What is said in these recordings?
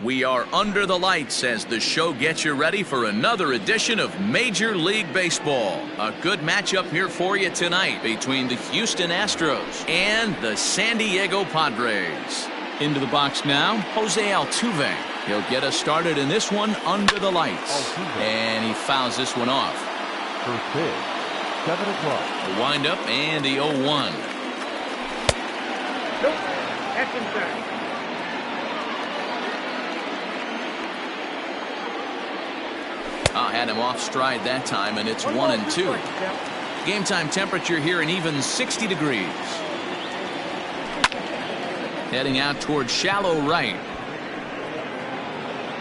We are under the lights as the show gets you ready for another edition of Major League Baseball. A good matchup here for you tonight between the Houston Astros and the San Diego Padres. Into the box now, Jose Altuve. He'll get us started in this one under the lights. And he fouls this one off. First pitch, 7 o'clock. The windup and the 0-1. Nope, that's inside. Had him off stride that time, and it's 1-2. Game time temperature here an even 60 degrees. Heading out towards shallow right.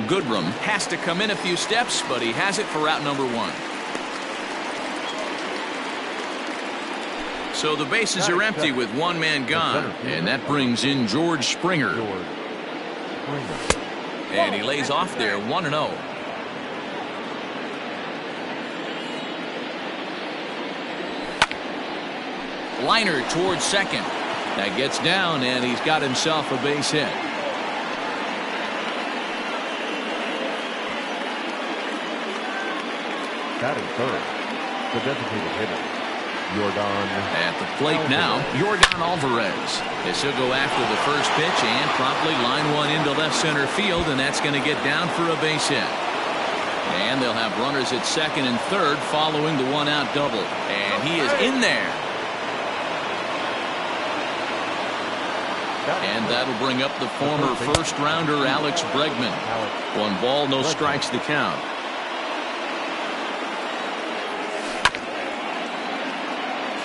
Goodrum has to come in a few steps, but he has it for out number 1. So the bases are empty with one man gone, and that brings in George Springer. And he lays off there 1-0. Liner towards second. That gets down, and he's got himself a base hit. Batting third, the designated hitter, Yordan. At the plate now, Yordan Alvarez. This will go after the first pitch and promptly line one into left center field, and that's going to get down for a base hit. And they'll have runners at second and third following the one-out double. And he is in there. And that'll bring up the former first-rounder Alex Bregman. 1 ball, no strikes the count.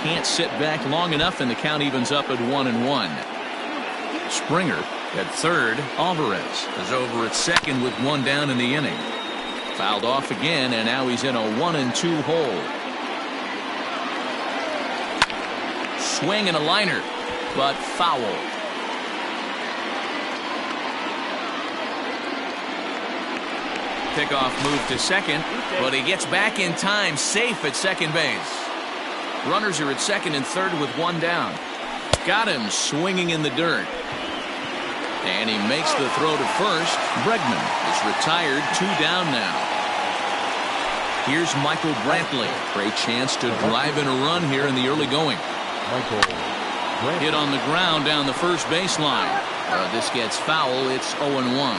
Can't sit back long enough, and the count evens up at 1-1. Springer at third. Alvarez is over at second with 1 down in the inning. Fouled off again, and now he's in a 1-2 hole. Swing and a liner, but foul. Pickoff move to second, but he gets back in time, safe at second base. Runners are at second and third with 1 down. Got him swinging in the dirt. And he makes the throw to first. Bregman is retired, 2 down now. Here's Michael Brantley. Great chance to drive in a run here in the early going. Hit on the ground down the first baseline. This gets foul. It's 0-1.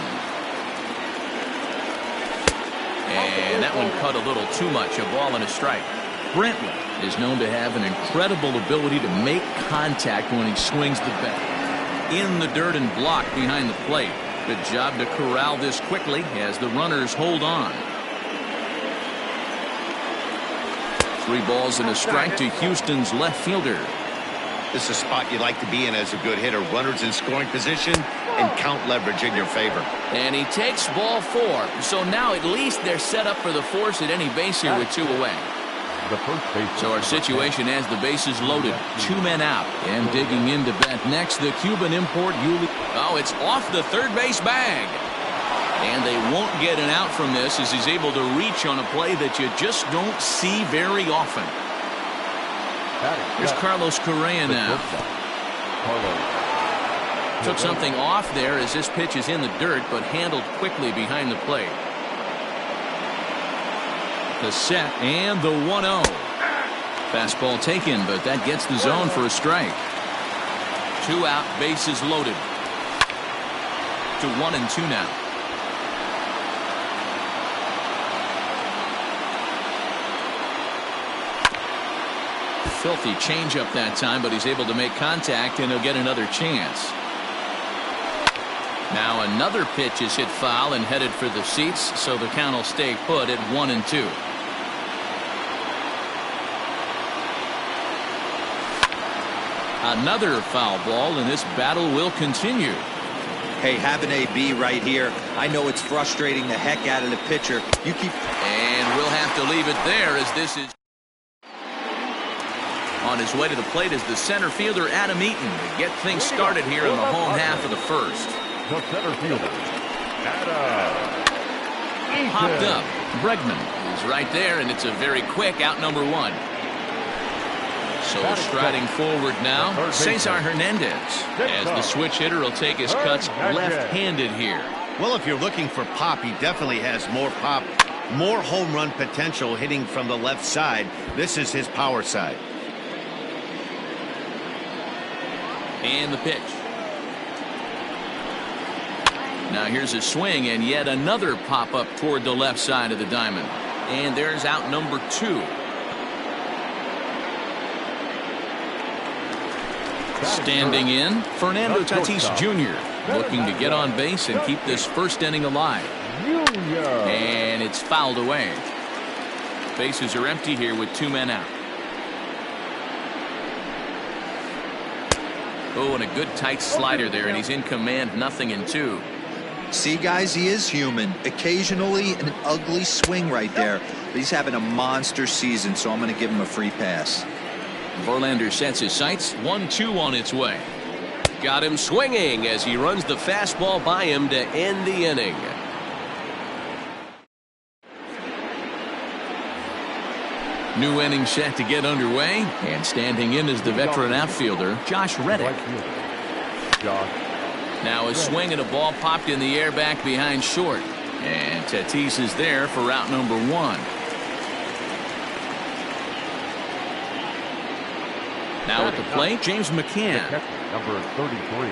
And that one cut a little too much, a ball and a strike. Brantley is known to have an incredible ability to make contact when he swings the bat. In the dirt and block behind the plate. Good job to corral this quickly as the runners hold on. 3 balls and a strike to Houston's left fielder. This is a spot you like to be in as a good hitter. Runners in scoring position and count leverage in your favor. And he takes ball 4. So now at least they're set up for the force at any base here with 2 away. So our situation as the bases loaded. 2 men out. And digging in to bat next, the Cuban import Yuli. Oh, it's off the third base bag. And they won't get an out from this as he's able to reach on a play that you just don't see very often. Here's Carlos Correa now. Took something off there as this pitch is in the dirt, but handled quickly behind the plate. The set and the 1-0. Fastball taken, but that gets the zone for a strike. 2 out, bases loaded. To 1-2 now. Filthy changeup that time, but he's able to make contact, and he'll get another chance. Now another pitch is hit foul and headed for the seats, so the count will stay put at 1-2. Another foul ball, and this battle will continue. Hey, have an AB right here. I know it's frustrating the heck out of the pitcher. You keep. And we'll have to leave it there as this is. On his way to the plate is the center fielder Adam Eaton to get things started here in the home half of the first. The center fielder, Adam Eaton. Popped up. Bregman is right there, and it's a very quick out number 1. So striding forward now, Cesar Hernandez, as the switch hitter will take his cuts left-handed here. Well, if you're looking for pop, he definitely has more pop, more home run potential hitting from the left side. This is his power side. And the pitch. Now here's a swing and yet another pop up toward the left side of the diamond. And there's out number 2. Standing in, Fernando Tatis Jr. looking to get on base and keep this first inning alive. And it's fouled away. Bases are empty here with 2 men out. Oh, and a good tight slider there, and he's in command, 0-2. See, guys, he is human. Occasionally an ugly swing right there, but he's having a monster season, so I'm going to give him a free pass. Verlander sets his sights. 1-2 on its way. Got him swinging as he runs the fastball by him to end the inning. New inning set to get underway, and standing in is the veteran outfielder Josh Reddick. Now a swing and a ball popped in the air back behind short, and Tatis is there for route number 1. Now at the plate, James McCann. Number 33.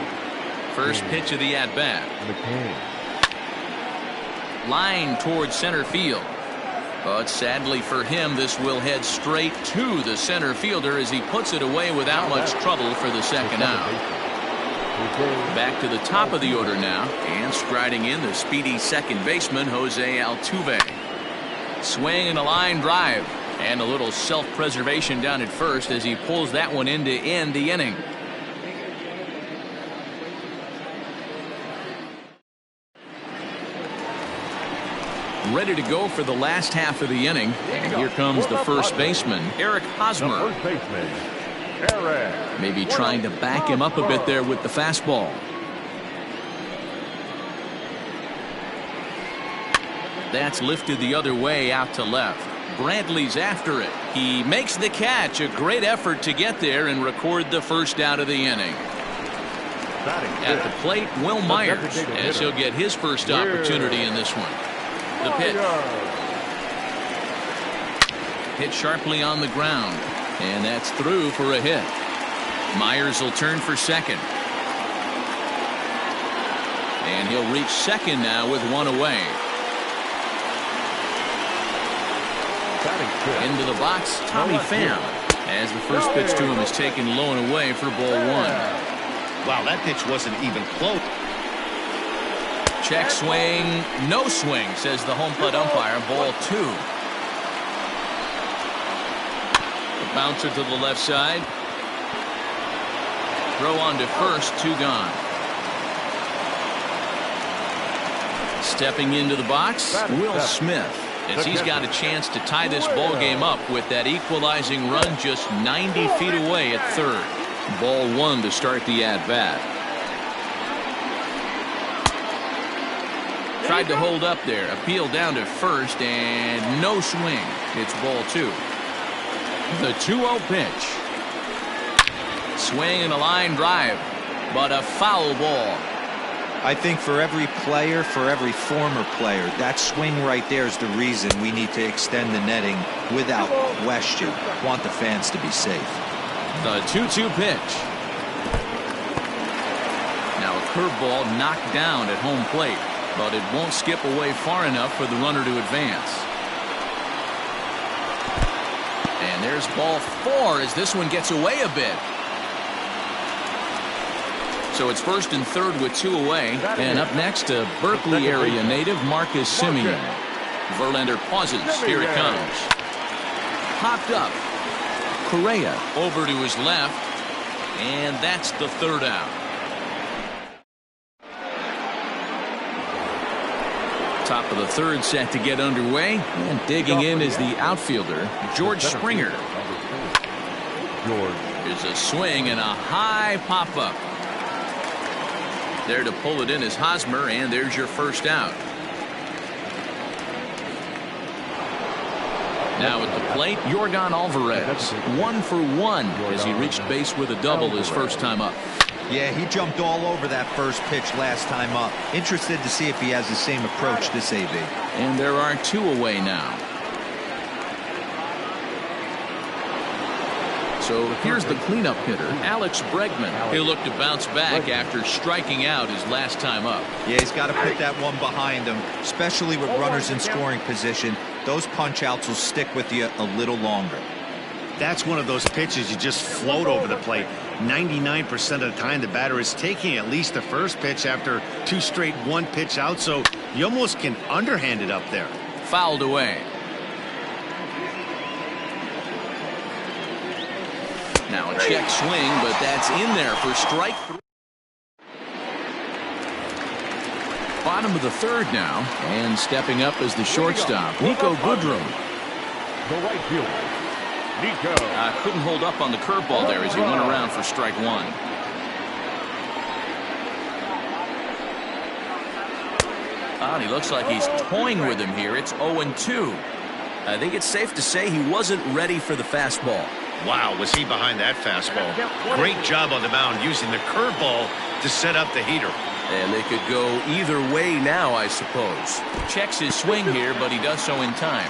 First pitch of the at-bat. McCann. Line towards center field. But sadly for him, this will head straight to the center fielder as he puts it away without much trouble for the second out. Back to the top of the order now, and striding in the speedy second baseman, Jose Altuve. Swing and a line drive. And a little self-preservation down at first as he pulls that one in to end the inning. Ready to go for the last half of the inning. And here comes the first baseman, Eric Hosmer. Maybe trying to back him up a bit there with the fastball. That's lifted the other way out to left. Bradley's after it. He makes the catch. A great effort to get there and record the first out of the inning. At the plate, Will Myers, as he'll get his first opportunity in this one. The pitch. Hit sharply on the ground, and that's through for a hit. Myers will turn for second. And he'll reach second now with 1 away. Into the box, Tommy Pham, as the first pitch to him is taken low and away for ball 1. Wow, that pitch wasn't even close. Check swing, no swing, says the home plate umpire. Ball 2. The bouncer to the left side. Throw on to first, 2 gone. Stepping into the box, Will Smith, as he's got a chance to tie this ball game up with that equalizing run just 90 feet away at third. Ball 1 to start the at-bat. Tried to hold up there, appeal down to first, and no swing. It's ball 2. The 2-0 pitch. Swing and a line drive, but a foul ball. I think for every player, for every former player, that swing right there is the reason we need to extend the netting without question. Want the fans to be safe. The 2-2 pitch. Now a curveball knocked down at home plate, but it won't skip away far enough for the runner to advance. And there's ball 4 as this one gets away a bit. So it's first and third with 2 away. And up next, a Berkeley area native, Marcus Semien. Verlander pauses. Here it comes. Popped up. Correa over to his left. And that's the third out. Top of the third set to get underway. And digging in is the outfielder, George Springer. There's a swing and a high pop-up. There to pull it in is Hosmer, and there's your first out. Now at the plate, Yordan Alvarez, 1 for 1 as he reached base with a double his first time up. Yeah, he jumped all over that first pitch last time up. Interested to see if he has the same approach this AB. And there are 2 away now. So here's the cleanup hitter, Alex Bregman. He'll look to bounce back after striking out his last time up. Yeah, he's got to put that one behind him, especially with runners in scoring position. Those punch-outs will stick with you a little longer. That's one of those pitches you just float over the plate. 99% of the time, the batter is taking at least the first pitch after 2 straight 1-pitch out, so you almost can underhand it up there. Fouled away. Now a check swing, but that's in there for strike 3. Bottom of the 3rd now, and stepping up as the shortstop, Nico Goodrum. The right fielder, Nico. Couldn't hold up on the curveball there as he went around for strike 1. And he looks like he's toying with him here. It's 0-2. I think it's safe to say he wasn't ready for the fastball. Wow, was he behind that fastball. Great job on the mound using the curveball to set up the heater. And they could go either way now, I suppose. Checks his swing here, but he does so in time.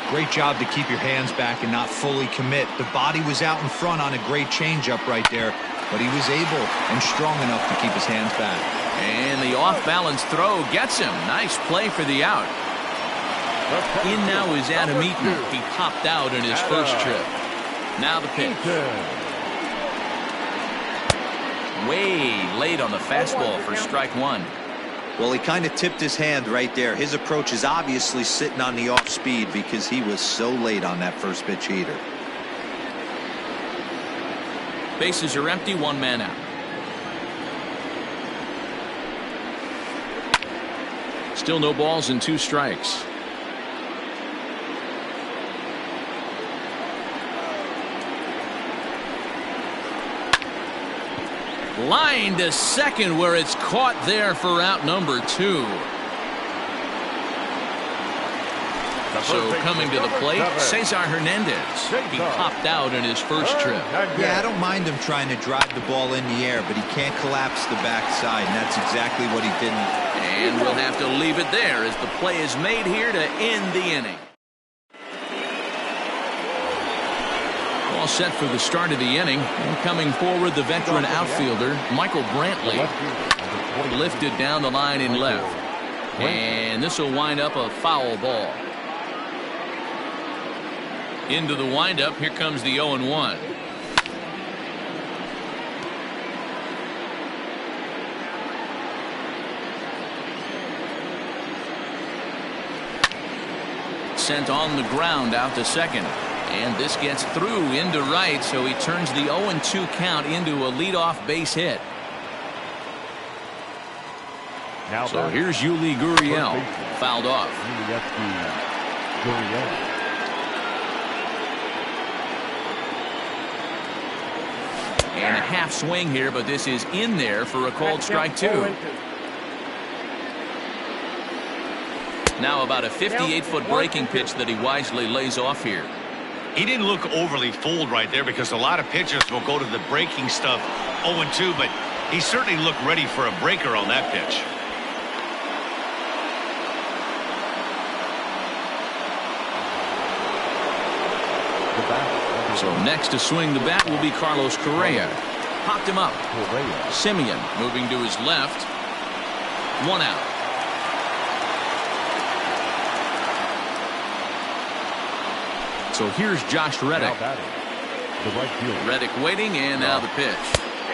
Great job to keep your hands back and not fully commit. The body was out in front on a great changeup right there, but he was able and strong enough to keep his hands back. And the off-balance throw gets him. Nice play for the out. In now is Adam Eaton. He popped out in his first trip. Now the pitch. Way late on the fastball for strike 1. Well, he kind of tipped his hand right there. His approach is obviously sitting on the off speed because he was so late on that first pitch heater. Bases are empty, 1 man out. Still no balls and 2 strikes. Line to second where it's caught there for out number 2. So coming to the plate, Cesar Hernandez. He popped out in his first trip. Yeah, I don't mind him trying to drive the ball in the air, but he can't collapse the backside, and that's exactly what he didn't. And we'll have to leave it there as the play is made here to end the inning. All set for the start of the inning. And coming forward, the veteran outfielder, Michael Brantley. Lifted down the line in left. And this will wind up a foul ball. Into the windup, here comes the 0-1. Sent on the ground out to second. And this gets through into right, so he turns the 0-2 count into a leadoff base hit. Now so here's Yuli Gurriel, fouled off. And a half swing here, but this is in there for a called strike 2. Now about a 58-foot breaking pitch that he wisely lays off here. He didn't look overly fooled right there because a lot of pitchers will go to the breaking stuff 0-2, but he certainly looked ready for a breaker on that pitch. So next to swing the bat will be Carlos Correa. Popped him up. Simeon moving to his left. 1 out. So here's Josh Reddick. Reddick waiting, and now the pitch.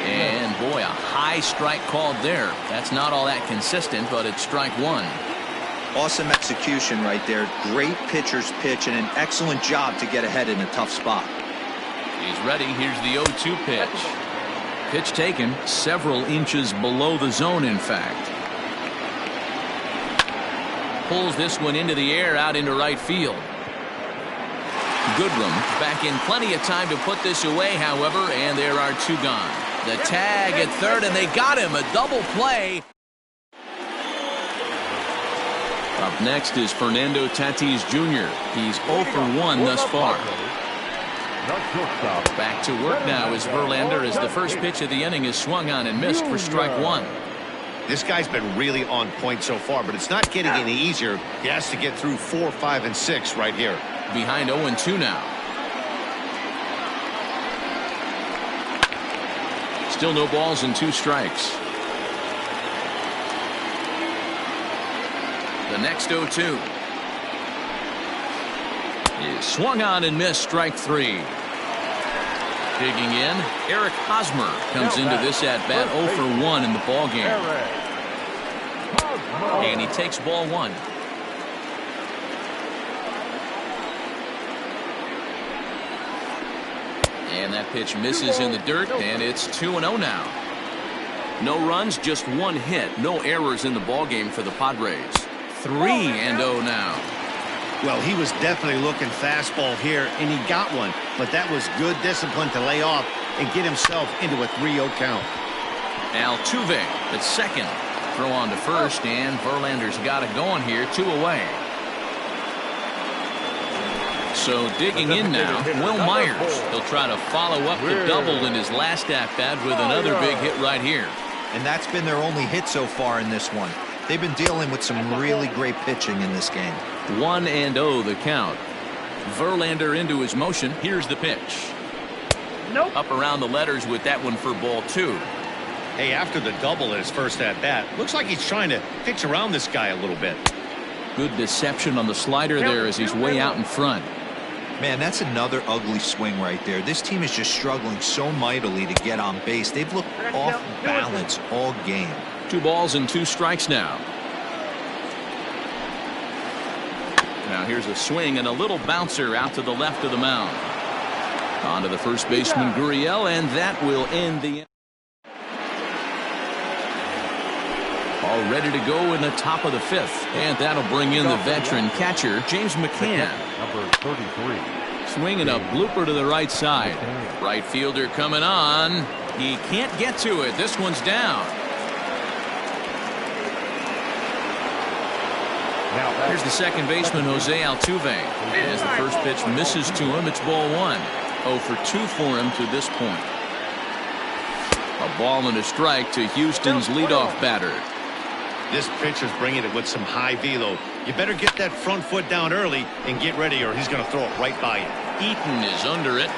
And boy, a high strike called there. That's not all that consistent, but it's strike 1. Awesome execution right there. Great pitcher's pitch and an excellent job to get ahead in a tough spot. He's ready. Here's the 0-2 pitch. Pitch taken several inches below the zone, in fact. Pulls this one into the air out into right field. Goodrum back in plenty of time to put this away, however, and there are 2 gone. The tag at third, and they got him. A double play. Up next is Fernando Tatis Jr. He's 0 for 1 thus far. The shortstop. Back to work now as Verlander, as the first pitch of the inning is swung on and missed for strike one. This guy's been really on point so far, but it's not getting any easier. He has to get through 4, 5, and 6 right here. Behind 0-2 now. Still no balls and 2 strikes. The next 0-2 is swung on and missed, strike 3. Digging in, Eric Hosmer comes into this at bat 0 for 1 in the ball game. And he takes ball 1. And that pitch misses in the dirt, and it's 2-0 now. No runs, just 1 hit. No errors in the ball game for the Padres. 3-0 now. Well, he was definitely looking fastball here, and he got one. But that was good discipline to lay off and get himself into a 3-0 count. Altuve at second. Throw on to first, and Verlander's got it going here, 2 away. So digging in now, Will Myers. He'll try to follow up the double in his last at-bat with another big hit right here. And that's been their only hit so far in this one. They've been dealing with some really great pitching in this game. 1-0 the count. Verlander into his motion. Here's the pitch. Nope. Up around the letters with that one for ball 2. Hey, after the double at his first at-bat, looks like he's trying to pitch around this guy a little bit. Good deception on the slider there as he's way out in front. Man, that's another ugly swing right there. This team is just struggling so mightily to get on base. They've looked off balance all game. 2 balls and 2 strikes now. Now here's a swing and a little bouncer out to the left of the mound. On to the first baseman, Gurriel, and that will end the inning. All ready to go in the top of the 5th. And that'll bring in the veteran catcher, James McCann. Number 33. Swinging a blooper to the right side. Right fielder coming on. He can't get to it. This one's down. Here's the second baseman, Jose Altuve. As the first pitch misses to him, it's ball 1. 0 for 2 for him to this point. A ball and a strike to Houston's leadoff batter. This pitcher's bringing it with some high velo. You better get that front foot down early and get ready, or he's going to throw it right by you. Eaton is under it.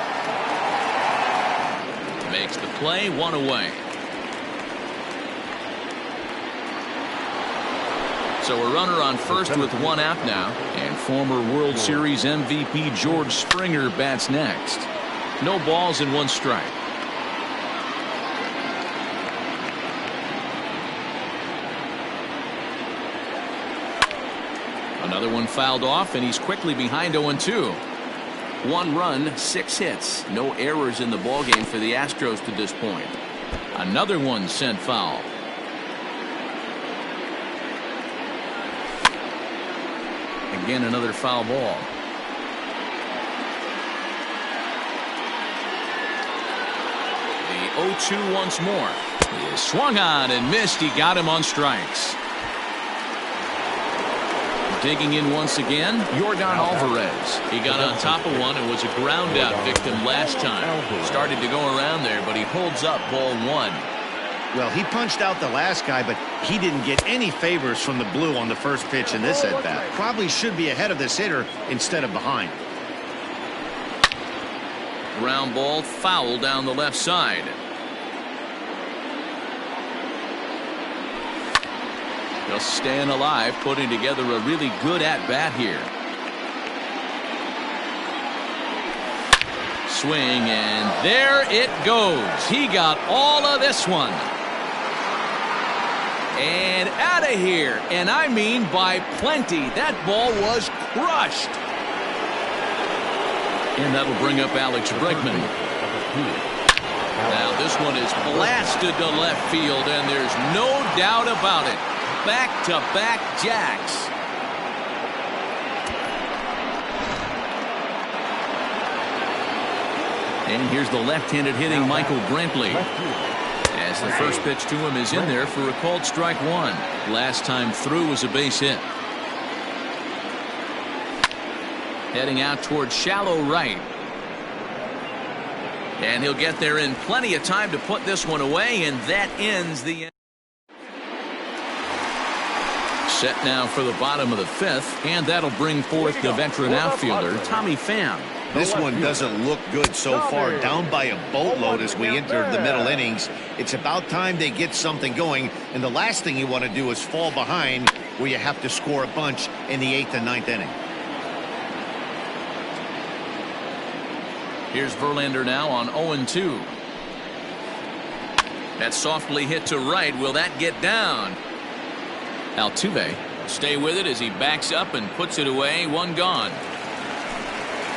Makes the play, 1 away. So a runner on first with 1 out now, and former World Series MVP George Springer bats next. No balls and 1 strike. Another one fouled off, and he's quickly behind 0-2. 1 run, 6 hits. No errors in the ballgame for the Astros to this point. Another one sent foul. Again, another foul ball. The 0-2 once more. He is swung on and missed. He got him on strikes. Digging in once again, Yordan Alvarez. He got on top of one and was a ground out victim last time. Started to go around there, but he holds up ball 1. Well, he punched out the last guy, but he didn't get any favors from the blue on the first pitch in this at-bat. Probably should be ahead of this hitter instead of behind. Ground ball, foul down the left side. Just staying alive, putting together a really good at-bat here. Swing, and there it goes. He got all of this one. And out of here. And I mean by plenty. That ball was crushed. And that'll bring up Alex Bregman. Now this one is blasted to left field, and there's no doubt about it. Back-to-back jacks. And here's the left-handed hitting Michael Brantley. As the first pitch to him is in there for a called strike 1. Last time through was a base hit. Heading out towards shallow right. And he'll get there in plenty of time to put this one away, and that ends the inning. Set now for the bottom of the fifth, and that'll bring forth the veteran outfielder, Tommy Pham. This one doesn't look good so far. Down by a boatload as we enter the middle innings. It's about time they get something going, and the last thing you want to do is fall behind where you have to score a bunch in the 8th and 9th inning. Here's Verlander now on 0-2. That's softly hit to right. Will that get down? Altuve stay with it as he backs up and puts it away. One gone.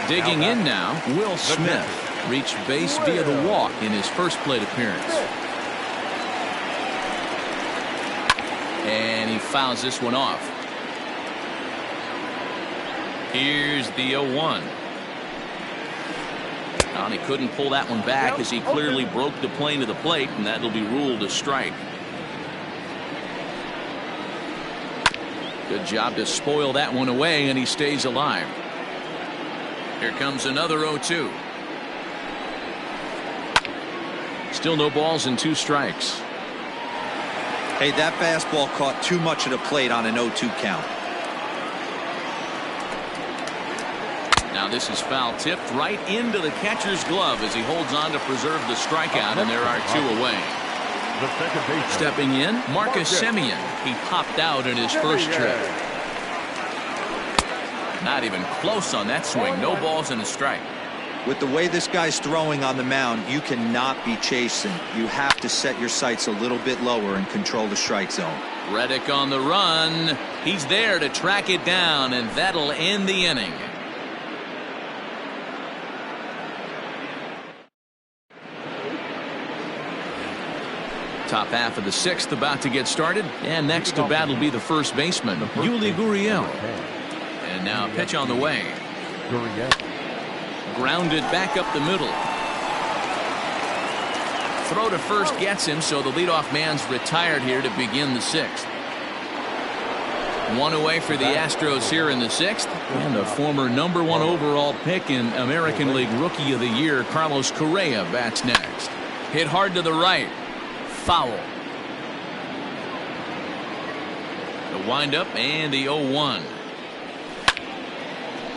Digging in now, Will Smith reached base via the walk in his first plate appearance. And he fouls this one off. Here's the 0-1. And he couldn't pull that one back as he clearly broke the plane to the plate, and that'll be ruled a strike. Good job to spoil that one away, and he stays alive. Here comes another 0-2. Still no balls and 2 strikes. Hey, that fastball caught too much of the plate on an 0-2 count. Now this is foul tipped right into the catcher's glove as he holds on to preserve the strikeout, and there are 2 away. Stepping in, Marcus Semien. He popped out in his first trip. Not even close on that swing. No balls and a strike. With the way this guy's throwing on the mound, you cannot be chasing. You have to set your sights a little bit lower and control the strike zone. Reddick on the run. He's there to track it down, and that'll end the inning. Top half of the 6th about to get started, and next to bat will be the first baseman, Yuli Gurriel. And now pitch on the way. Grounded back up the middle. Throw to first gets him, so the leadoff man's retired here to begin the 6th. 1 away for the Astros here in the 6th, and the former #1 overall pick in American League Rookie of the Year, Carlos Correa, bats next. Hit hard to the right. Foul. The windup and the 0-1.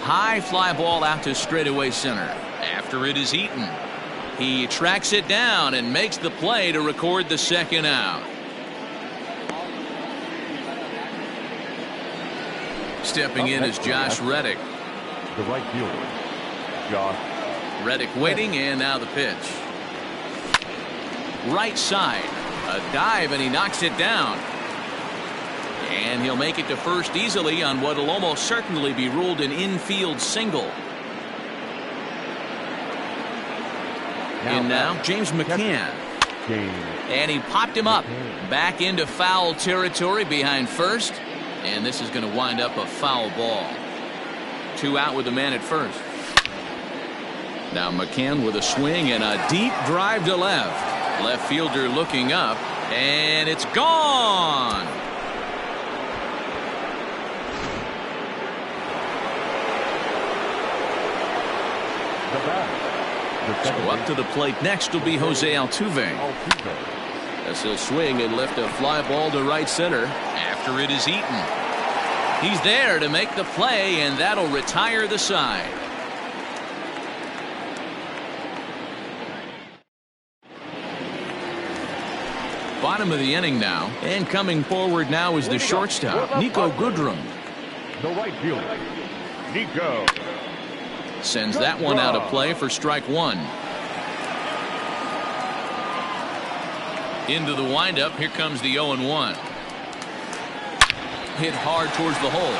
High fly ball out to straightaway center. After it is Eaton. He tracks it down and makes the play to record the 2nd out. Stepping in is Josh Reddick. The right fielder, Josh. Reddick waiting, and now the pitch. Right side. A dive, and he knocks it down. And he'll make it to first easily on what will almost certainly be ruled an infield single. And now James McCann. And he popped him up. Back into foul territory behind first. And this is going to wind up a foul ball. 2 out with the man at first. Now McCann with a swing and a deep drive to left. Left fielder looking up, and it's gone. So up to the plate next will be Jose Altuve. As he'll swing and lift a fly ball to right center. After it is Eaton. He's there to make the play, and that'll retire the side. Bottom of the inning now, and coming forward now is the shortstop, Nico Goodrum. The right fielder, Nico. Sends that one out of play for strike 1. Into the windup, here comes the 0-1. Hit hard towards the hole.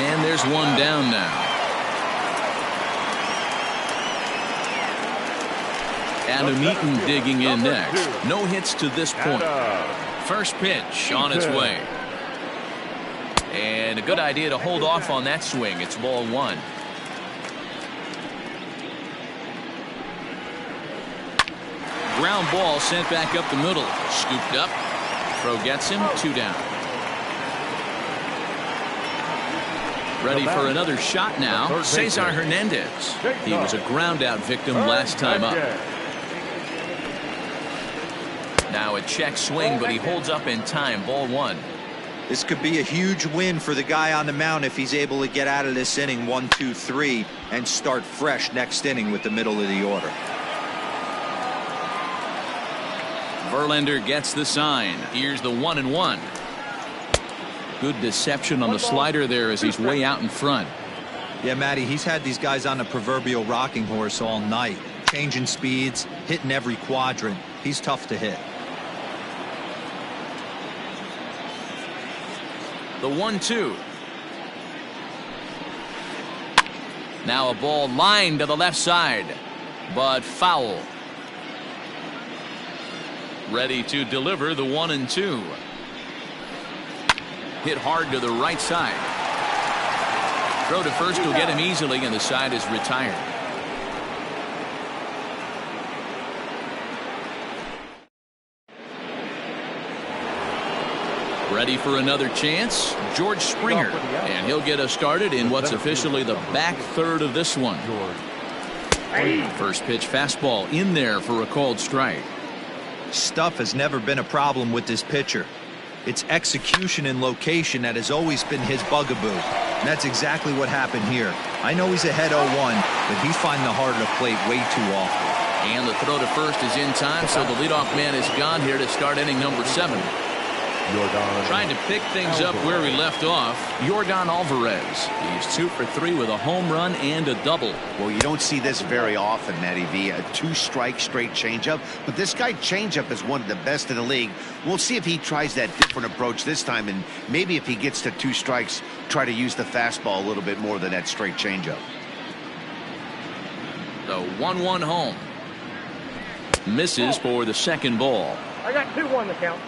And there's one down now. Adam Eaton digging in next. No hits to this point. First pitch on its way. And a good idea to hold off on that swing. It's ball 1. Ground ball sent back up the middle. Scooped up. Throw gets him. 2 down. Ready for another shot now. Cesar Hernandez. He was a ground out victim last time up. Now a check swing, but he holds up in time. Ball 1. This could be a huge win for the guy on the mound if he's able to get out of this inning 1, 2, 3 and start fresh next inning with the middle of the order. Verlander gets the sign. Here's the 1-1. Good deception on the slider there as he's way out in front. Yeah, Matty, he's had these guys on the proverbial rocking horse all night. Changing speeds, hitting every quadrant. He's tough to hit. The 1-2. Now a ball lined to the left side, but foul. Ready to deliver the 1-2. Hit hard to the right side. Throw to first will get him easily, and the side is retired. Ready for another chance, George Springer, and he'll get us started in what's officially the back third of this one. First pitch fastball in there for a called strike. Stuff has never been a problem with this pitcher. It's execution and location that has always been his bugaboo. And that's exactly what happened here. I know he's ahead 0-1, but he's finding the heart of the plate way too often. And the throw to first is in time, so the leadoff man is gone here to start inning number 7. Trying to pick things up where we left off, Yordan Alvarez. He's 2 for 3 with a home run and a double. Well, you don't see this very often, Matty V. A 2-strike straight changeup, but this guy changeup is one of the best in the league. We'll see if he tries that different approach this time, and maybe if he gets to 2 strikes, try to use the fastball a little bit more than that straight changeup. The 1-1 home. Misses for the second ball. I got 2-1 to count.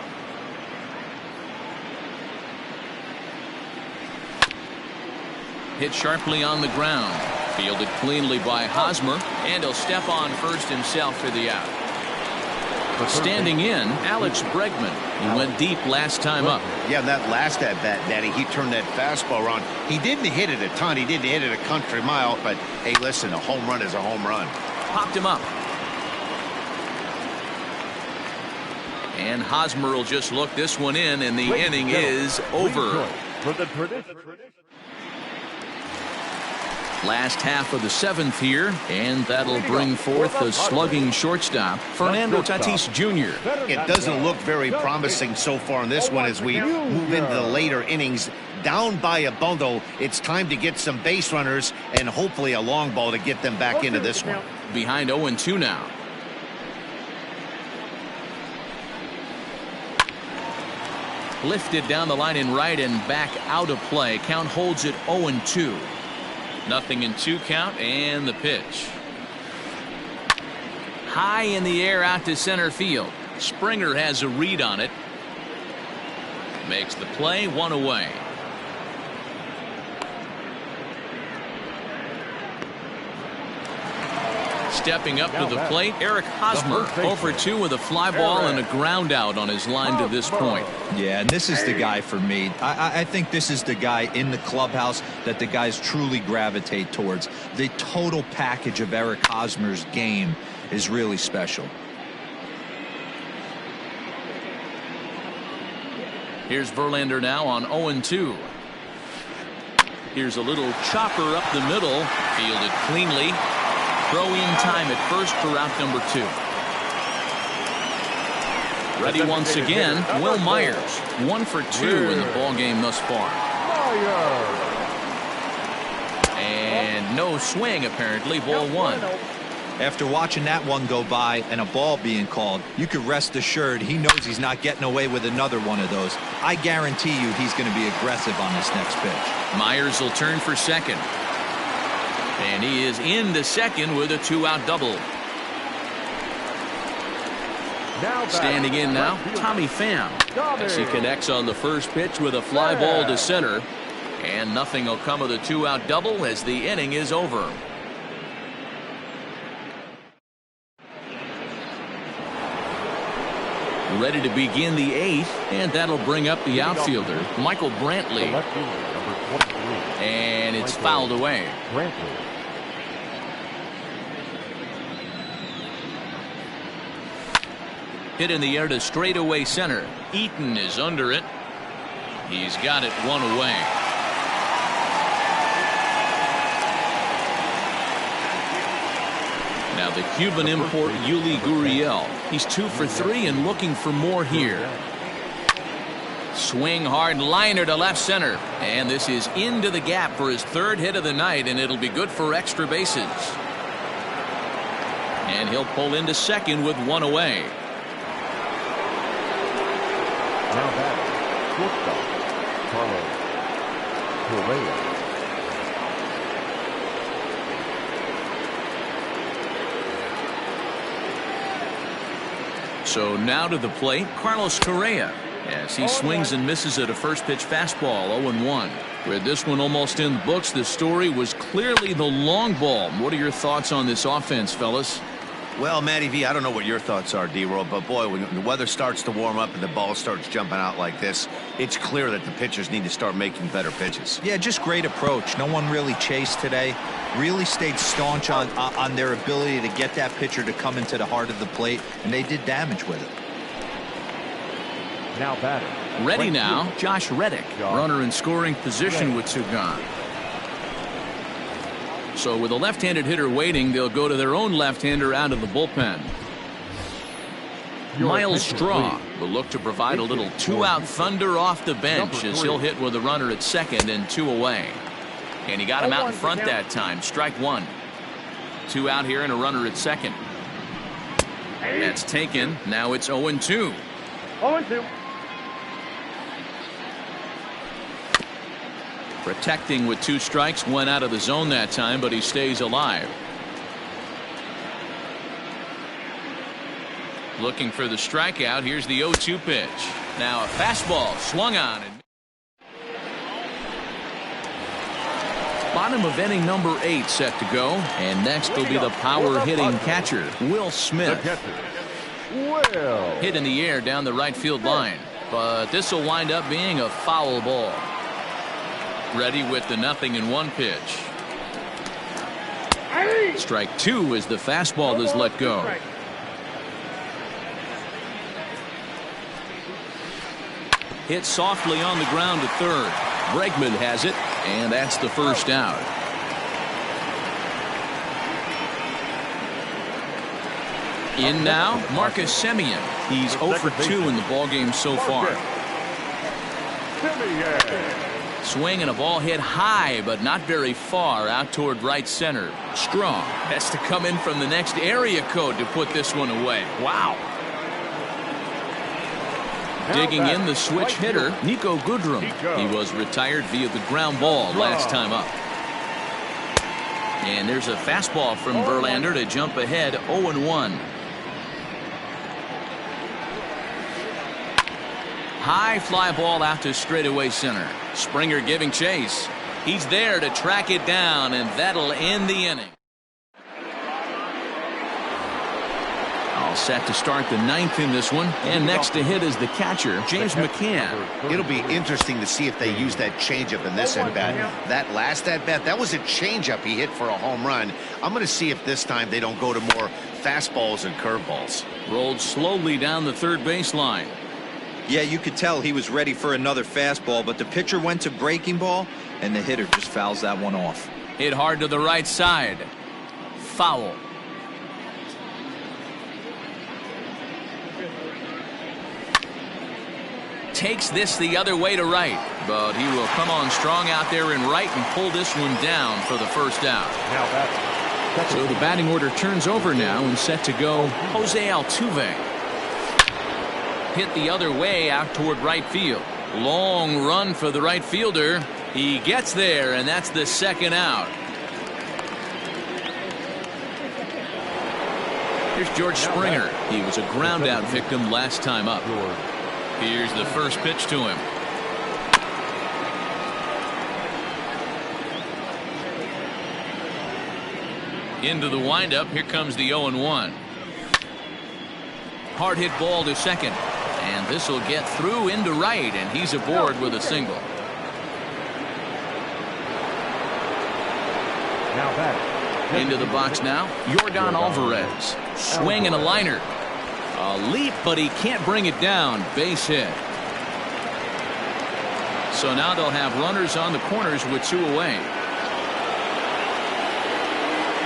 Hit sharply on the ground. Fielded cleanly by Hosmer, and he'll step on first himself for the out. Standing in, Alex Bregman. He went deep last time up. Yeah, that last at bat, Matty, he turned that fastball around. He didn't hit it a ton. He didn't hit it a country mile, but hey, listen, a home run is a home run. Popped him up. And Hosmer will just look this one in, and the inning is over. Last half of the 7th here, and that'll bring forth the slugging shortstop, Fernando Tatis Jr. It doesn't look very promising so far in this one as we move into the later innings. Down by a bundle, it's time to get some base runners and hopefully a long ball to get them back into this one. Behind 0-2 now. Lifted down the line in right and back out of play. Count holds it 0-2. Nothing in 2 count, and the pitch. High in the air out to center field. Springer has a read on it. Makes the play, 1 away. Stepping up to the plate, Eric Hosmer, 0 for 2 with a fly ball and a ground out on his line to this point. Yeah, and this is the guy for me. I think this is the guy in the clubhouse that the guys truly gravitate towards. The total package of Eric Hosmer's game is really special. Here's Verlander now on 0-2. Here's a little chopper up the middle, fielded cleanly. Throw in time at first for out number 2. Ready once again, Will Myers. 1 for 2 in the ball game thus far. And no swing apparently. Ball 1. After watching that one go by and a ball being called, you could rest assured he knows he's not getting away with another one of those. I guarantee you he's going to be aggressive on this next pitch. Myers will turn for second. And he is into second with a 2-out double. Standing in now, Tommy Pham, as he connects on the first pitch with a fly ball to center. And nothing will come of the 2-out double as the inning is over. Ready to begin the 8th, and that'll bring up the outfielder, Michael Brantley. The left fielder, number 23. And it's Michael fouled away. Brantley. Hit in the air to straightaway center. Eaton is under it. He's got it one away. Now the Cuban import Yuli Gurriel. He's 2 for 3 and looking for more here. Swing hard liner to left center. And this is into the gap for his 3rd hit of the night, and it'll be good for extra bases. And he'll pull into second with 1 away. Now batting, shortstop, Carlos Correa. So now to the plate, Carlos Correa. As he swings and misses at a first pitch fastball, 0-1. With this one almost in the books, the story was clearly the long ball. What are your thoughts on this offense, fellas? Well, Matty V, I don't know what your thoughts are, D-Roll, but boy, when the weather starts to warm up and the ball starts jumping out like this, it's clear that the pitchers need to start making better pitches. Yeah, just great approach. No one really chased today. Really stayed staunch on their ability to get that pitcher to come into the heart of the plate, and they did damage with it. Now batting. Ready now, Josh Reddick. Runner in scoring position with 2 gone. So with a left-handed hitter waiting, they'll go to their own left-hander out of the bullpen. Miles Straw will look to provide a little 2-out thunder off the bench as he'll hit with a runner at second and 2 away. And he got him out in front that time. Strike 1. 2 out here and a runner at second. That's taken. Now it's 0-2. 0-2. Protecting with 2 strikes, went out of the zone that time, but he stays alive. Looking for the strikeout. Here's the 0-2 pitch. Now a fastball swung on. And bottom of inning number 8 set to go. And next will be the power hitting catcher, Will Smith. Hit in the air down the right field line. But this will wind up being a foul ball. Ready with the 0-1 pitch. Strike 2 as the fastball is let go. Hit softly on the ground to third. Bregman has it, and that's the first out. In now, Marcus Semien. He's 0 for 2 in the ballgame so far. Swing and a ball hit high, but not very far out toward right center. Strong has to come in from the next area code to put this one away. Wow. Digging in the switch hitter, Nico Goodrum. He was retired via the ground ball last time up. And there's a fastball from Verlander to jump ahead 0-1. High fly ball out to straightaway center. Springer giving chase. He's there to track it down, and that'll end the inning. All set to start the 9th in this one, and next to hit is the catcher, James McCann. It'll be interesting to see if they use that changeup in this at-bat. That last at-bat, that was a changeup he hit for a home run. I'm going to see if this time they don't go to more fastballs and curveballs. Rolled slowly down the third baseline. Yeah, you could tell he was ready for another fastball, but the pitcher went to breaking ball, and the hitter just fouls that one off. Hit hard to the right side. Foul. Takes this the other way to right, but he will come on strong out there in right and pull this one down for the first out. So the batting order turns over now and set to go Jose Altuve. Hit the other way out toward right field. Long run for the right fielder. He gets there, and that's the second out. Here's George Springer. He was a ground out victim last time up. Here's the first pitch to him. Into the windup. Here comes the 0-1. Hard hit ball to second. And this will get through into right, and he's aboard with a single. Now back. Into the box now, Yordan Alvarez. Swing and a liner. A leap, but he can't bring it down. Base hit. So now they'll have runners on the corners with 2 away.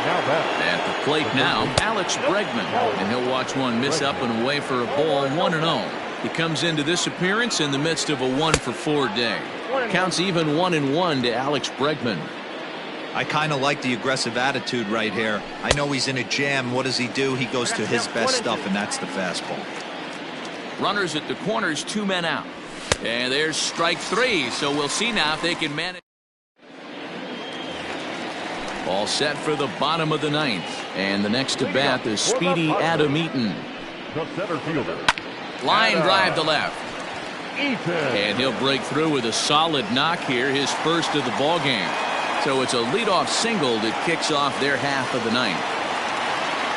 Now back. At the plate now, Alex Bregman. And he'll watch one miss up and away for a ball, 1-0. He comes into this appearance in the midst of a 1-for-4 day. Counts even 1-1 to Alex Bregman. I kind of like the aggressive attitude right here. I know he's in a jam. What does he do? He goes to his best stuff, and that's the fastball. Runners at the corners, 2 men out. And there's strike 3, so we'll see now if they can manage. All set for the bottom of the 9th. And the next to bat is speedy Adam Eaton. The center fielder. Line drive to left. Eaton. And he'll break through with a solid knock here, his first of the ball game. So it's a leadoff single that kicks off their half of the 9th.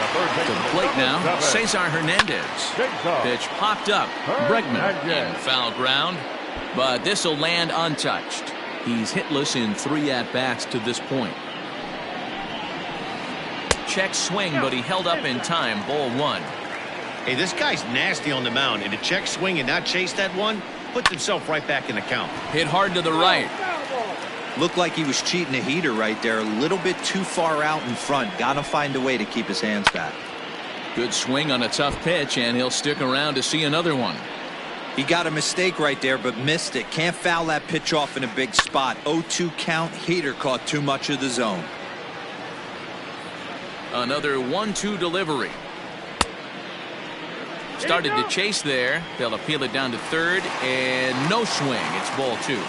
To the plate now, Cesar Hernandez. Pitch popped up. Bregman in foul ground. But this will land untouched. He's hitless in 3 at-bats to this point. Check swing, but he held up in time. Ball 1. Hey, this guy's nasty on the mound, and to check swing and not chase that one puts himself right back in the count. Hit hard to the right. Looked like he was cheating a heater right there. A little bit too far out in front. Got to find a way to keep his hands back. Good swing on a tough pitch, and he'll stick around to see another one. He got a mistake right there, but missed it. Can't foul that pitch off in a big spot. 0-2 count. Heater caught too much of the zone. Another 1-2 delivery. Started to chase there. They'll appeal it down to third, and no swing. It's ball 2.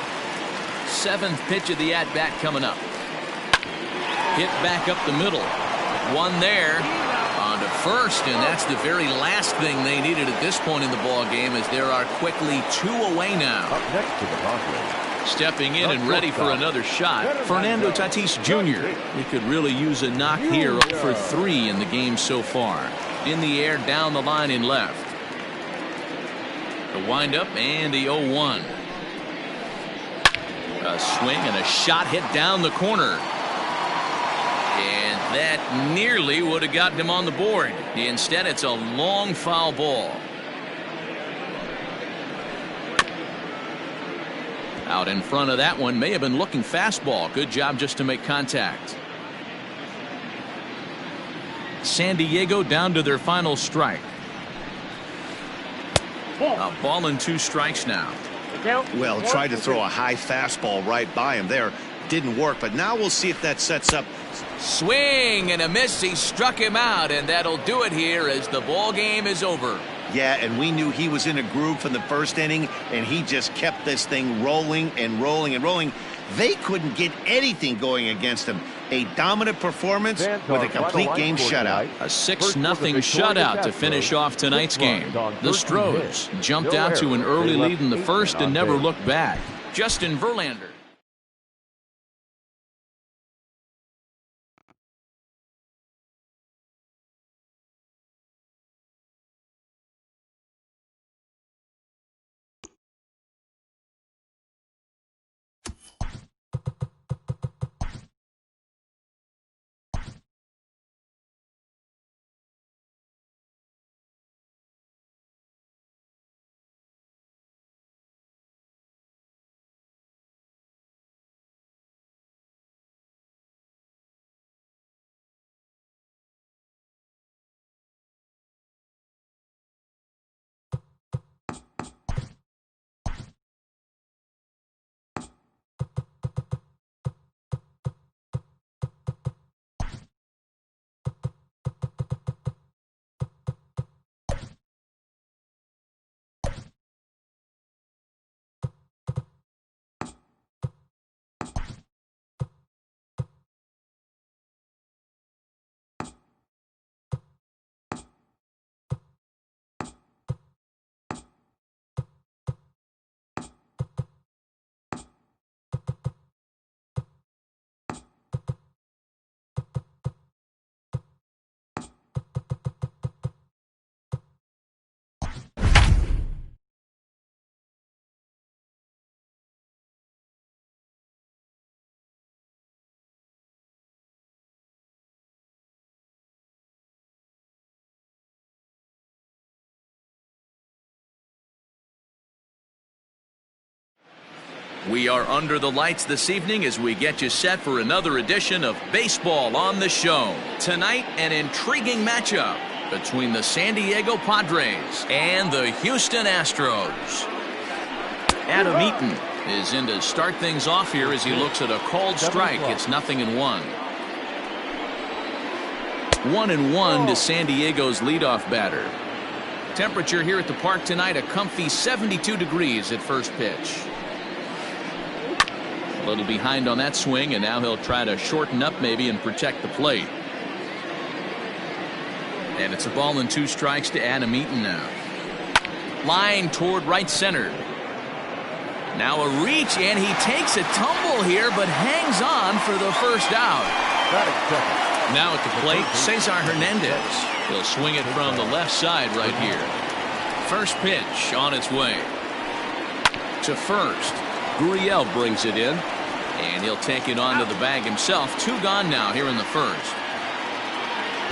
7th pitch of the at-bat coming up. Hit back up the middle. One there. On to first, and that's the very last thing they needed at this point in the ball game, as there are quickly 2 away now. Up next to the Padres. Stepping in and ready for another shot, Fernando Tatis Jr. He could really use a knock here. 0 for 3 in the game so far. In the air, down the line in left. The windup and the 0-1. A swing and a shot hit down the corner. And that nearly would have gotten him on the board. Instead, it's a long foul ball. Out in front of that one, may have been looking fastball. Good job just to make contact. San Diego down to their final strike. A ball and 2 strikes now. Well, tried to throw a high fastball right by him there. Didn't work, but now we'll see if that sets up. Swing and a miss. He struck him out, and that'll do it here as the ball game is over. Yeah, and we knew he was in a groove from the first inning, and he just kept this thing rolling and rolling and rolling. They couldn't get anything going against him. A dominant performance with a complete game shutout. A 6-0 shutout to finish off tonight's game. The Stros jumped out to an early lead in the first and never looked back. Justin Verlander. We are under the lights this evening as we get you set for another edition of Baseball on the Show. Tonight, an intriguing matchup between the San Diego Padres and the Houston Astros. Adam Eaton is in to start things off here as he looks at a called strike. It's 0-1. 1-1 to San Diego's leadoff batter. Temperature here at the park tonight, a comfy 72 degrees at first pitch. A little behind on that swing, and now he'll try to shorten up maybe and protect the plate. And it's a ball and 2 strikes to Adam Eaton now. Line toward right center. Now a reach, and he takes a tumble here, but hangs on for the first out. Now at the plate, Cesar Hernandez. He'll swing it from the left side right here. First pitch on its way. To first. Gurriel brings it in, and he'll take it onto the bag himself. 2 gone now here in the first.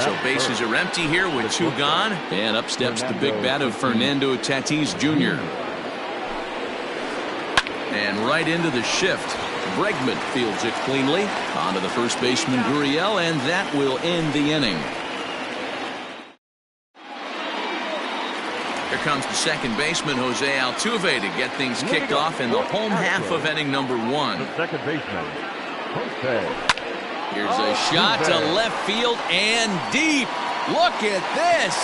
So bases are empty here with 2 gone, and up steps the big bat of Fernando Tatis Jr. And right into the shift. Bregman fields it cleanly onto the first baseman Gurriel, and that will end the inning. Here comes the second baseman Jose Altuve to get things kicked off in the home half of inning number 1. The second baseman, Jose. Here's a shot to left field and deep. Look at this.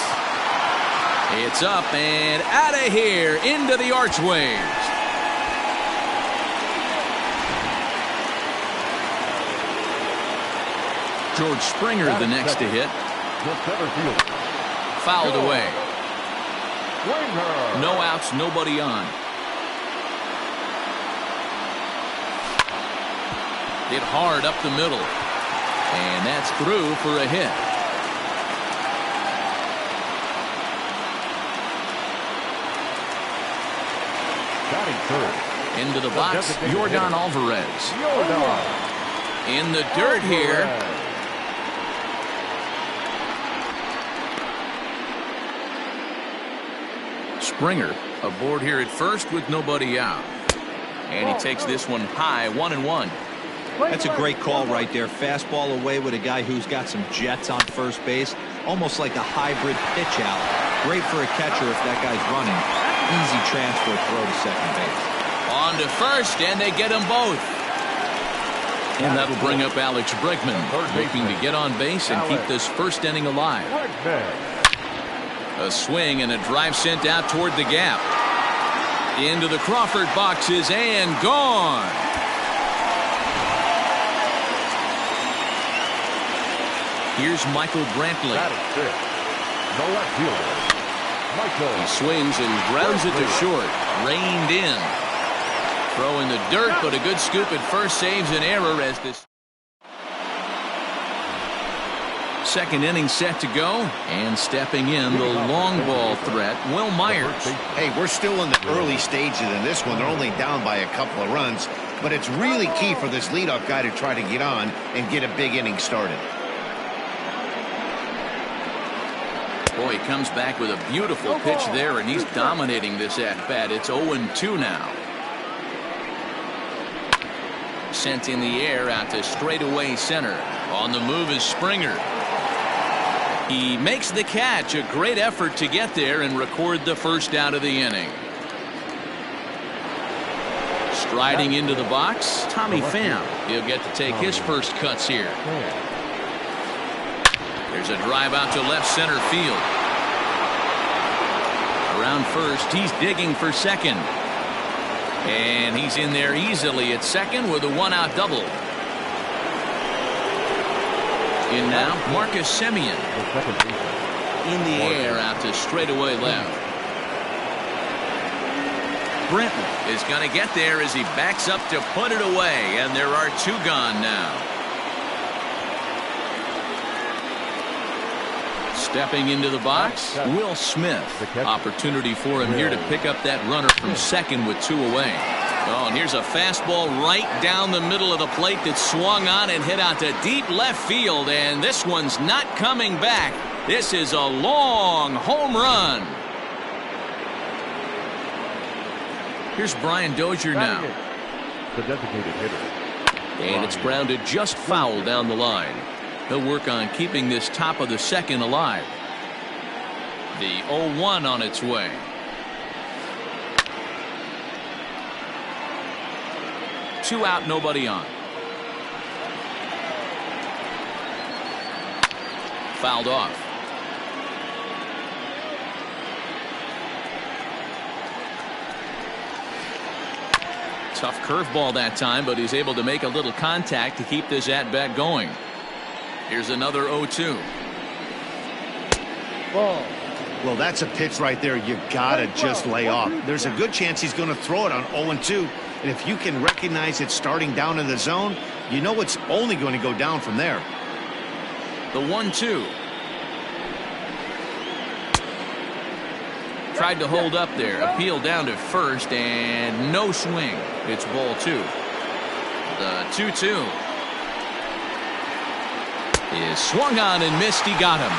It's up and out of here into the archways. George Springer the next to hit. Fouled away. No outs, nobody on. Hit hard up the middle. And that's through for a hit. Batting third. Into the box, Yordan Alvarez. In the dirt here. Springer aboard here at first with nobody out. And he takes this one high, 1-1. That's a great call right there. Fastball away with a guy who's got some jets on first base. Almost like a hybrid pitch out. Great for a catcher if that guy's running. Easy transfer throw to second base. On to first, and they get them both. And that'll bring up Alex Bregman, looking to get on base and keep this first inning alive. A swing and a drive sent out toward the gap. Into the Crawford boxes and gone. Here's Michael Brantley. He swings and grounds it to short. Reined in. Throw in the dirt, but a good scoop at first saves an error as this second inning set to go. And stepping in, the long ball threat, Will Myers. Hey, we're still in the early stages in this one. They're only down by a couple of runs, but it's really key for this leadoff guy to try to get on and get a big inning started. Boy, he comes back with a beautiful pitch there, and he's dominating this at-bat. It's 0-2 now. Sent in the air out to straightaway center. On the move is Springer. He makes the catch. A great effort to get there and record the first out of the inning. Striding into the box, Tommy Pham. He'll get to take his first cuts here. There's a drive out to left center field. Around first, he's digging for second. And he's in there easily at second with a 1-out double. In now, Marcus Semien. In the air out to straightaway left. Brenton is going to get there as he backs up to put it away. And there are 2 gone now. Stepping into the box, Will Smith. Opportunity for him here to pick up that runner from second with 2 away. Oh, and here's a fastball right down the middle of the plate that swung on and hit out to deep left field, and this one's not coming back. This is a long home run. Here's Brian Dozier now. The designated hitter. And it's grounded just foul down the line. He'll work on keeping this top of the second alive. The 0-1 on its way. Two out, nobody on. Fouled off. Tough curveball that time, but he's able to make a little contact to keep this at-bat going. Here's another 0-2. Ball. Well, that's a pitch right there you gotta just lay off. There's a good chance he's going to throw it on 0-2. And if you can recognize it starting down in the zone, you know it's only going to go down from there. The 1-2. Tried to hold up there. Appeal down to first and no swing. It's ball 2. The 2-2 is swung on and missed. He got him.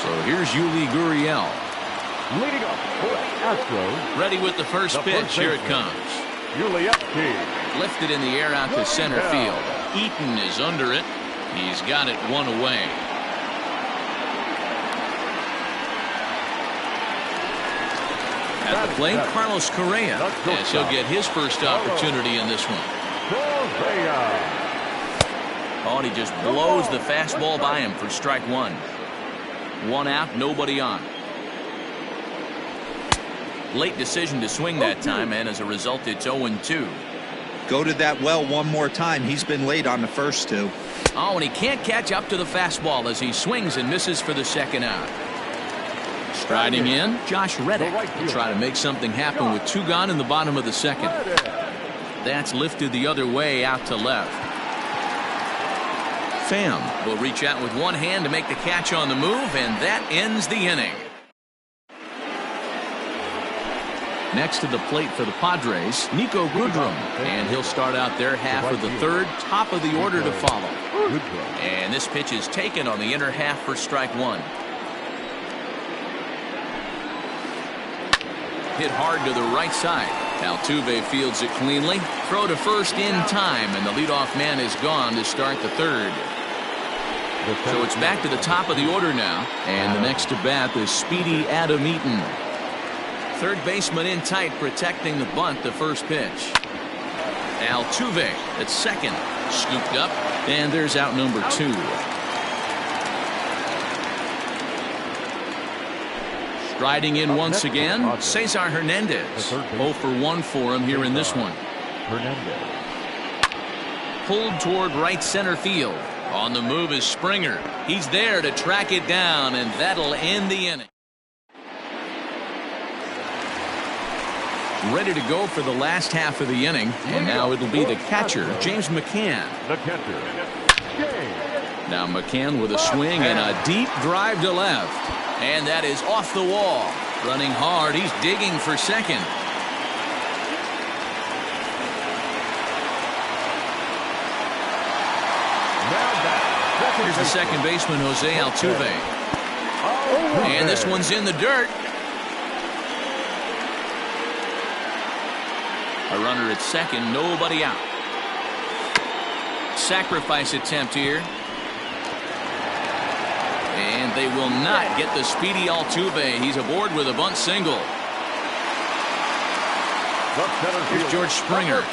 So here's Yuli Gurriel. Leading up for Astros. Ready with the first pitch. Here it comes. Yuli. Lifted in the air out to center field. Eaton is under it. He's got it one away. At the plate, Carlos Correa, as he'll get his first opportunity in this one. Oh, and he just blows the fastball by him for strike one. One out, nobody on. Late decision to swing that time, and as a result, it's 0-2. Go to that well one more time. He's been late on the first two. Oh, and he can't catch up to the fastball as he swings and misses for the second out. Striding in, Josh Reddick will try to make something happen with two gone in the bottom of the second. That's lifted the other way out to left. Pham will reach out with one hand to make the catch on the move, and that ends the inning. Next to the plate for the Padres, Nico Goodrum, and he'll start out their half of the third, top of the order to follow. And this pitch is taken on the inner half for strike one. Hit hard to the right side. Altuve fields it cleanly. Throw to first in time, and the leadoff man is gone to start the third. So it's back to the top of the order now, and the next to bat is speedy Adam Eaton. Third baseman in tight, protecting the bunt, the first pitch. Altuve at second, scooped up, and there's out number 2. Striding in once again, Cesar Hernandez. 0 for 1 for him here in this one. Pulled toward right center field. On the move is Springer. He's there to track it down, and that'll end the inning. Ready to go for the last half of the inning, and now it'll be the catcher, James McCann. Now McCann with a swing and a deep drive to left. And that is off the wall. Running hard, he's digging for second. Here's the second baseman, Jose Altuve. And this one's in the dirt. A runner at second, nobody out. Sacrifice attempt here. And they will not get the speedy Altuve. He's aboard with a bunt single. Here's George Springer,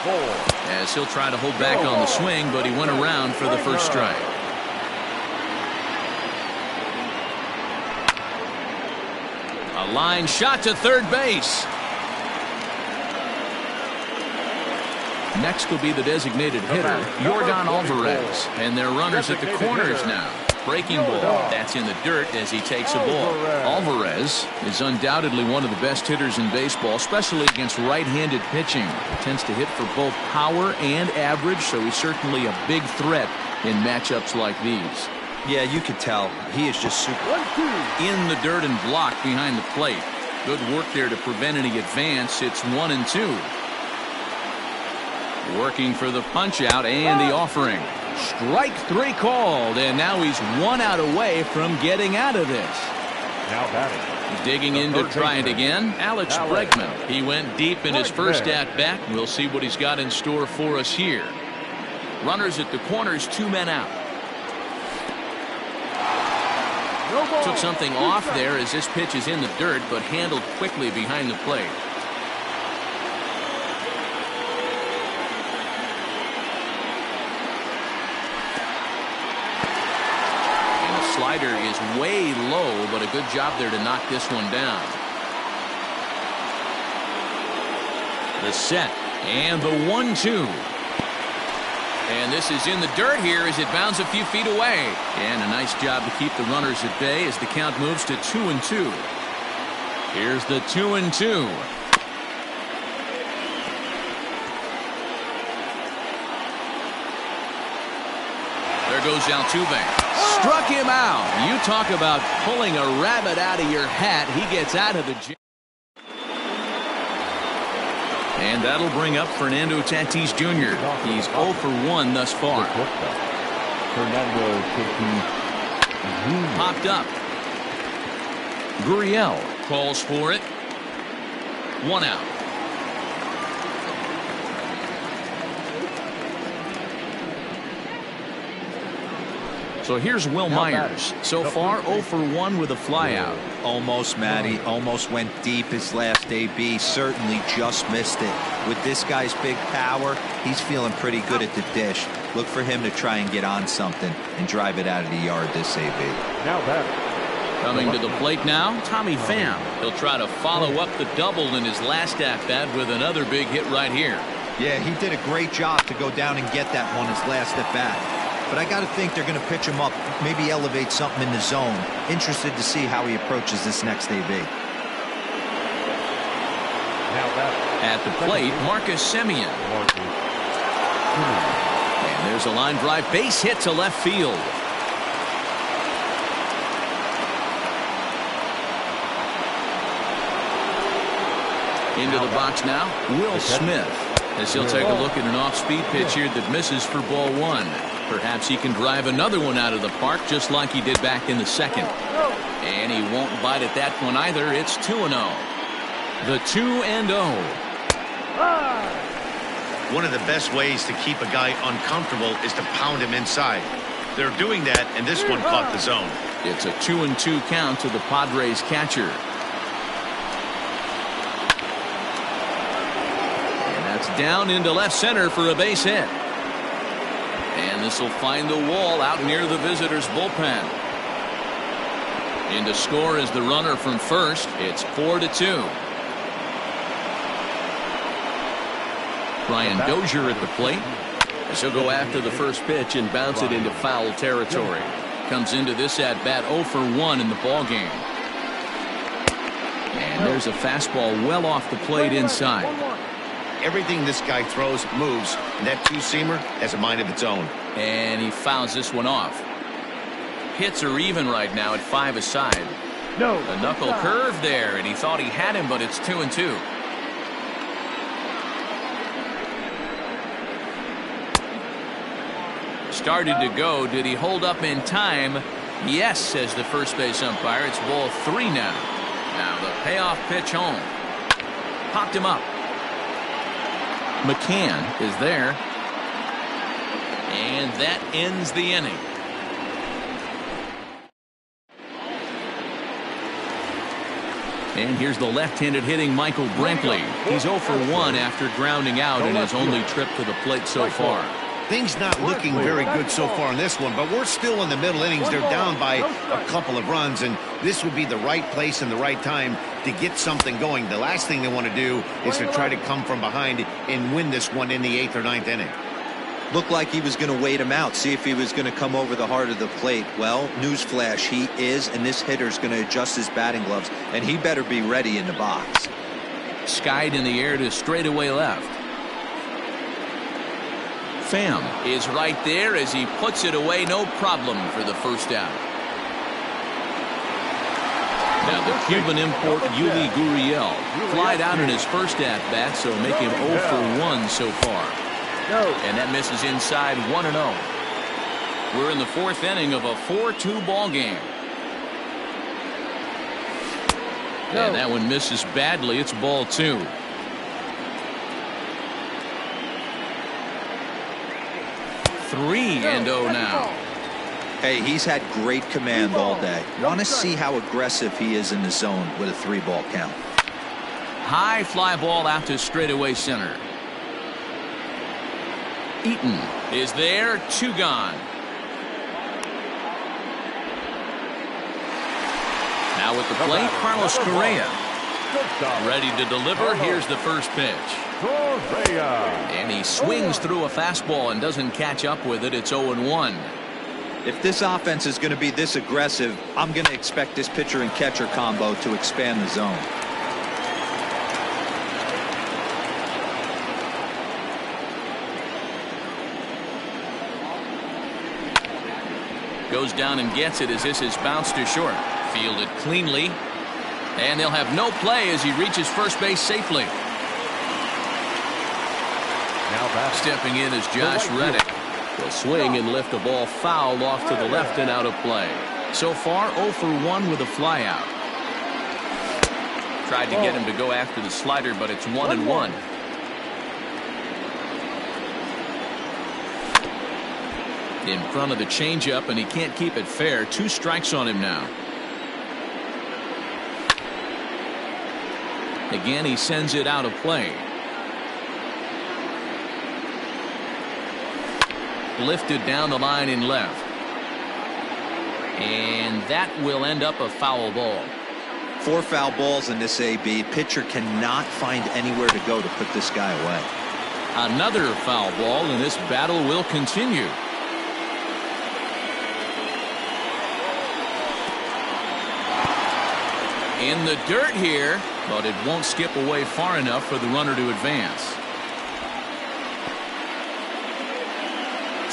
as he'll try to hold back on the swing, but he went around for the first strike. A line shot to third base. Next will be the designated hitter, Yordan Alvarez, and their runners at the corners now. Breaking ball, that's in the dirt as he takes a ball. Alvarez is undoubtedly one of the best hitters in baseball, especially against right-handed pitching. He tends to hit for both power and average, so he's certainly a big threat in matchups like these. Yeah, you could tell. He is just super. In the dirt and blocked behind the plate. Good work there to prevent any advance. It's 1-2. Working for the punch out and the offering. Strike 3 called, and now he's 1 out away from getting out of this. Now batting. Digging in to try it again, Alex Bregman. He went deep in his first at-bat. We'll see what he's got in store for us here. Runners at the corners, 2 men out. Took something off there as this pitch is in the dirt, but handled quickly behind the plate. And the slider is way low, but a good job there to knock this one down. The set and the 1-2. And this is in the dirt here as it bounds a few feet away. And a nice job to keep the runners at bay as the count moves to 2-2. Here's the 2-2. There goes Altuve. Struck him out. You talk about pulling a rabbit out of your hat. He gets out of the gym. And that'll bring up Fernando Tatis Jr. He's 0 for 1 thus far. Fernando Tatis Popped up. Gurriel calls for it. 1 out. So here's Will Myers. So far 0 for 1 with a flyout. Almost, Matty. Almost went deep his last AB. Certainly just missed it. With this guy's big power, he's feeling pretty good at the dish. Look for him to try and get on something and drive it out of the yard this AB. now batting. Coming to the plate now, Tommy Pham. He'll try to follow up the double in his last at-bat with another big hit right here. Yeah, he did a great job to go down and get that one his last at-bat. But I got to think they're going to pitch him up, maybe elevate something in the zone. Interested to see how he approaches this next AB. At the plate, Marcus Semien. And there's a line drive base hit to left field. Into the box now, Will Smith. As he'll take a look at an off-speed pitch here that misses for ball 1. Perhaps he can drive another one out of the park just like he did back in the second. And he won't bite at that one either. It's 2-0. The 2-0. One of the best ways to keep a guy uncomfortable is to pound him inside. They're doing that, and this one caught the zone. It's a 2-2 count to the Padres catcher. And that's down into left center for a base hit. And this will find the wall out near the visitors' bullpen. In to score is the runner from first. It's 4-2. Brian Dozier at the plate. As he'll go after the first pitch and bounce it into foul territory. Comes into this at bat 0 for 1 in the ball game. And there's a fastball well off the plate inside. Everything this guy throws moves, and that two-seamer has a mind of its own. And he fouls this one off. Hits are even right now at 5 aside. A knuckle curve there, and he thought he had him, but it's 2-2. Started to go. Did he hold up in time? Yes, says the first base umpire. It's ball 3 now. Now the payoff pitch home. Popped him up. McCann is there. And that ends the inning. And here's the left-handed hitting Michael Brantley. He's 0 for 1 after grounding out in his only trip to the plate so far. Things not looking very good so far in this one, but we're still in the middle innings. They're down by a couple of runs, and this would be the right place and the right time to get something going. The last thing they want to do is to try to come from behind and win this one in the 8th or 9th inning. Looked like he was going to wait him out, see if he was going to come over the heart of the plate. Well, newsflash, he is, and this hitter's going to adjust his batting gloves, and he better be ready in the box. Skied in the air to straightaway left. Pham is right there as he puts it away, no problem for the first out. Now the Cuban import Yuli Gurriel flied out in his first at-bat, so make him 0 for 1 so far. And that misses inside 1-0. We're in the 4th inning of a 4-2 ball game. And that one misses badly. It's ball 2. Three and 0 now. Hey, he's had great command all day. Want to see how aggressive he is in the zone with a 3-ball count. High fly ball out to straightaway center. Eaton is there. 2 gone. Now with the plate, Carlos Correa. Ready to deliver. Here's the first pitch. And he swings through a fastball and doesn't catch up with it. It's 0-1. If this offense is going to be this aggressive, I'm going to expect this pitcher and catcher combo to expand the zone. Goes down and gets it as this is bounced to short. Fielded cleanly. And they'll have no play as he reaches first base safely. Stepping in is Josh Reddick. Will swing and lift a ball foul off to the left and out of play. So far 0 for 1 with a flyout. Tried to get him to go after the slider, but it's 1-1. In front of the changeup, and he can't keep it fair. 2 strikes on him now. Again, he sends it out of play. Lifted down the line in left. And that will end up a foul ball. 4 foul balls in this AB. Pitcher cannot find anywhere to go to put this guy away. Another foul ball, and this battle will continue. In the dirt here, but it won't skip away far enough for the runner to advance.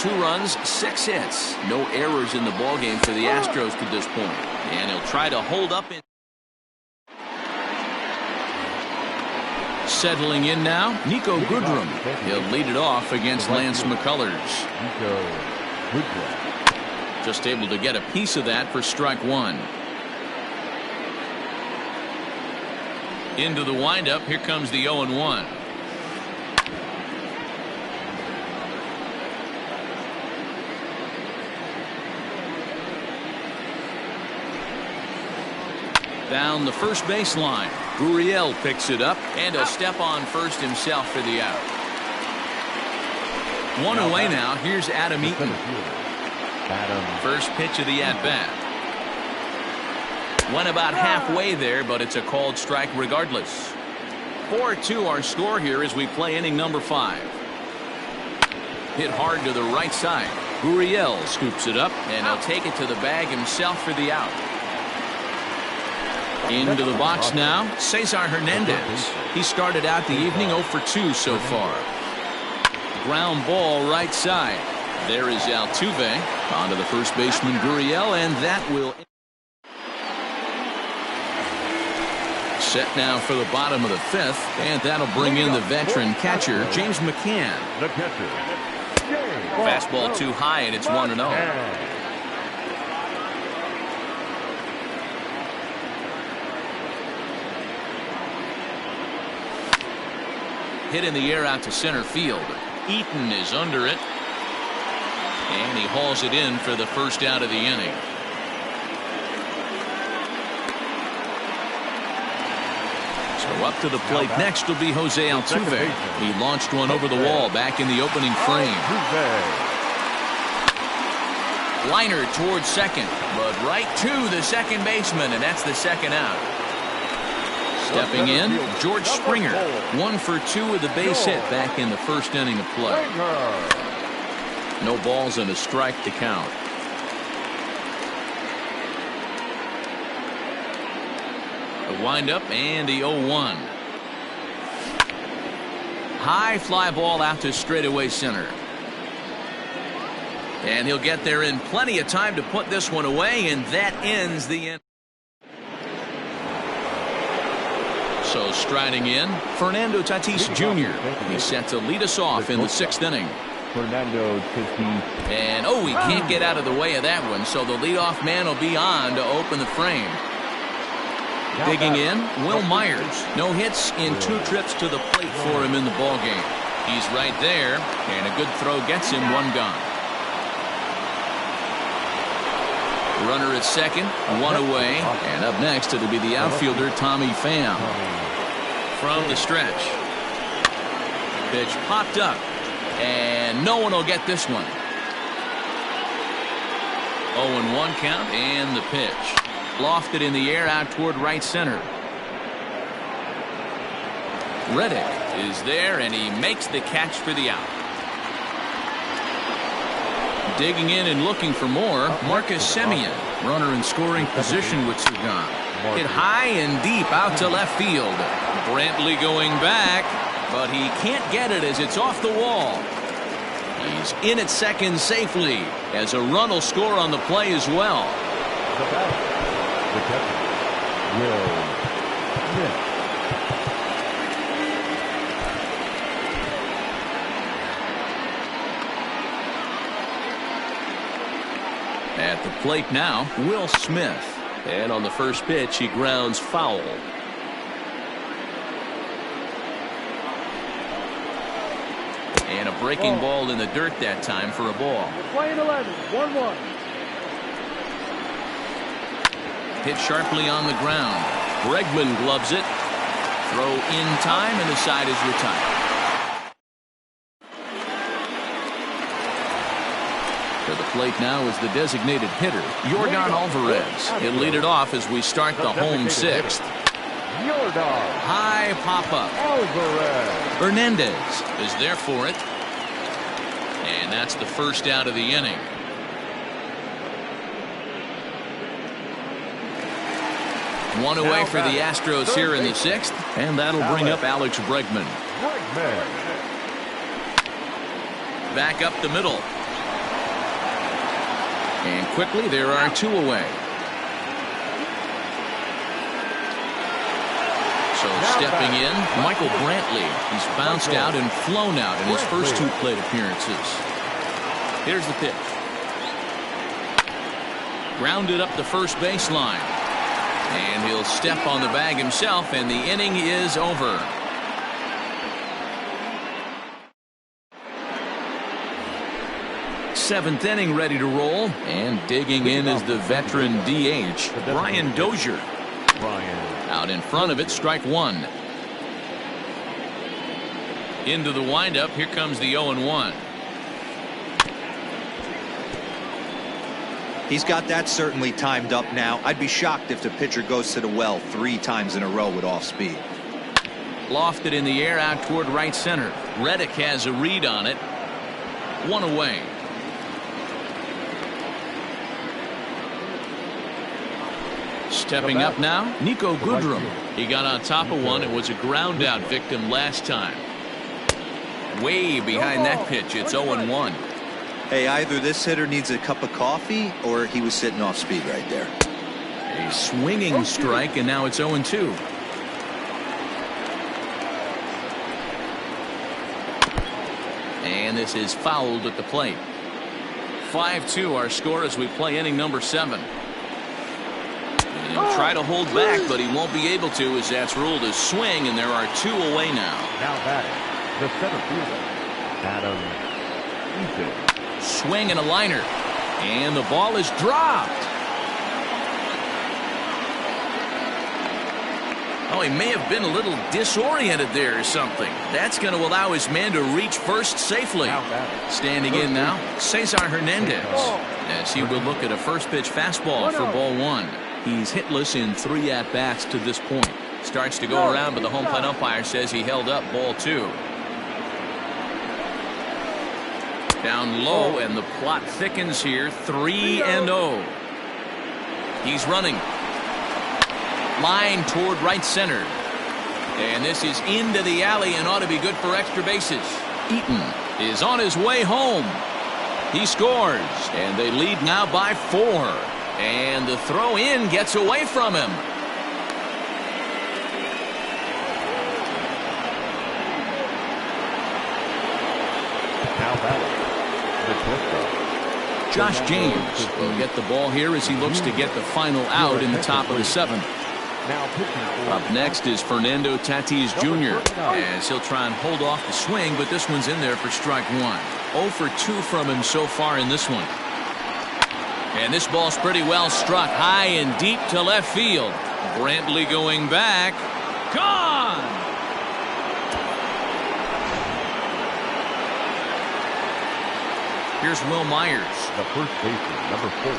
2 runs, 6 hits. No errors in the ballgame for the Astros to this point. And he'll try to hold up. Settling in now, Nico Goodrum. He'll lead it off against Lance McCullers. Just able to get a piece of that for strike 1. Into the windup. Here comes the 0-1. Down the first baseline. Gurriel picks it up, and a step on first himself for the out. 1 away now. Here's Adam Eaton. First pitch of the at-bat. Went about halfway there, but it's a called strike regardless. 4-2 our score here as we play inning number 5. Hit hard to the right side. Gurriel scoops it up, and he'll take it to the bag himself for the out. Into the box now, Cesar Hernandez. He started out the evening 0 for 2 so far. Ground ball right side. There is Altuve. On to the first baseman Gurriel, and that will... Set now for the bottom of the 5th, and that'll bring in the veteran catcher, James McCann. Fastball too high, and it's 1-0. Hit in the air out to center field. Eaton is under it. And he hauls it in for the first out of the inning. So up to the plate next will be Jose Altuve. He launched one over the wall back in the opening frame. Liner towards second, but right to the second baseman, and that's the second out. Stepping in, George Springer. 1 for 2 with a base hit back in the first inning of play. No balls and a strike to count. The windup and the 0-1. High fly ball out to straightaway center. And he'll get there in plenty of time to put this one away, and that ends the inning. So striding in, Fernando Tatis Jr. He's set to lead us off in the 6th inning. And he can't get out of the way of that one, so the leadoff man will be on to open the frame. Digging in, Will Myers. No hits in 2 trips to the plate for him in the ballgame. He's right there, and a good throw gets him 1 gone. Runner at second, 1 away, and up next it'll be the outfielder Tommy Pham. From the stretch. Pitch popped up, and no one will get this one. 0-1 count, and the pitch. Lofted in the air out toward right center. Reddick is there, and he makes the catch for the out. Digging in and looking for more, Marcus Semien. Runner in scoring position with Sagan. Hit high and deep out to left field. Brantley going back, but he can't get it as it's off the wall. He's in at second safely, as a run will score on the play as well. The catcher, Will Smith. At the plate now, Will Smith. And on the first pitch, he grounds foul. And a breaking ball in the dirt that time for a ball. Playing 11, 1-1. Hit sharply on the ground. Bregman gloves it. Throw in time, and the side is retired. To the plate now is the designated hitter, Yordan Alvarez. He'll lead it off as we start the home 6th. Yordan High pop-up. Alvarez. Hernandez is there for it. And that's the first out of the inning. One away for the Astros here in the 6th, and that'll bring up Alex Bregman. Back up the middle. And quickly there are 2 away. So stepping in, Michael Brantley. He's bounced out and flown out in his first 2 plate appearances. Here's the pitch. Grounded up the first baseline. And he'll step on the bag himself, and the inning is over. Seventh inning ready to roll, and digging in is the veteran DH, Brian Dozier. Out in front of it, strike 1. Into the windup, here comes the 0-1. He's got that certainly timed up now. I'd be shocked if the pitcher goes to the well 3 times in a row with off speed. Lofted in the air out toward right center. Reddick has a read on it. 1 away. Stepping up now, Nico Goodrum. He got on top of one. It was a ground out victim last time. Way behind that pitch. It's 0-1. Hey, either this hitter needs a cup of coffee or he was sitting off speed right there. A swinging strike, and now it's 0-2. And this is fouled at the plate. 5-2 our score as we play inning number 7. And he'll try to hold back, but he won't be able to, as that's ruled a swing, and there are 2 away now. Now batting, the center fielder, Adam Eaton. Swing and a liner, and the ball is dropped. Oh, he may have been a little disoriented there or something. That's going to allow his man to reach first safely. Standing in now, Cesar Hernandez, as he will look at a first pitch fastball for ball 1. He's hitless in 3 at-bats to this point. Starts to go around, but the home plate umpire says he held up ball 2. Down low, and the plot thickens here. 3-0. He's running. Line toward right center. And this is into the alley and ought to be good for extra bases. Eaton is on his way home. He scores, and they lead now by 4. And the throw in gets away from him. Now batting, Josh James will get the ball here as he looks to get the final out in the top of the 7th. Now pitching for Up next is Fernando Tatis Jr. as he'll try and hold off the swing, but this one's in there for strike one. 0 for 2 from him so far in this one. And this ball's pretty well struck high and deep to left field. Brantley going back. Gone! Here's Will Myers. the first baseman, number 4.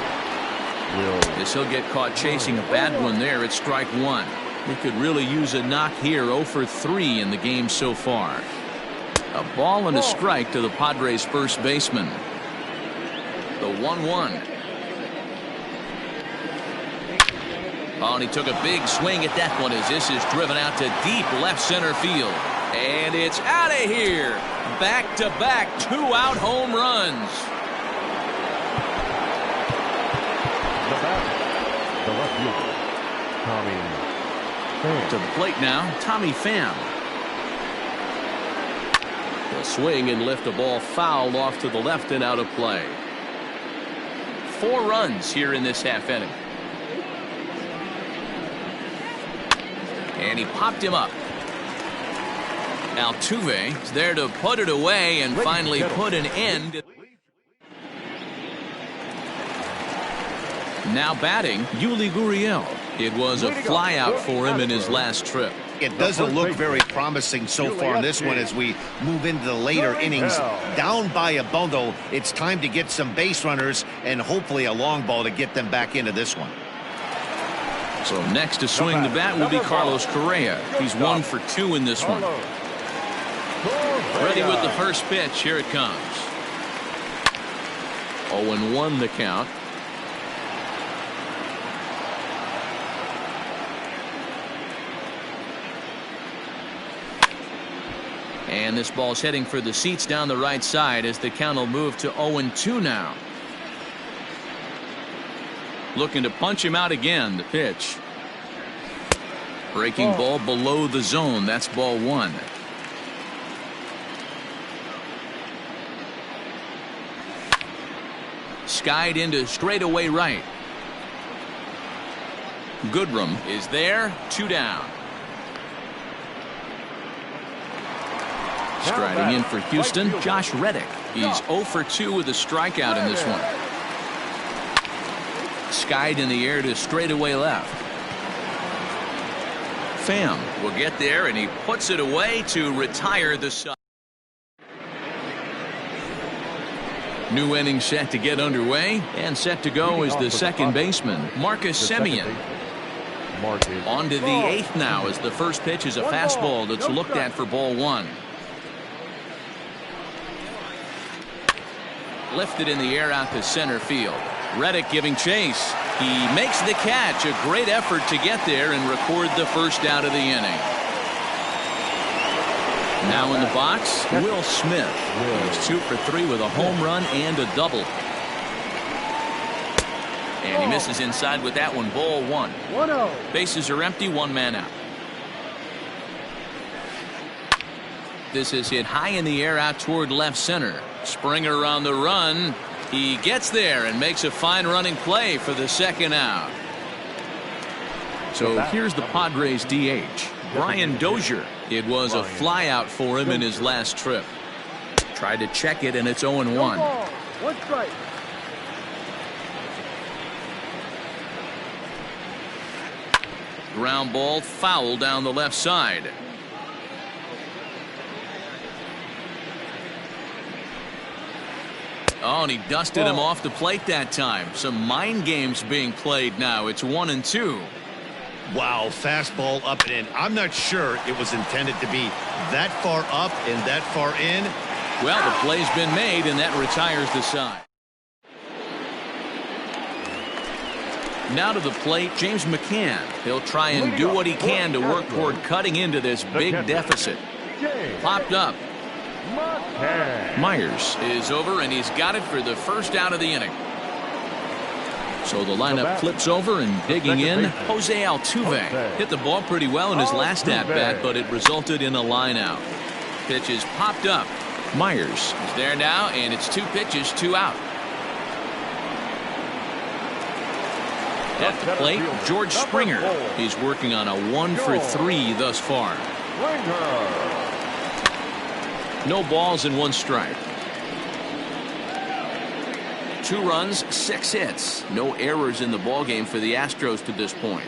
As he'll get caught chasing a bad one there at strike one. He could really use a knock here. 0 for 3 in the game so far. A ball and a strike to the Padres' first baseman. The 1-1. Oh, and he took a big swing at that one as this is driven out to deep left center field. And it's out of here. Back-to-back 2-out home runs. The batter, the left fielder, Tommy Pham. To the plate now, Tommy Pham. He'll swing and lift a ball foul off to the left and out of play. 4 runs here in this half inning. And he popped him up. Altuve is there to put it away and finally put an end. Now batting, Yuli Gurriel. It was a flyout for him in his last trip. It doesn't look very promising so far in this one as we move into the later innings. Down by a bundle, it's time to get some base runners and hopefully a long ball to get them back into this one. So next to swing the bat will be Carlos Correa. He's 1 for 2 in this one. Ready with the first pitch. Here it comes. 0-1 the count. And this ball's heading for the seats down the right side as the count will move to 0-2 now. Looking to punch him out again. The pitch. Breaking ball below the zone. That's ball 1. Skied into straightaway right. Goodrum is there. 2 down. Striding in for Houston, Josh Reddick. He's 0 for 2 with a strikeout in this one. Skied in the air to straightaway left. Pham will get there and he puts it away to retire the side. New inning set to get underway and set to go is the second baseman, Marcus Semien. On to the 8th now as the first pitch is a fastball that's looked at for ball 1. Lifted in the air out to center field. Reddick giving chase. He makes the catch. A great effort to get there and record the first out of the inning. Now in the box, Will Smith. He's 2 for 3 with a home run and a double. And he misses inside with that one. Ball 1. Bases are empty. 1 man out. This is hit high in the air out toward left center. Springer on the run. He gets there and makes a fine running play for the second out. So here's the Padres DH, Brian Dozier. It was a flyout for him in his last trip. Tried to check it and it's 0-1. 1 strike. Ground ball foul down the left side. Oh, and he dusted him off the plate that time. Some mind games being played now. It's 1-2. Wow, fastball up and in. I'm not sure it was intended to be that far up and that far in. Well, the play's been made, and that retires the side. Now to the plate, James McCann. He'll try and do what he can to work toward cutting into this big deficit. Popped up. Myers is over, and he's got it for the first out of the inning. So the lineup flips over and digging in. Jose Altuve hit the ball pretty well in his last at-bat, but it resulted in a line out. Pitch is popped up. Myers is there now, and it's 2 pitches, 2 out. At the plate, George Springer. He's working on a 1-for-3 thus far. No balls and 1 strike. 2 runs, 6 hits. No errors in the ballgame for the Astros to this point.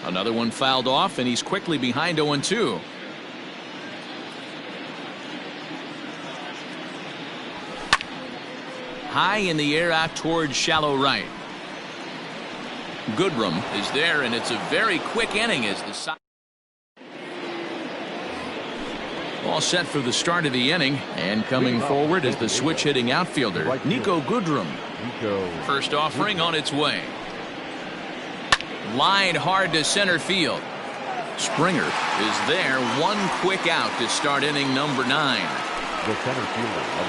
Another one fouled off, and he's quickly behind 0-2. High in the air out towards shallow right. Goodrum is there, and it's a very quick inning as the side. All set for the start of the inning, and coming forward is the switch-hitting outfielder, Nico Goodrum. First offering on its way. Lined hard to center field. Springer is there, 1 quick out to start inning number 9.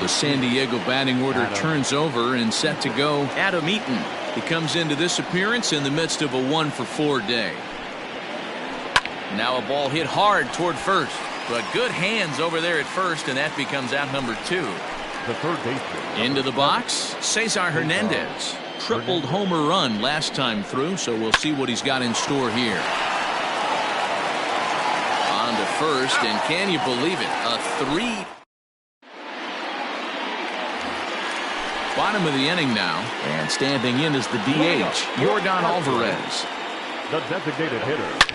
The San Diego batting order turns over and set to go. Adam Eaton. He comes into this appearance in the midst of a 1-for-4 day. Now a ball hit hard toward first. But good hands over there at first, and that becomes out number 2. The third baseman. Into the box, Cesar Hernandez. Tripled homer run last time through, so we'll see what he's got in store here. On to first, and can you believe it? A 3. Bottom of the inning now, and standing in is the DH, Yordan Alvarez. The designated hitter.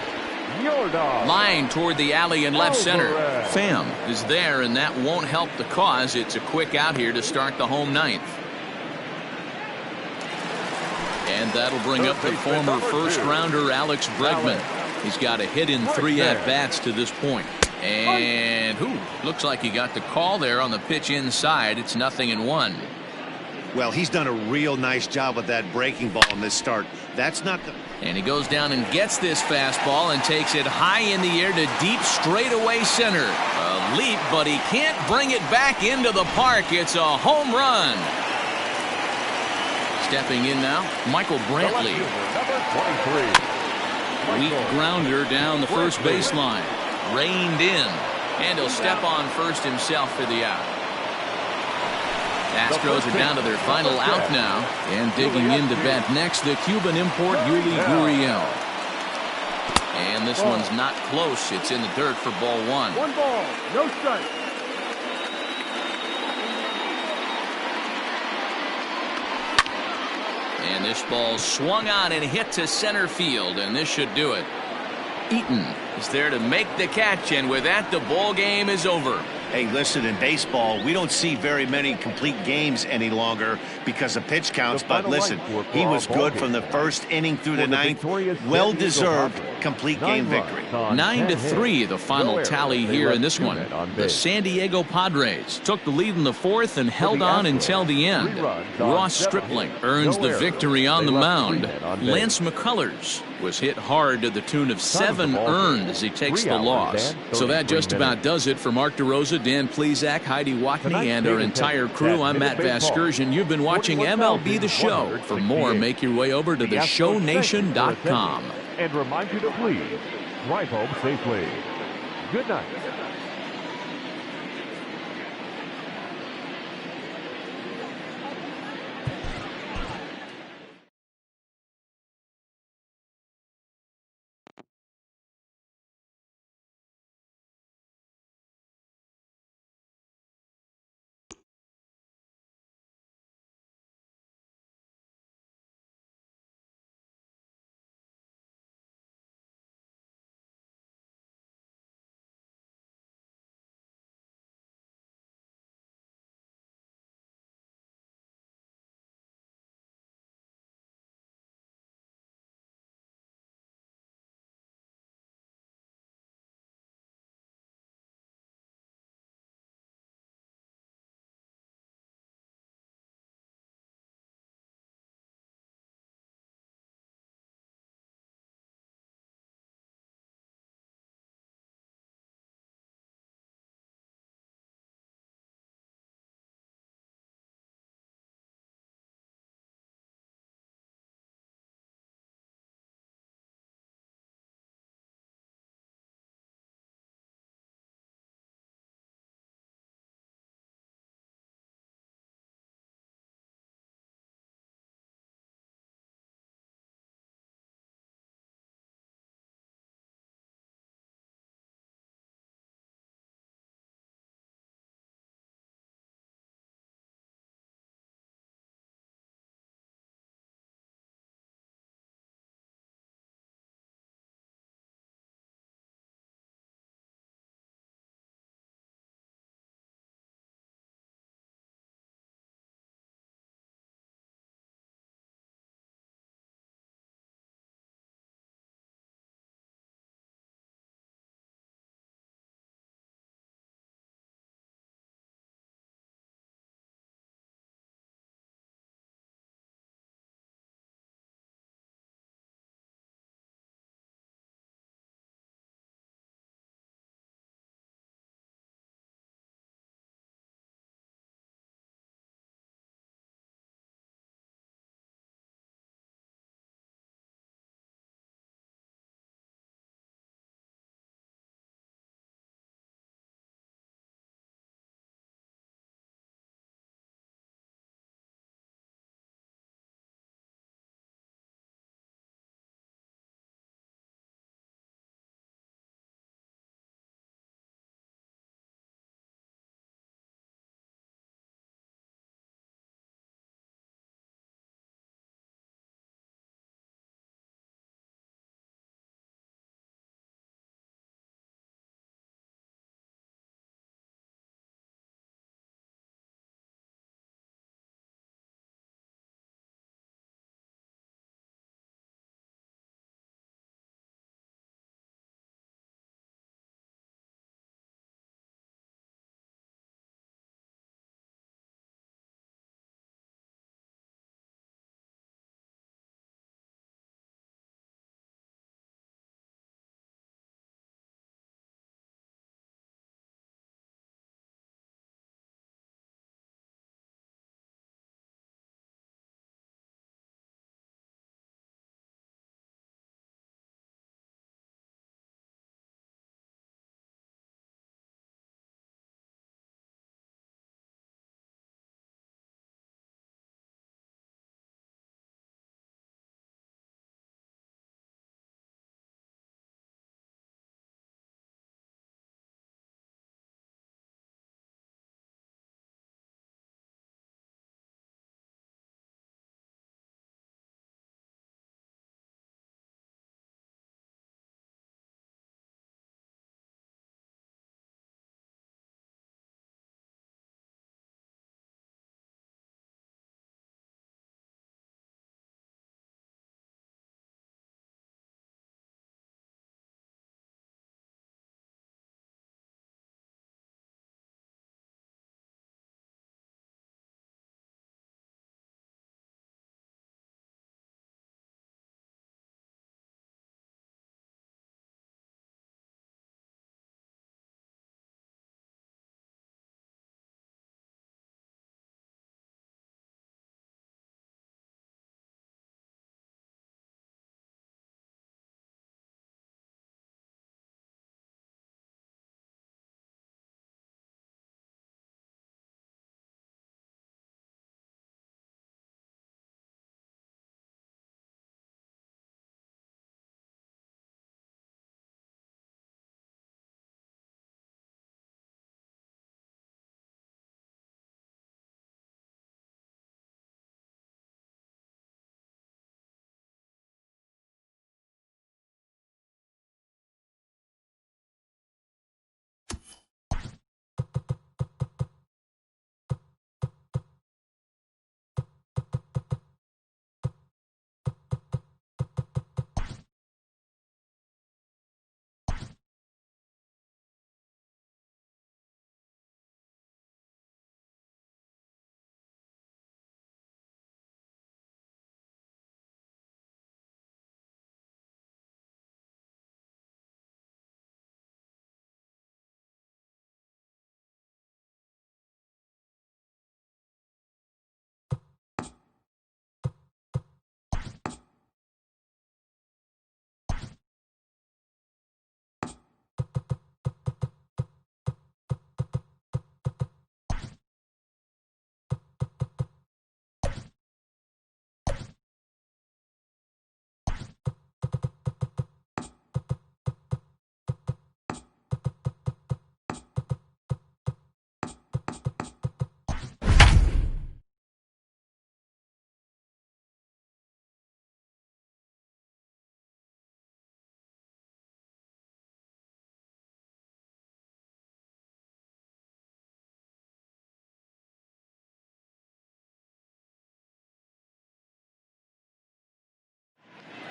Line toward the alley in left center. Pham is there, and that won't help the cause. It's a quick out here to start the home 9th. And that'll bring up the former first-rounder Alex Bregman. He's got a hit in 3 at-bats to this point. And looks like he got the call there on the pitch inside. It's 0-1. Well, he's done a real nice job with that breaking ball in this start. That's not the... And he goes down and gets this fastball and takes it high in the air to deep straightaway center. A leap, but he can't bring it back into the park. It's a home run. Stepping in now, Michael Brantley. Weak grounder down the first baseline. Reined in. And he'll step on first himself for the out. Astros are down to their final out now, and digging in to bat next, the Cuban import Yuli Gurriel. And this one's not close. It's in the dirt for ball 1. 1 ball, no strike. And this ball swung on and hit to center field, and this should do it. Eaton is there to make the catch, and with that, the ball game is over. Hey, listen, in baseball, we don't see very many complete games any longer because of pitch counts. But listen, he was good from the first inning through the 9th. Well-deserved complete game victory. 9-3, the final tally here in this one. The San Diego Padres took the lead in the 4th and held on until the end. Ross Stripling earns the victory on the mound. Lance McCullers was hit hard to the tune of 7 earned as he takes the loss. So that just about does it for Mark DeRosa, Dan Plesac, Heidi Watney, and our entire crew. I'm Matt Vasgersian. You've been watching MLB The Show. For more, make your way over to theshownation.com. And remind you to please drive home safely. Good night.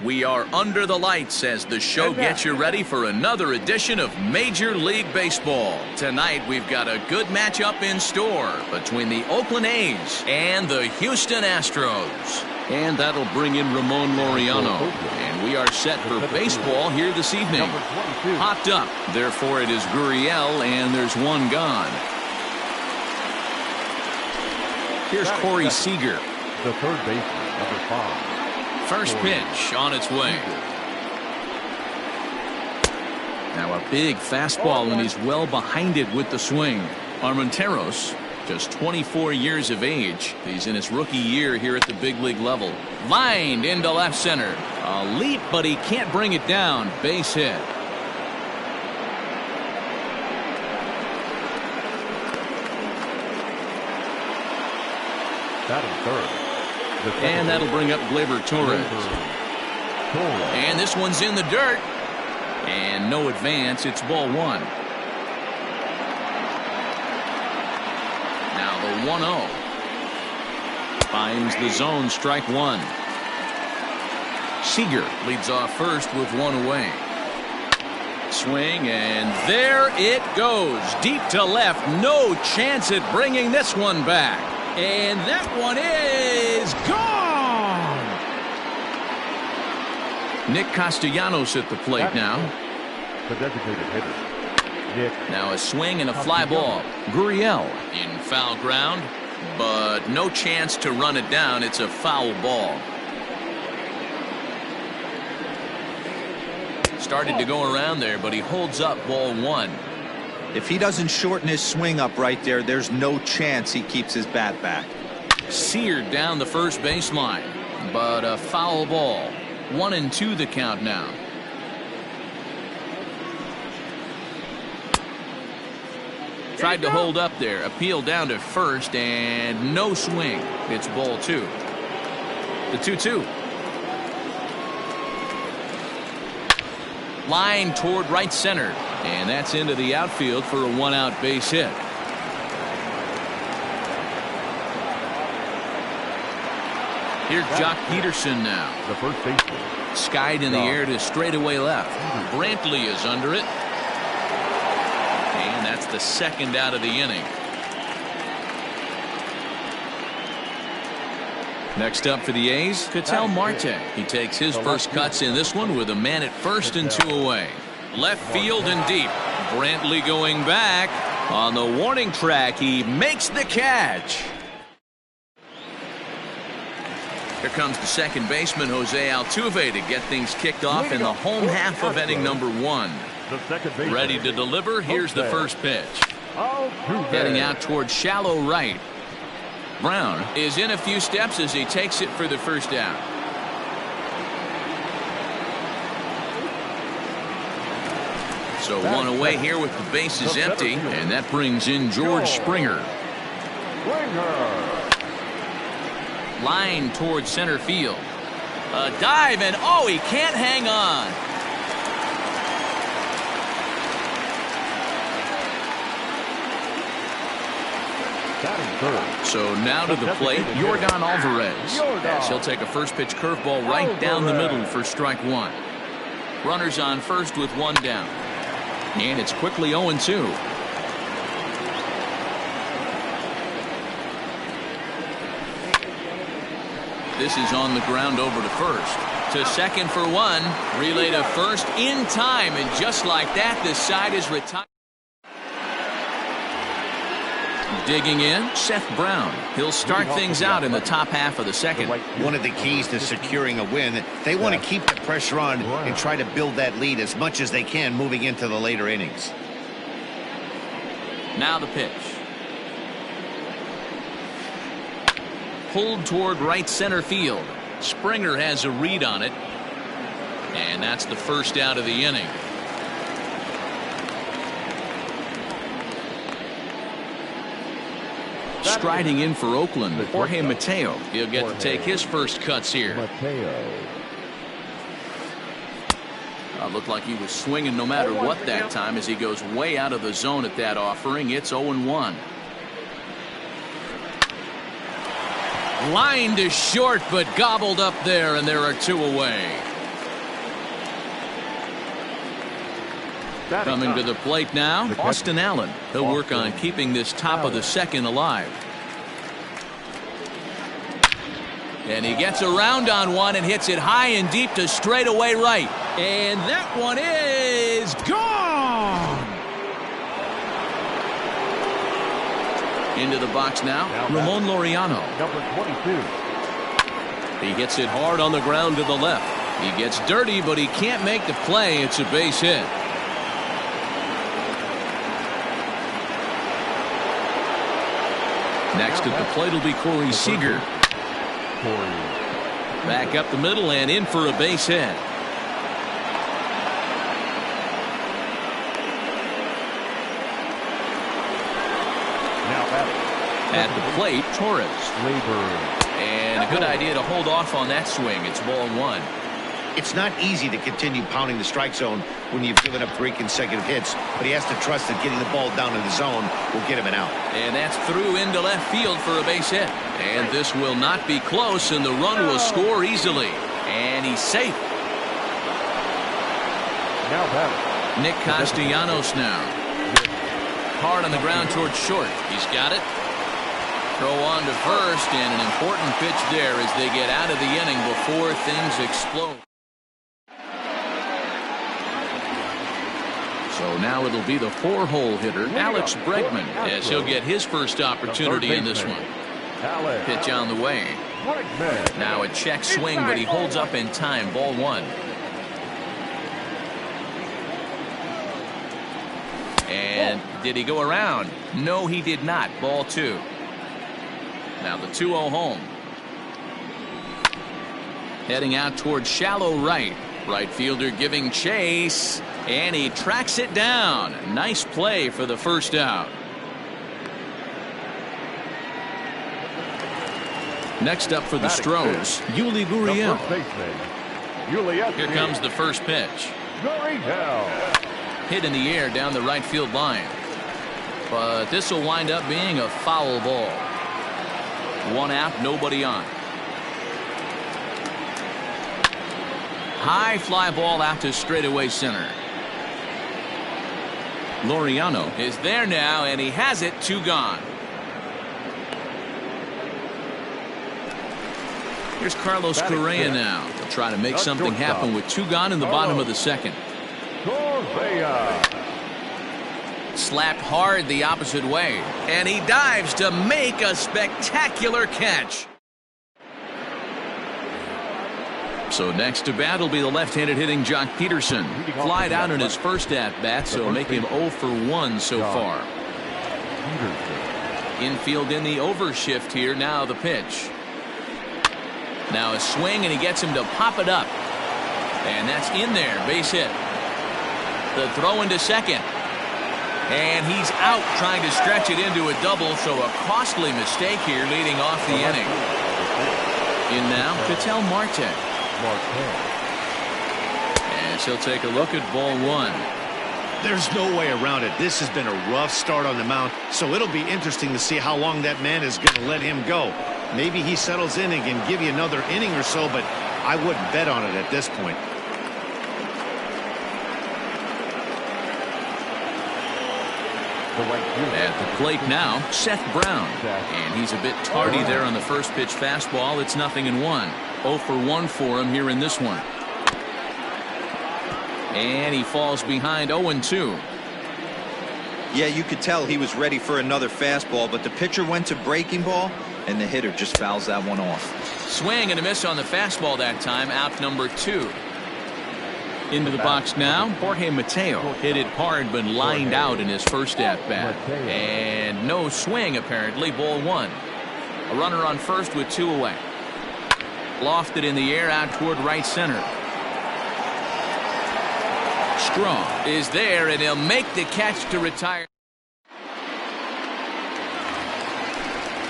We are under the lights as the show gets you ready for another edition of Major League Baseball. Tonight, we've got a good matchup in store between the Oakland A's and the Houston Astros. And that'll bring in Ramon Laureano. And we are set for baseball here this evening. Hopped up. Therefore, it is Gurriel, and there's one gone. Here's Corey Seager. The third baseman, number 5. First pitch on its way. Now a big fastball, and he's well behind it with the swing. Armenteros, just 24 years of age. He's in his rookie year here at the big league level. Lined into left center. A leap, but he can't bring it down. Base hit. Batting third. And that'll bring up Gleyber Torres. And this one's in the dirt. And no advance. It's ball 1. Now the 1-0. Finds the zone, strike 1. Seager leads off first with one away. Swing, and there it goes. Deep to left. No chance at bringing this one back. And that one is gone. Nick Castellanos at the plate now. The designated hitter, Nick. Now a swing and a fly ball. Gurriel in foul ground, but no chance to run it down. It's a foul ball. Started to go around there, but he holds up ball 1. If he doesn't shorten his swing up right there, there's no chance he keeps his bat back. Seared down the first baseline, but a foul ball. 1-2 the count now. Tried to hold up there. Appeal down to first, and no swing. It's ball 2. The 2-2. Line toward right center. And that's into the outfield for a one-out base hit. Here's Jock Peterson now. The first baseman. Skied in the air to straightaway left. Brantley is under it. And that's the second out of the inning. Next up for the A's, Ketel Marte. He takes his first cuts in this one with a man at first and 2 away. Left field and deep. Brantley going back. On the warning track, he makes the catch. Here comes the second baseman, Jose Altuve, to get things kicked off in the home half of inning number 1. The second baseman. Ready to deliver. Here's the first pitch. Heading out towards shallow right. Brown is in a few steps as he takes it for the first out. So one away here with the bases empty, and that brings in George Springer. Line towards center field. A dive, and oh, he can't hang on. So now to the plate, Yordan Alvarez, as he'll take a first pitch curveball right down the middle for strike 1. Runners on first with one down. And it's quickly 0-2. This is on the ground over to first. To second for 1. Relay to first in time. And just like that, this side is retired. Digging in, Seth Brown. He'll start things out in the top half of the second. One of the keys to securing a win, they want to keep the pressure on and try to build that lead as much as they can moving into the later innings. Now the pitch. Pulled toward right center field. Springer has a read on it. And that's the first out of the inning. Striding in for Oakland, Jorge Mateo. He'll get to take his first cuts here. Looked like he was swinging no matter what that time as he goes way out of the zone at that offering. It's 0-1. Line to short, but gobbled up there, and there are 2 away. Coming to the plate now, Austin Allen. He'll work on keeping this top of the second alive. And he gets around on one and hits it high and deep to straightaway right. And that one is gone. Into the box now, Ramon Laureano. Number 22. He hits it hard on the ground to the left. He gets dirty, but he can't make the play. It's a base hit. Next at the plate will be Corey Seager. Back up the middle and in for a base hit. At the plate, Torres. And a good idea to hold off on that swing. It's ball one. It's not easy to continue pounding the strike zone when you've given up 3 consecutive hits, but he has to trust that getting the ball down in the zone will get him an out. And that's through into left field for a base hit. And this will not be close, and the run will score easily. And he's safe. Nick Castellanos now. Hard on the ground towards short. He's got it. Throw on to first, and an important pitch there as they get out of the inning before things explode. So now it'll be the 4-hole hitter, Alex Bregman, as he'll get his first opportunity in this one. Pitch on the way. Now a check swing, but he holds up in time. Ball one. And did he go around? No, he did not. Ball two. Now the 2-0 home. Heading out towards shallow right. Right fielder giving chase. And he tracks it down. Nice play for the first out. Next up for the Stros, Yuli Gurriel. Here comes the first pitch. Hit in the air down the right field line. But this will wind up being a foul ball. 1 out, nobody on. High fly ball out to straightaway center. Laureano is there now, and he has it. 2 gone. Here's Carlos Correa now. He'll try to make something happen with 2 gone in the bottom of the second. Slapped hard the opposite way, and he dives to make a spectacular catch. So next to bat will be the left-handed hitting Jock Peterson. Flied out in his first at-bat, so make him 0 for 1 so far. Infield in the overshift here. Now the pitch. Now a swing, and he gets him to pop it up. And that's in there. Base hit. The throw into second. And he's out trying to stretch it into a double, so a costly mistake here leading off the inning. In now, Ketel Marte. And she'll take a look at ball one. There's no way around it. This has been a rough start on the mound, so it'll be interesting to see how long that man is going to let him go. Maybe he settles in and can give you another inning or so, but I wouldn't bet on it at this point. At the plate now, Seth Brown. And he's a bit tardy there on the first pitch fastball. It's 0-1. 0 for 1 for him here in this one. And he falls behind 0-2. Yeah, you could tell he was ready for another fastball, but the pitcher went to breaking ball, and the hitter just fouls that one off. Swing and a miss on the fastball that time. Out number 2. Into the box now, Jorge Mateo. Hit it hard, but lined out in his first at-bat. And no swing, apparently. Ball one. A runner on first with 2 away. Lofted in the air out toward right center. Strong is there, and he'll make the catch to retire.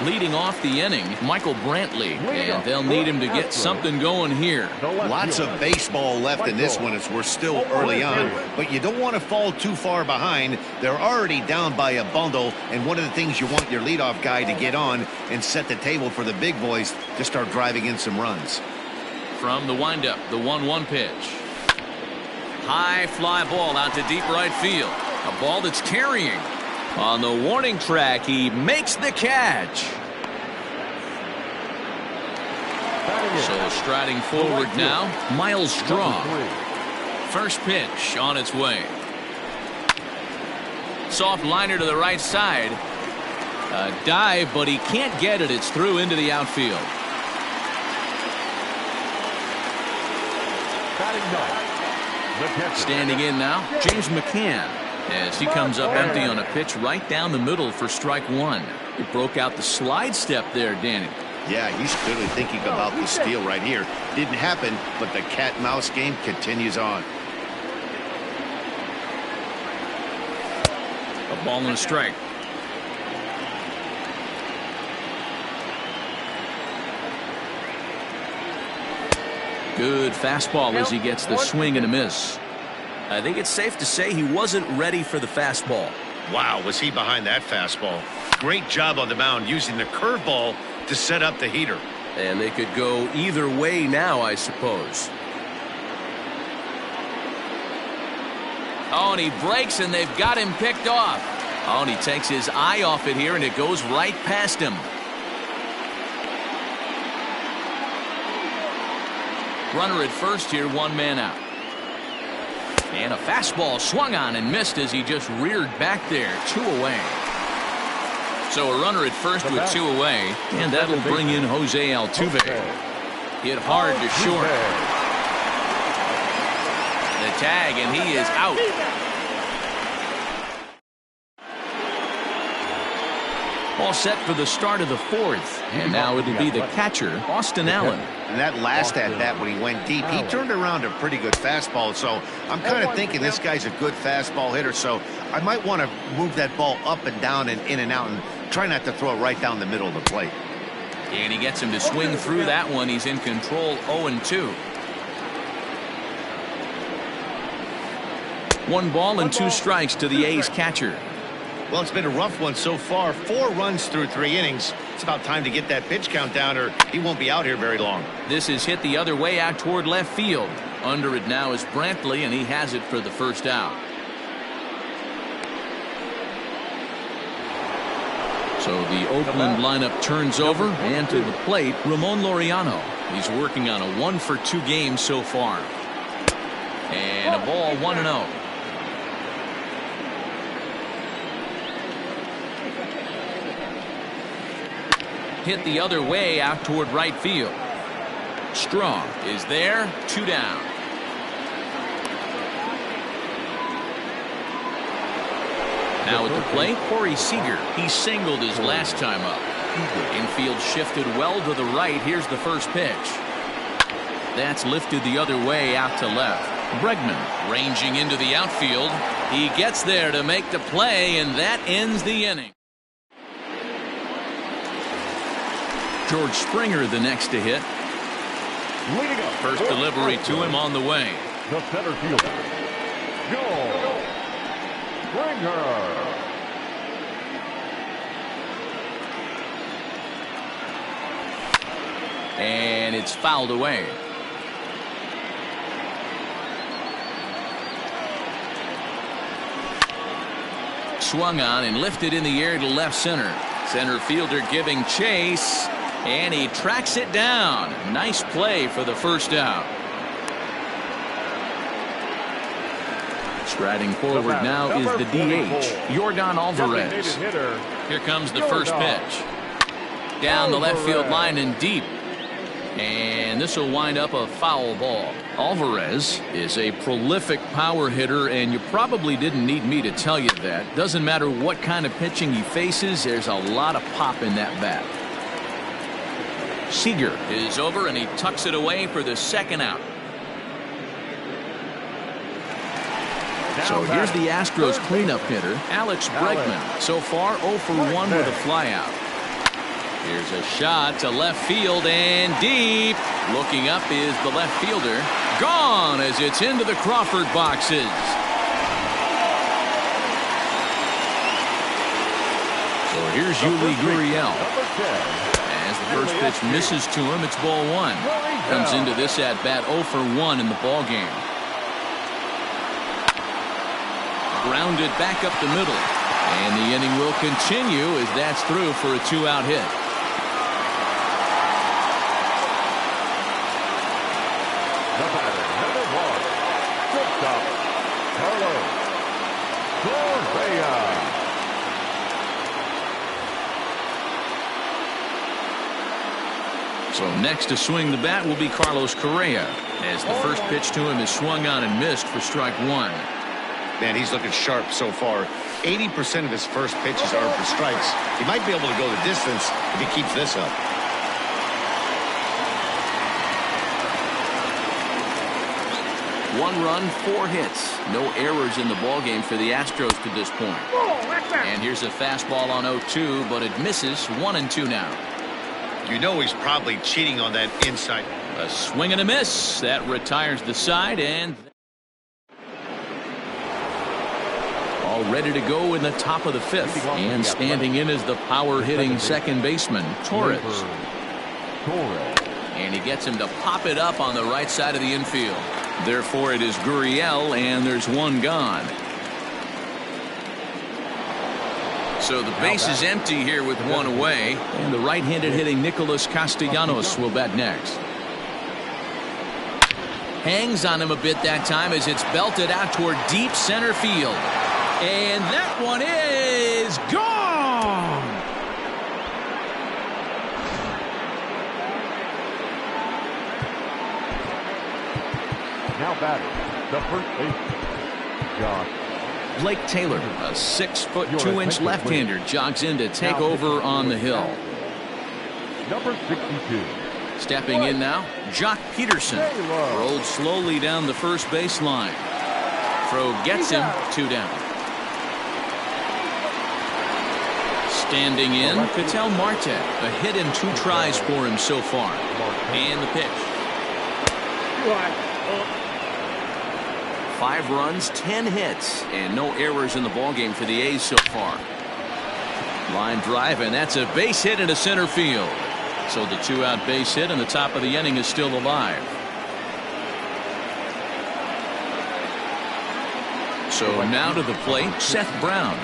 Leading off the inning, Michael Brantley, and they'll need him to get something going here. Lots of baseball left in this one as we're still early on, but you don't want to fall too far behind. They're already down by a bundle, and one of the things you want your leadoff guy to get on and set the table for the big boys to start driving in some runs. From the windup, the 1-1 pitch. high fly ball out to deep right field. A ball that's carrying. On the warning track, he makes the catch. So striding forward now, Miles Straw. First pitch on its way. Soft liner to the right side. A dive, but he can't get it. It's through into the outfield. Standing in now, James McCann, as he comes up empty on a pitch right down the middle for strike one. He broke out the slide step there, Danny. Yeah, he's clearly thinking about the steal right here. Didn't happen, but the cat-mouse game continues on. A ball and a strike. Good fastball as he gets the swing and a miss. I think it's safe to say he wasn't ready for the fastball. Wow, was he behind that fastball. Great job on the mound using the curveball to set up the heater. And they could go either way now, I suppose. Oh, and he breaks, and they've got him picked off. Oh, and he takes his eye off it here, and it goes right past him. Runner at first here, one man out. And a fastball swung on and missed as he just reared back there, 2 away. So a runner at first with 2 away, and that'll bring in Jose Altuve. Hit hard to short. The tag, and he is out. All set for the start of the 4th, and now it'll be the catcher, Austin Allen. And that last at-bat when he went deep, he turned around a pretty good fastball, so I'm kind of thinking this guy's a good fastball hitter, so I might want to move that ball up and down and in and out and try not to throw it right down the middle of the plate. And he gets him to swing through that one. He's in control, 0-2. 1 ball and 2 strikes to the A's catcher. Well, it's been a rough one so far. 4 runs through 3 innings. It's about time to get that pitch count down or he won't be out here very long. This is hit the other way out toward left field. Under it now is Brantley, and he has it for the first out. So the Oakland lineup turns over, and to the plate, Ramon Laureano. He's working on a 1-for-2 game so far. And a ball, 1-0. Hit the other way out toward right field. Strong is there, 2 down. Now at the plate, Corey Seager. He singled his last time up. Infield shifted well to the right. Here's the first pitch. That's lifted the other way out to left. Bregman ranging into the outfield. He gets there to make the play, and that ends the inning. George Springer the next to hit. First delivery to him on the way. The center fielder, George Springer. And it's fouled away. Swung on and lifted in the air to left center. Center fielder giving chase, and he tracks it down. Nice play for the first out. Striding forward now is the DH, Yordan Alvarez. Here comes the first pitch. Down the left field line and deep. And this will wind up a foul ball. Alvarez is a prolific power hitter, and you probably didn't need me to tell you that. Doesn't matter what kind of pitching he faces, there's a lot of pop in that bat. Seager is over, and he tucks it away for the second out. So here's the Astros cleanup hitter, Alex Bregman. So far, 0 for 1 with a flyout. Here's a shot to left field and deep. Looking up is the left fielder. Gone as it's into the Crawford boxes. So here's Yuli Gurriel. As the first pitch misses to him, it's ball 1. Comes into this at bat 0 for 1 in the ball game. grounded back up the middle. And the inning will continue as that's through for a 2-out hit. The batter, number 1, shortstop, Carlos Correa. So next to swing the bat will be Carlos Correa, as the first pitch to him is swung on and missed for strike 1. Man, he's looking sharp so far. 80% of his first pitches are for strikes. He might be able to go the distance if he keeps this up. One run, 4 hits. No errors in the ballgame for the Astros to this point. And here's a fastball on 0-2, but it misses. 1-2 now. You know he's probably cheating on that inside. A swing and a miss. That retires the side, and all ready to go in the top of the 5th. And standing in is the power-hitting second baseman, Torres. And he gets him to pop it up on the right side of the infield. Therefore, it is Gurriel, and there's one gone. So the base is empty here with one away, and the right-handed hitting Nicholas Castellanos will bat next. Hangs on him a bit that time as it's belted out toward deep center field. And that one is gone! Now batting, the first baseman, John. Blake Taylor, a 6'2" left-hander, jogs in to take over on the hill. Number 62. Stepping in now, Jock Peterson. Rolled slowly down the first base line. Throw gets him, 2 down. Standing in, Ketel Marte. A hit and 2 tries for him so far. And the pitch. 5 runs, 10 hits, and no errors in the ballgame for the A's so far. Line drive, and that's a base hit into center field. So the 2-out base hit and the top of the inning is still alive. So now to the plate, Seth Brown.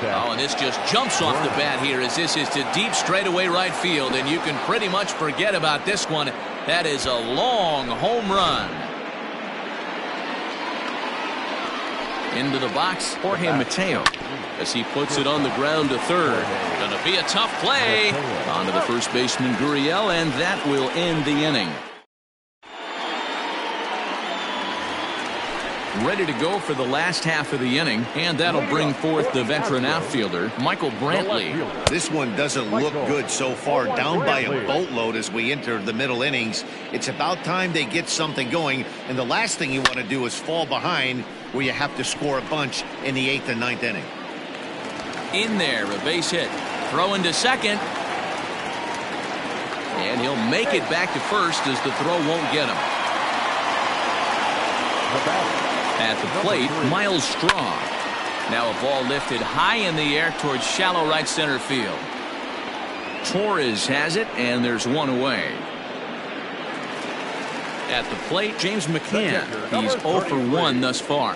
Oh, and this just jumps off the bat here as this is to deep straightaway right field, and you can pretty much forget about this one. That is a long home run. Into the box, Jorge Mateo, as he puts it on the ground to third. Going to be a tough play. On to the first baseman, Gurriel, and that will end the inning. Ready to go for the last half of the inning, and that'll bring forth the veteran outfielder, Michael Brantley. This one doesn't look good so far, down by a boatload as we enter the middle innings. It's about time they get something going, and the last thing you want to do is fall behind where you have to score a bunch in the 8th and 9th inning. In there, a base hit. Throw into second. And he'll make it back to first as the throw won't get him. At the plate, Miles Straw. Now a ball lifted high in the air towards shallow right center field. Torres has it, and there's one away. At the plate, James McCann. He's 0 for 1 thus far.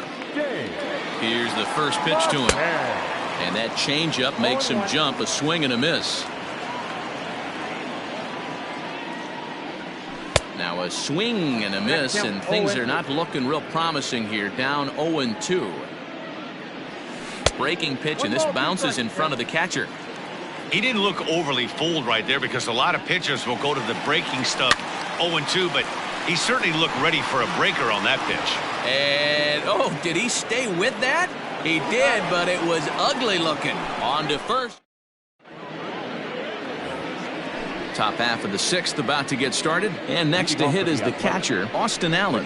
Here's the first pitch to him. And that changeup makes him jump, a swing and a miss. Now a swing and a miss, and things are not looking real promising here. Down 0-2. Breaking pitch, and this bounces in front of the catcher. He didn't look overly fooled right there because a lot of pitchers will go to the breaking stuff 0-2, but he certainly looked ready for a breaker on that pitch. And, oh, did he stay with that? He did, but it was ugly looking. On to first. Top half of the 6th about to get started. And next to hit is the catcher, Austin Allen.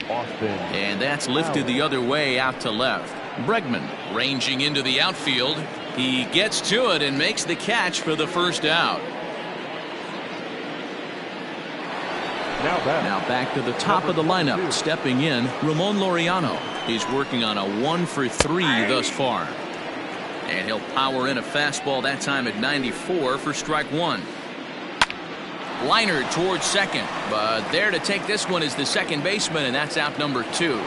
And that's lifted the other way out to left. Bregman ranging into the outfield. He gets to it and makes the catch for the first out. Now back to the top of the lineup. Stepping in, Ramon Laureano. He's working on a 1 for 3 thus far. And he'll power in a fastball that time at 94 for strike 1. Liner towards second, but there to take this one is the second baseman, and that's out number 2.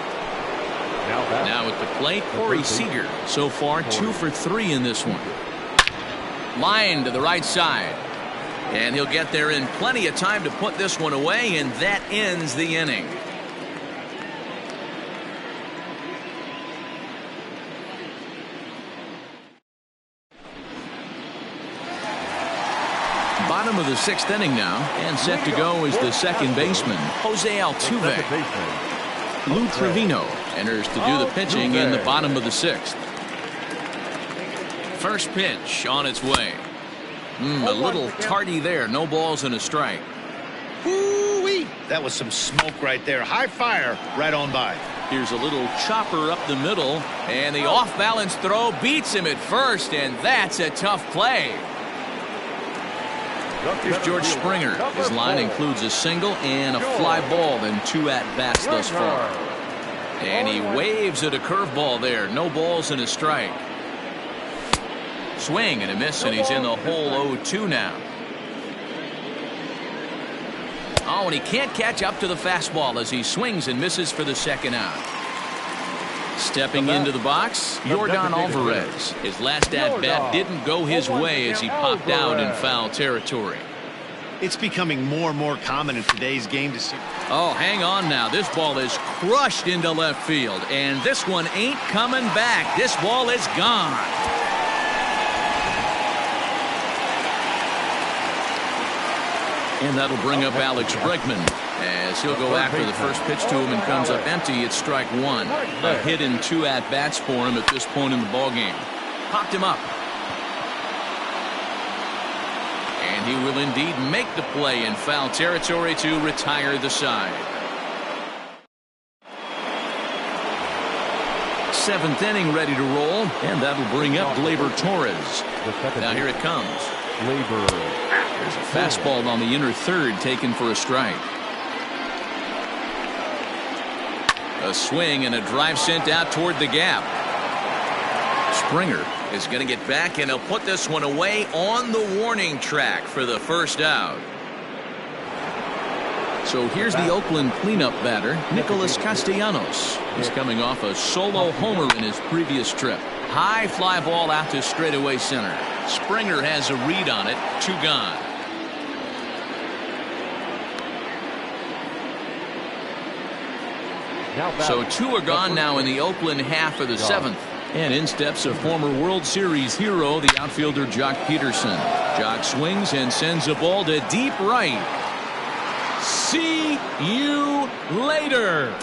Now at the plate, Corey Seager. So far, 2 for 3 in this one. Line to the right side. And he'll get there in plenty of time to put this one away, and that ends the inning. Bottom of the 6th inning now, and set to go is the second baseman, Jose Altuve. Lou Trevino enters to do the pitching in the bottom of the 6th. First pitch on its way. A little tardy there. No balls and a strike. Woo-wee! That was some smoke right there. High fire right on by. Here's a little chopper up the middle, and the off-balance throw beats him at first, and that's a tough play. Here's George Springer. His line includes a single and a fly ball and 2 at-bats thus far. And he waves at a curveball there. No balls and a strike. Swing and a miss, and he's in the hole 0-2 now. Oh, and he can't catch up to the fastball as he swings and misses for the second out. Stepping into the box, Yordan Alvarez. His last at-bat didn't go his way as he popped out in foul territory. It's becoming more and more common in today's game to see. Oh, hang on now. This ball is crushed into left field, and this one ain't coming back. This ball is gone. And that'll bring up Alex Bregman as he'll go after the first pitch to him and comes up empty. It's strike 1. A hit and 2 at-bats for him at this point in the ballgame. Popped him up. And he will indeed make the play in foul territory to retire the side. 7th inning ready to roll, and that'll bring up Gleyber Torres. Now here it comes. There's a fastball on the inner third taken for a strike. A swing and a drive sent out toward the gap. Springer is going to get back, and he'll put this one away on the warning track for the first out. So here's the Oakland cleanup batter, Nicholas Castellanos. He's coming off a solo homer in his previous trip. High fly ball out to straightaway center. Springer has a read on it. 2 gone. So 2 are gone now in the Oakland half of the 7th. And in steps a former World Series hero, the outfielder Jock Peterson. Jock swings and sends a ball to deep right. See you later.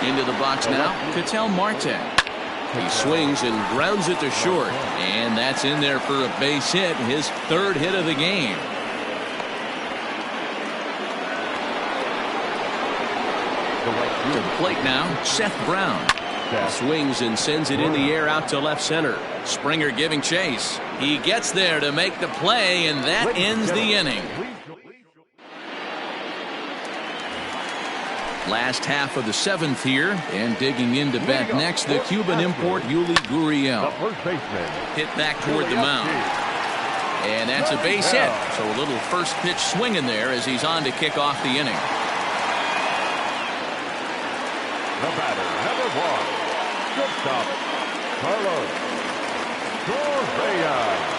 Into the box now, Ketel Marte. He swings and grounds it to short, and that's in there for a base hit, his 3rd hit of the game. To the plate now, Seth Brown. Swings and sends it in the air out to left center. Springer giving chase. He gets there to make the play, and that ends the inning. Last half of the 7th here, and digging into bat next, the Cuban import Yuli Gurriel. Hit back toward the mound. And that's a base hit. So a little first pitch swing in there as he's on to kick off the inning. The batter, number 1, shortstop, Carlos Correa.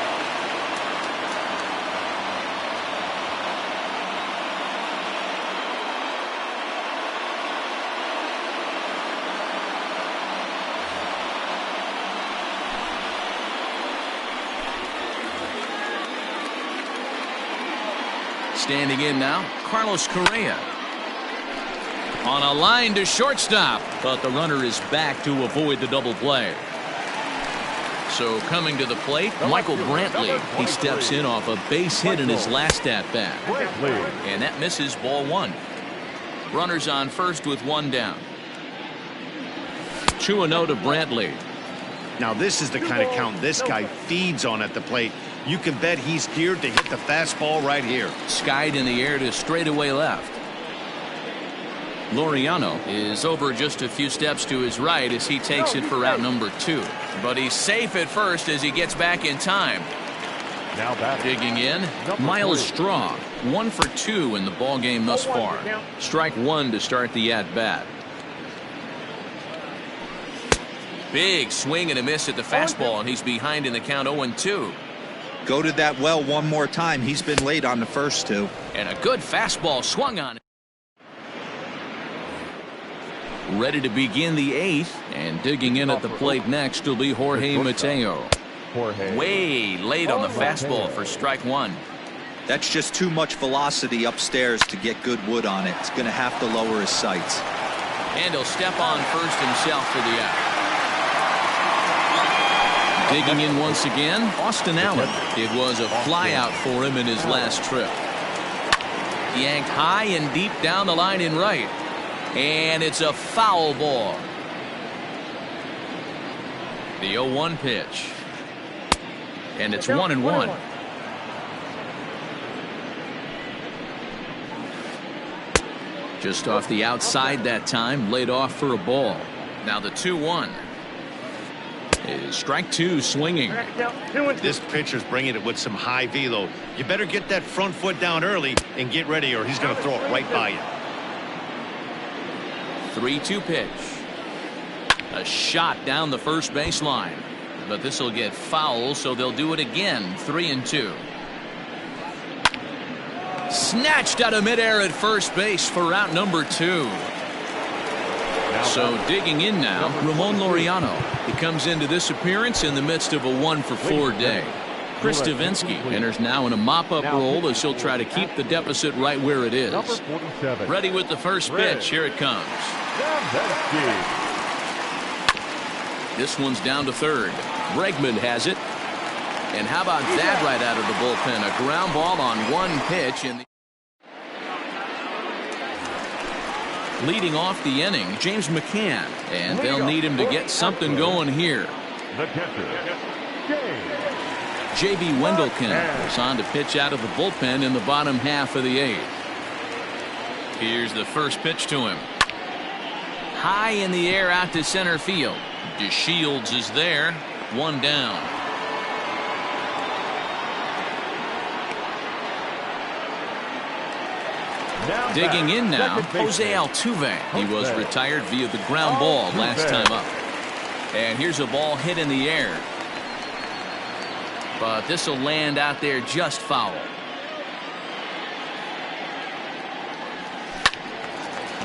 Standing in now, Carlos Correa. On a line to shortstop, but the runner is back to avoid the double play. So coming to the plate, Michael Brantley. He steps in off a base hit in his last at-bat. And that misses ball 1. Runners on first with 1 down. 2-0 to Brantley. Now this is the kind of count this guy feeds on at the plate. You can bet he's geared to hit the fastball right here. Skied in the air to straightaway left. Laureano is over just a few steps to his right as he takes it for out number 2. But he's safe at first as he gets back in time. Now batting. Digging in, Number Miles 3. Straw, 1 for 2 in the ball game thus far. Strike one to start the at-bat. Big swing and a miss at the fastball, and he's behind in the count 0-2. Go to that well one more time. He's been late on the first two. And a good fastball swung on. Ready to begin the 8th, and digging in at the plate next will be Jorge Mateo. Jorge. Way late on the fastball for strike one. That's just too much velocity upstairs to get good wood on it. It's going to have to lower his sights. And he'll step on first himself for the out. Digging in once again, Austin Allen. It was a flyout for him in his last trip. Yanked high and deep down the line in right. And it's a foul ball. The 0-1 pitch. And it's 1-1. Just off the outside that time, laid off for a ball. Now the 2-1 is strike two, swinging. This pitcher's bringing it with some high velo. You better get that front foot down early and get ready, or he's going to throw it right by you. 3-2 pitch. A shot down the first baseline. But this will get foul, so they'll do it again. 3-2. Snatched out of midair at first base for out number 2. So digging in now, Ramon Laureano. He comes into this appearance in the midst of a 1-for-4 day. Chris Davinsky enters now in a mop-up role as he'll try to keep the deficit right where it is. Ready with the first pitch. Here it comes. This one's down to third. Bregman has it. And how about that right out of the bullpen? A ground ball on one pitch. Leading off the inning, James McCann. And they'll need him to get something going here. J.B. Wendelken is on to pitch out of the bullpen in the bottom half of the 8th. Here's the first pitch to him. High in the air out to center field. DeShields is there. One down. Digging in now, Jose Altuve. He was retired via the ground ball last time up. And here's a ball hit in the air. But this will land out there just foul.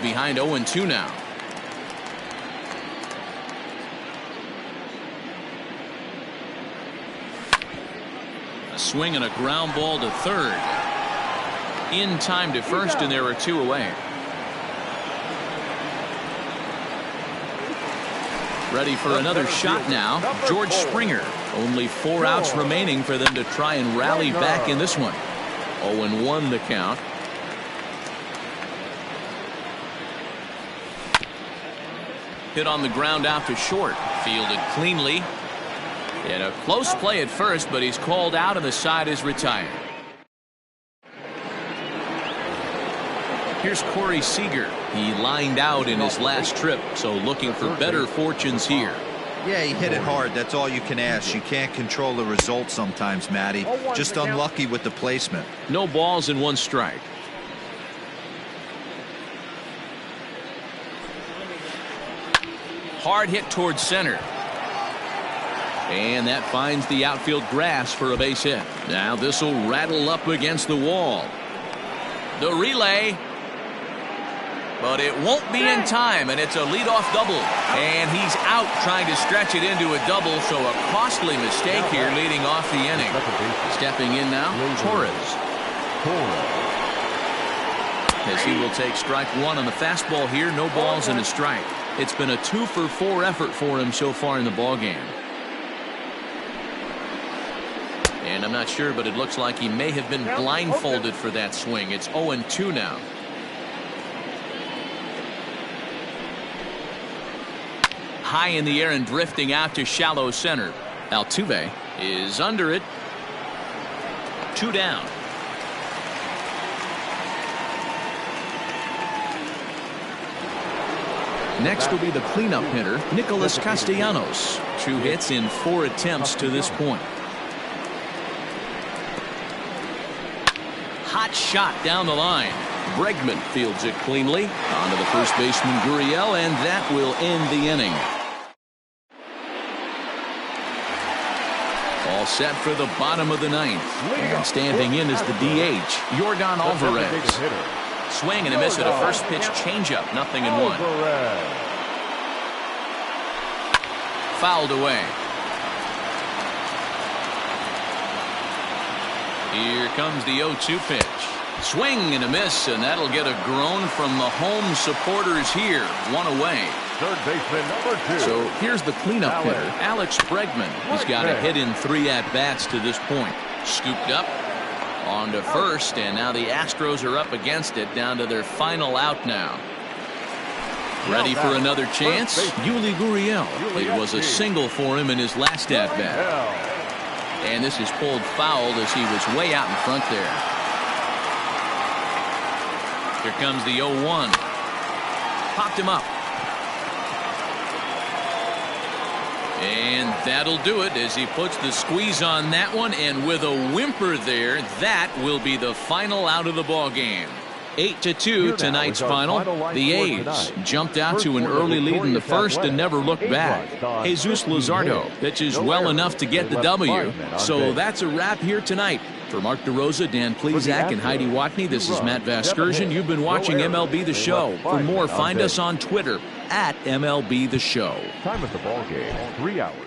Behind 0-2 now. A swing and a ground ball to third. In time to first, and there are 2 away. Ready for another shot now, George Springer. Only 4 outs remaining for them to try and rally back in this one. 0-1 the count. Hit on the ground out to short. Fielded cleanly. In a close play at first, but he's called out and the side is retired. Here's Corey Seager. He lined out in his last trip, so looking for better fortunes here. Yeah, he hit it hard. That's all you can ask. You can't control the result sometimes, Matty. Just unlucky with the placement. No balls and 1 strike. Hard hit towards center. And that finds the outfield grass for a base hit. Now this will rattle up against the wall. The relay. But it won't be in time, and it's a leadoff double. And he's out trying to stretch it into a double, so a costly mistake here leading off the inning. Stepping in now, Torres. As he will take strike 1 on the fastball here, no balls and a strike. It's been a 2-for-4 effort for him so far in the ballgame. And I'm not sure, but it looks like he may have been blindfolded for that swing. It's 0-2 now. High in the air and drifting out to shallow center. Altuve is under it. 2 down. Next will be the cleanup hitter, Nicholas Castellanos. 2 hits in 4 attempts to this point. that shot down the line. Bregman fields it cleanly onto the first baseman Gurriel, and that will end the inning. All set for the bottom of the ninth. And standing in is the DH, Yordan Alvarez. Swing and a miss at a first pitch changeup, 0-1. Fouled away. Here comes the 0-2 pitch. Swing and a miss, and that'll get a groan from the home supporters here. 1 away. Third baseman number 2. So here's the cleanup hitter, Alex Bregman. He's got a hit in 3 at-bats to this point. Scooped up on to first, and now the Astros are up against it, down to their final out now. Ready for another chance? Yuli Gurriel. It was a single for him in his last at-bat. And this is pulled foul as he was way out in front there. Here comes the 0-1. Popped him up. And that'll do it as he puts the squeeze on that one, and with a whimper there, that will be the final out of the ball game. 8-2 tonight's final. The A's jumped out to an early lead in the first and never looked back. Jesus Luzardo pitches well enough to get the W. So that's a wrap here tonight. For Mark DeRosa, Dan Plezak, and Heidi Watney, this is Matt Vasgersian. You've been watching MLB The Show. For more, find us on Twitter at MLB The Show. Time of the ball game, 3 hours.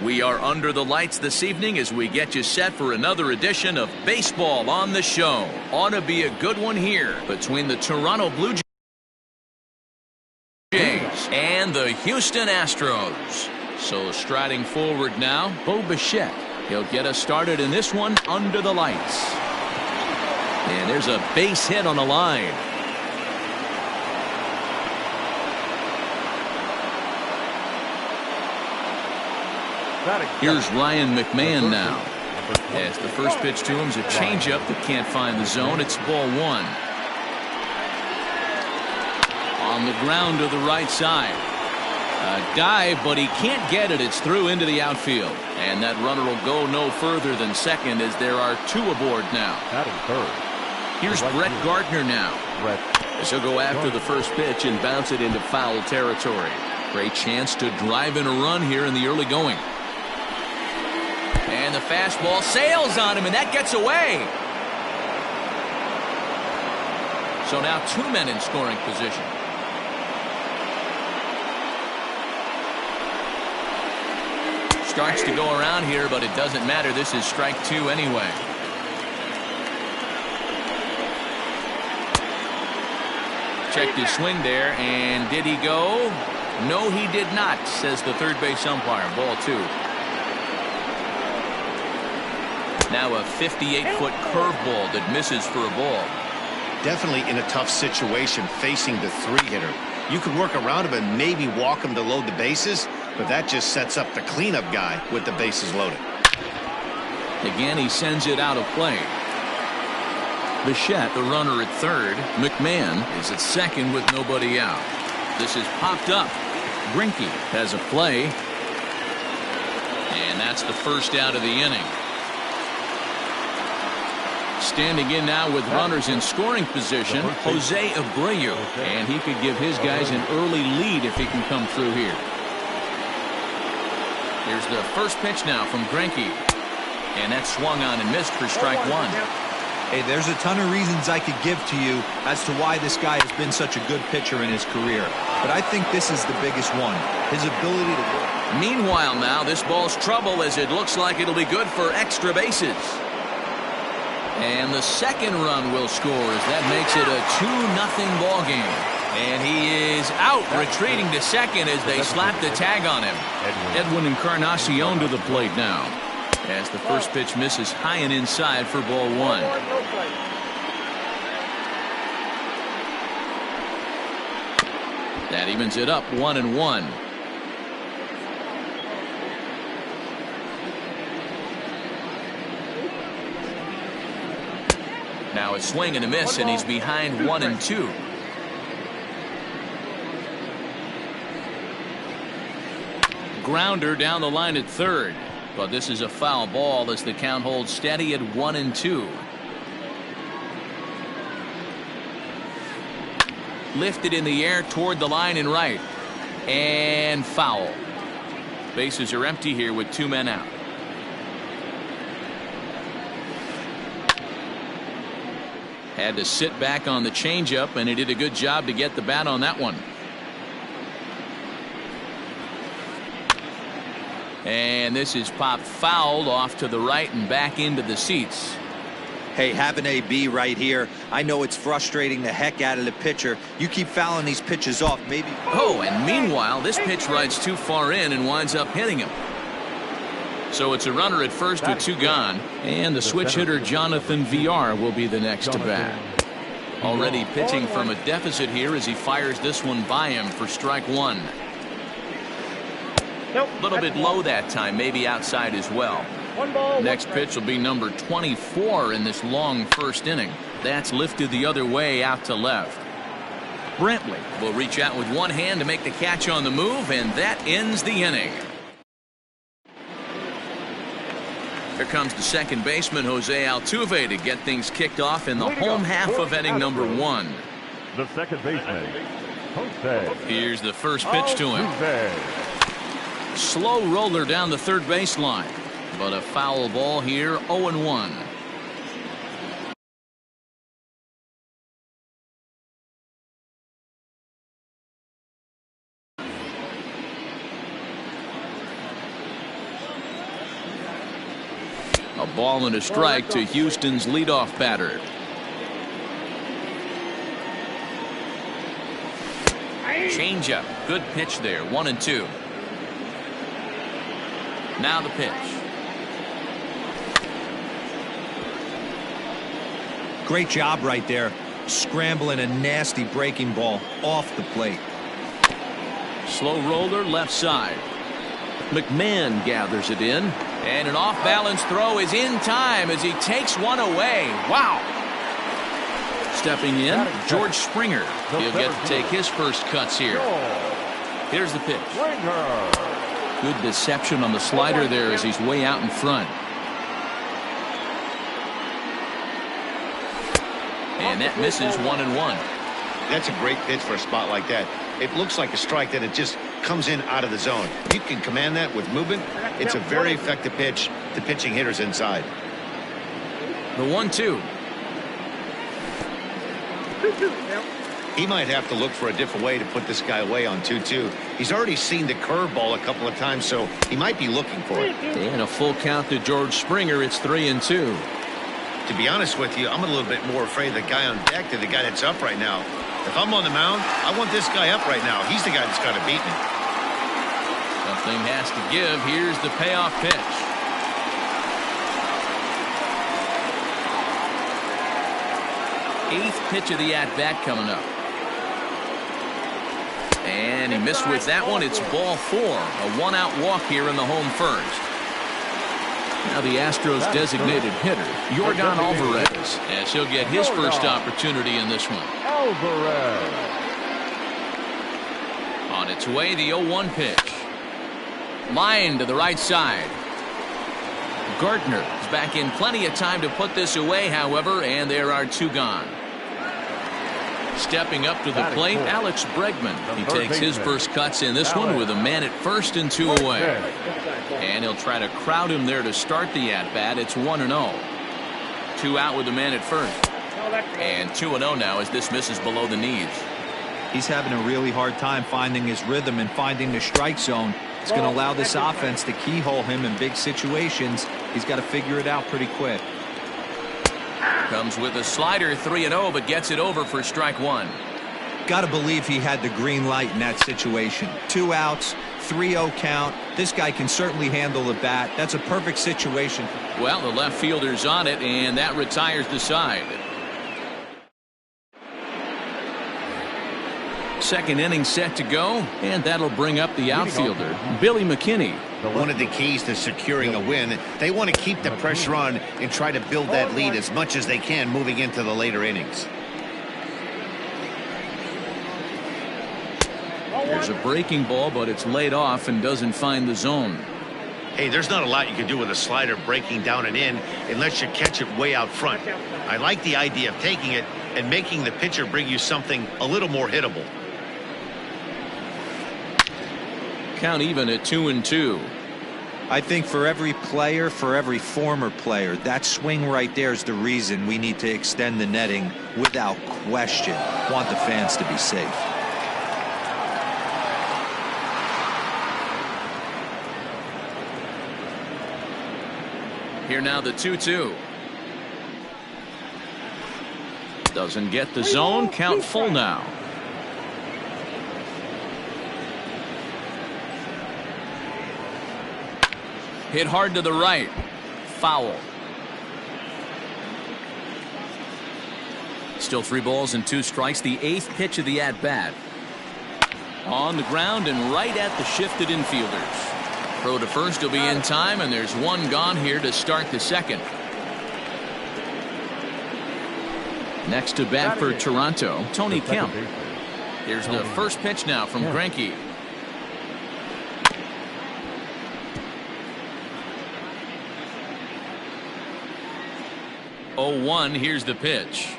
We are under the lights this evening as we get you set for another edition of Baseball on the Show. Ought to be a good one here between the Toronto Blue Jays and the Houston Astros. So striding forward now, Bo Bichette. He'll get us started in this one under the lights. And there's a base hit on the line. Here's Ryan McMahon now. As the first pitch to him is a changeup that can't find the zone. It's ball one. On the ground to the right side. A dive, but he can't get it. It's through into the outfield. And that runner will go no further than second as there are two aboard now. Here's Brett Gardner now. As he'll go after the first pitch and bounce it into foul territory. Great chance to drive in a run here in the early going. And the fastball sails on him, and that gets away. So now two men in scoring position. Starts to go around here, but it doesn't matter. This is strike two anyway. Checked his swing there, and did he go? No, he did not, says the third base umpire. Ball two. Now a 58-foot curveball that misses for a ball. Definitely in a tough situation facing the three-hitter. You could work around him and maybe walk him to load the bases, but that just sets up the cleanup guy with the bases loaded. Again, he sends it out of play. Bichette, the runner at third. McMahon is at second with nobody out. This is popped up. Greinke has a play. And that's the first out of the inning. Standing in now with runners in scoring position, Jose Abreu. And he could give his guys an early lead if he can come through here. Here's the first pitch now from Greinke. And that's swung on and missed for strike one. Hey, there's a ton of reasons I could give to you as to why this guy has been such a good pitcher in his career. But I think this is the biggest one. His ability to work. Meanwhile now, this ball's trouble as it looks like it'll be good for extra bases. And the second run will score as that makes it a 2-0 ball game. And he is out, retreating to second as they slap the tag on him. Edwin Encarnacion to the plate now. As the first pitch misses high and inside for ball one. That evens it up 1-1. Now a swing and a miss, and he's behind 1-2. Grounder down the line at third. But this is a foul ball as the count holds steady at 1-2. Lifted in the air toward the line and right. And foul. Bases are empty here with two men out. Had to sit back on the changeup, and he did a good job to get the bat on that one. And this is popped fouled off to the right and back into the seats. Hey, have an AB right here. I know it's frustrating the heck out of the pitcher. You keep fouling these pitches off, maybe. Oh, and meanwhile, this pitch rides too far in and winds up hitting him. So it's a runner at first with two gone. And the switch hitter, Jonathan VR, will be the next to bat. Already pitching from a deficit here as he fires this one by him for strike one. A little bit low that time, maybe outside as well. Next pitch will be number 24 in this long first inning. That's lifted the other way out to left. Brantley will reach out with one hand to make the catch on the move, and that ends the inning. Here comes the second baseman, Jose Altuve, to get things kicked off in the home half of inning number one. The second baseman, Jose. Here's the first pitch to him. Slow roller down the third baseline, but a foul ball here, 0-1. Ball and a strike to Houston's leadoff batter. Changeup. Good pitch there. 1-2. Now the pitch. Great job right there. Scrambling a nasty breaking ball off the plate. Slow roller left side. McMahon gathers it in. And an off-balance throw is in time as he takes one away. Wow. Stepping in, George Springer. He'll get to take his first cuts here. Here's the pitch. Good deception on the slider there as he's way out in front. And that misses 1-1. That's a great pitch for a spot like that. It looks like a strike that it just comes in out of the zone. If you can command that with movement, it's a very effective pitch to pitching hitters inside. The 1-2. He might have to look for a different way to put this guy away on 2-2. He's already seen the curveball a couple of times, so he might be looking for it. And a full count to George Springer. It's 3-2. To be honest with you, I'm a little bit more afraid of the guy on deck than the guy that's up right now. If I'm on the mound, I want this guy up right now. He's the guy that's got to beat me. Something has to give. Here's the payoff pitch. Eighth pitch of the at-bat coming up. And he missed with that one. It's ball 4. A one-out walk here in the home first. Now the Astros designated hitter, Yordan Alvarez, as he'll get his first opportunity in this one. On its way, the 0-1 pitch. Line to the right side. Gardner is back in plenty of time to put this away, however, and there are 2 gone. Stepping up to the plate, Alex Bregman. He takes his first cuts in this one with a man at first and 2 away. And he'll try to crowd him there to start the at-bat. It's 1-0. 2 out with the man at first. And 2-0 now as this misses below the knees. He's having a really hard time finding his rhythm and finding the strike zone. It's going to allow this offense to keyhole him in big situations. He's got to figure it out pretty quick. Comes with a slider, 3-0, but gets it over for strike 1. Got to believe he had the green light in that situation. 2 outs, 3-0 count. This guy can certainly handle the bat. That's a perfect situation. Well, the left fielder's on it, and that retires the side. Second inning set to go, and that'll bring up the outfielder, Billy McKinney. One of the keys to securing a win, they want to keep the pressure on and try to build that lead as much as they can moving into the later innings. There's a breaking ball, but it's laid off and doesn't find the zone. Hey, there's not a lot you can do with a slider breaking down and in unless you catch it way out front. I like the idea of taking it and making the pitcher bring you something a little more hittable. Count even at 2-2. I think for every player, for every former player, that swing right there is the reason we need to extend the netting without question. Want the fans to be safe. Here now the 2-2. Doesn't get the zone. Count full now. Hit hard to the right. Foul. Still 3 balls and 2 strikes. The 8th pitch of the at-bat. On the ground and right at the shifted infielders. Throw to first will be in time, and there's 1 gone here to start the second. Next to bat for Toronto, Tony Kemp. Here's the first pitch now from Greinke. 0-1. Here's the pitch.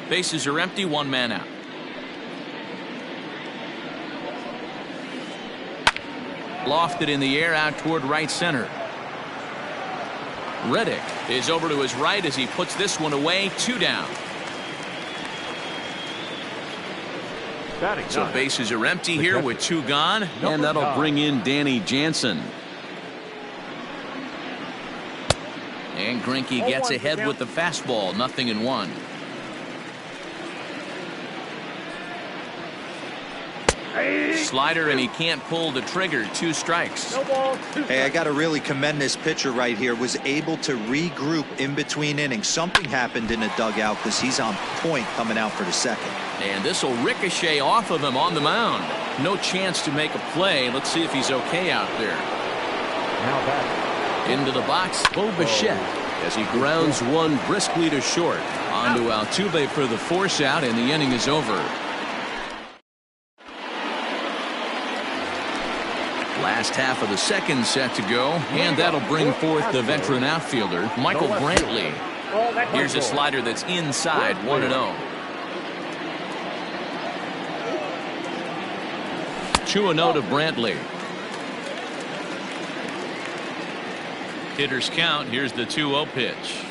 Bases are empty. 1 man out. Lofted in the air out toward right center. Reddick is over to his right as he puts this one away. 2 down. Batting So ninth, bases are empty the here catcher, with 2 gone. number And that'll 9. bring in Danny Jansen. And Greinke gets 0-1 ahead with the fastball. 0-1. Slider, and he can't pull the trigger. 2 strikes. No ball, 2 Hey, I strikes. got to really commend this pitcher right here. Was able to regroup in between innings. Something happened in the dugout because he's on point coming out for the second. And this will ricochet off of him on the mound. No chance to make a play. Let's see if he's okay out there. Now batting. Into the box, Bo Bichette, as he grounds one briskly to short. On to Altuve for the force out, and the inning is over. Last half of the second set to go, and that'll bring forth the veteran outfielder, Michael Brantley. Ball, that's Here's a ball. slider that's inside, 1-0. 2-0 to Brantley. Hitters count. Here's the 2-0 pitch.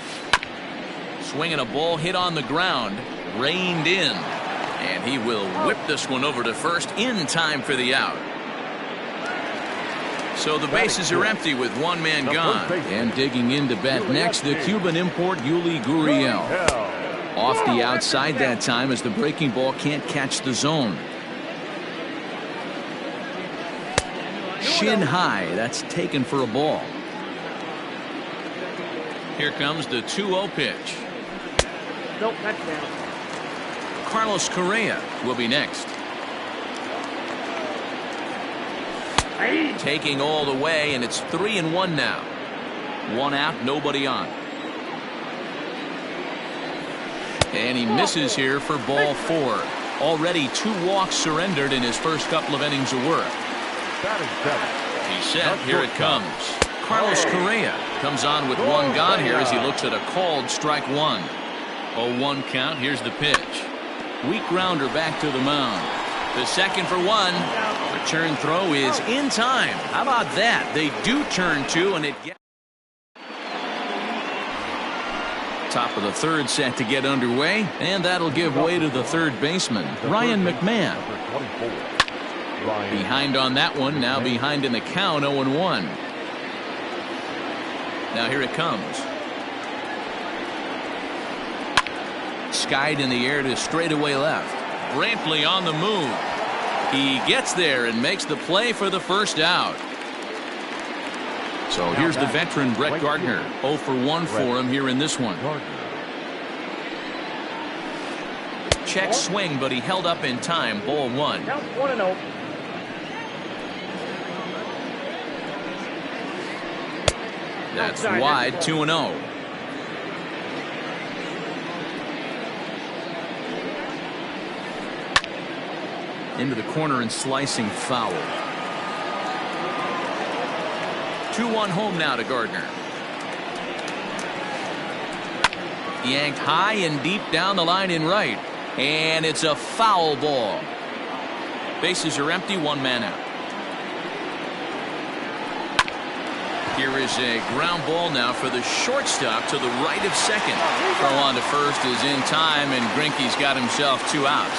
Swinging a ball hit on the ground, reined in, and he will whip this one over to first in time for the out. So the bases are empty with 1 man gone. And digging in to bat next, the Cuban import Yuli Gurriel. Off the outside that time as the breaking ball can't catch the zone. Shin high, that's taken for a ball. Here comes the 2-0 pitch. Nope, that's down. Carlos Correa will be next. Taking all the way, and it's 3-1 now. 1 out, nobody on. And he misses here for ball 4. Already 2 walks surrendered in his first couple of innings of work. Batting 7. He's set. Here it comes. Carlos Correa comes on with 1 gone here as he looks at a called strike 1. 0-1 count. Here's the pitch. Weak grounder back to the mound. The second for 1. Return throw is in time. How about that? They do turn 2, and it gets. Top of the third set to get underway, and that'll give way to the third baseman, Ryan McMahon. Number 24. Ryan. Behind on that one, now behind in the count, 0-1. Now here it comes. Skied in the air to straightaway left. Brantley on the move. He gets there and makes the play for the first out. So here's the veteran Brett Gardner. 0 for 1 for him here in this one. Check swing, but he held up in time. Ball 1. Count 1-0. That's wide. 2-0. Into the corner and slicing foul. 2-1 home now to Gardner. Yanked high and deep down the line in right. And it's a foul ball. Bases are empty, 1 man out. Here is a ground ball now for the shortstop to the right of second. Throw on to first is in time, and Greinke's got himself 2 outs.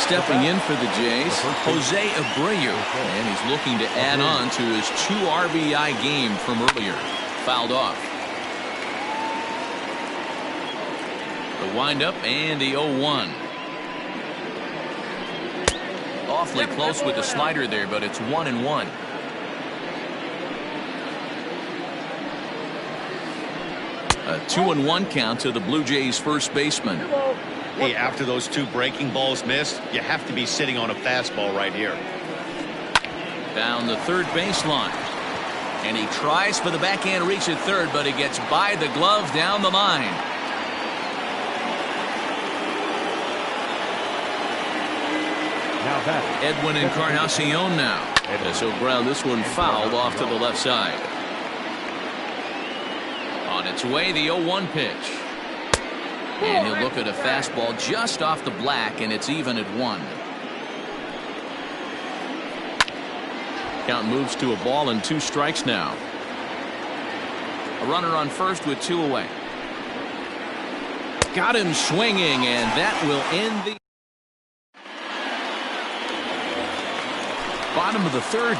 Stepping in for the Jays, Jose Abreu, and he's looking to add on to his 2 RBI game from earlier. Fouled off. The windup and the 0-1. Awfully close with the slider there, but it's 1-1. A 2-1 count to the Blue Jays first baseman. Hey, after those 2 breaking balls missed, you have to be sitting on a fastball right here. Down the third baseline. And he tries for the backhand reach at third, but he gets by the glove down the line. Now batting. Edwin Encarnacion now. As he'll ground this one fouled off to the left side. On its way, the 0-1 pitch. And he'll look at a fastball just off the black, and it's even at 1. Count moves to a ball and 2 strikes now. A runner on first with 2 away. Got him swinging, and that will end the Bottom of the third.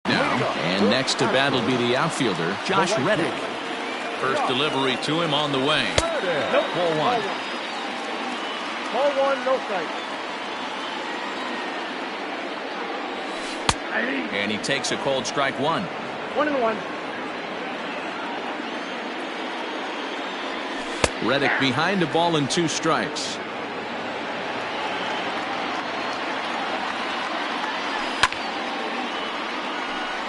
Now, and next to bat will be the outfielder, Josh Reddick. First delivery to him on the way. Nope. Ball one. Ball one, no strike. And he takes a cold strike one. 1-1. Reddick behind the ball and 2 strikes.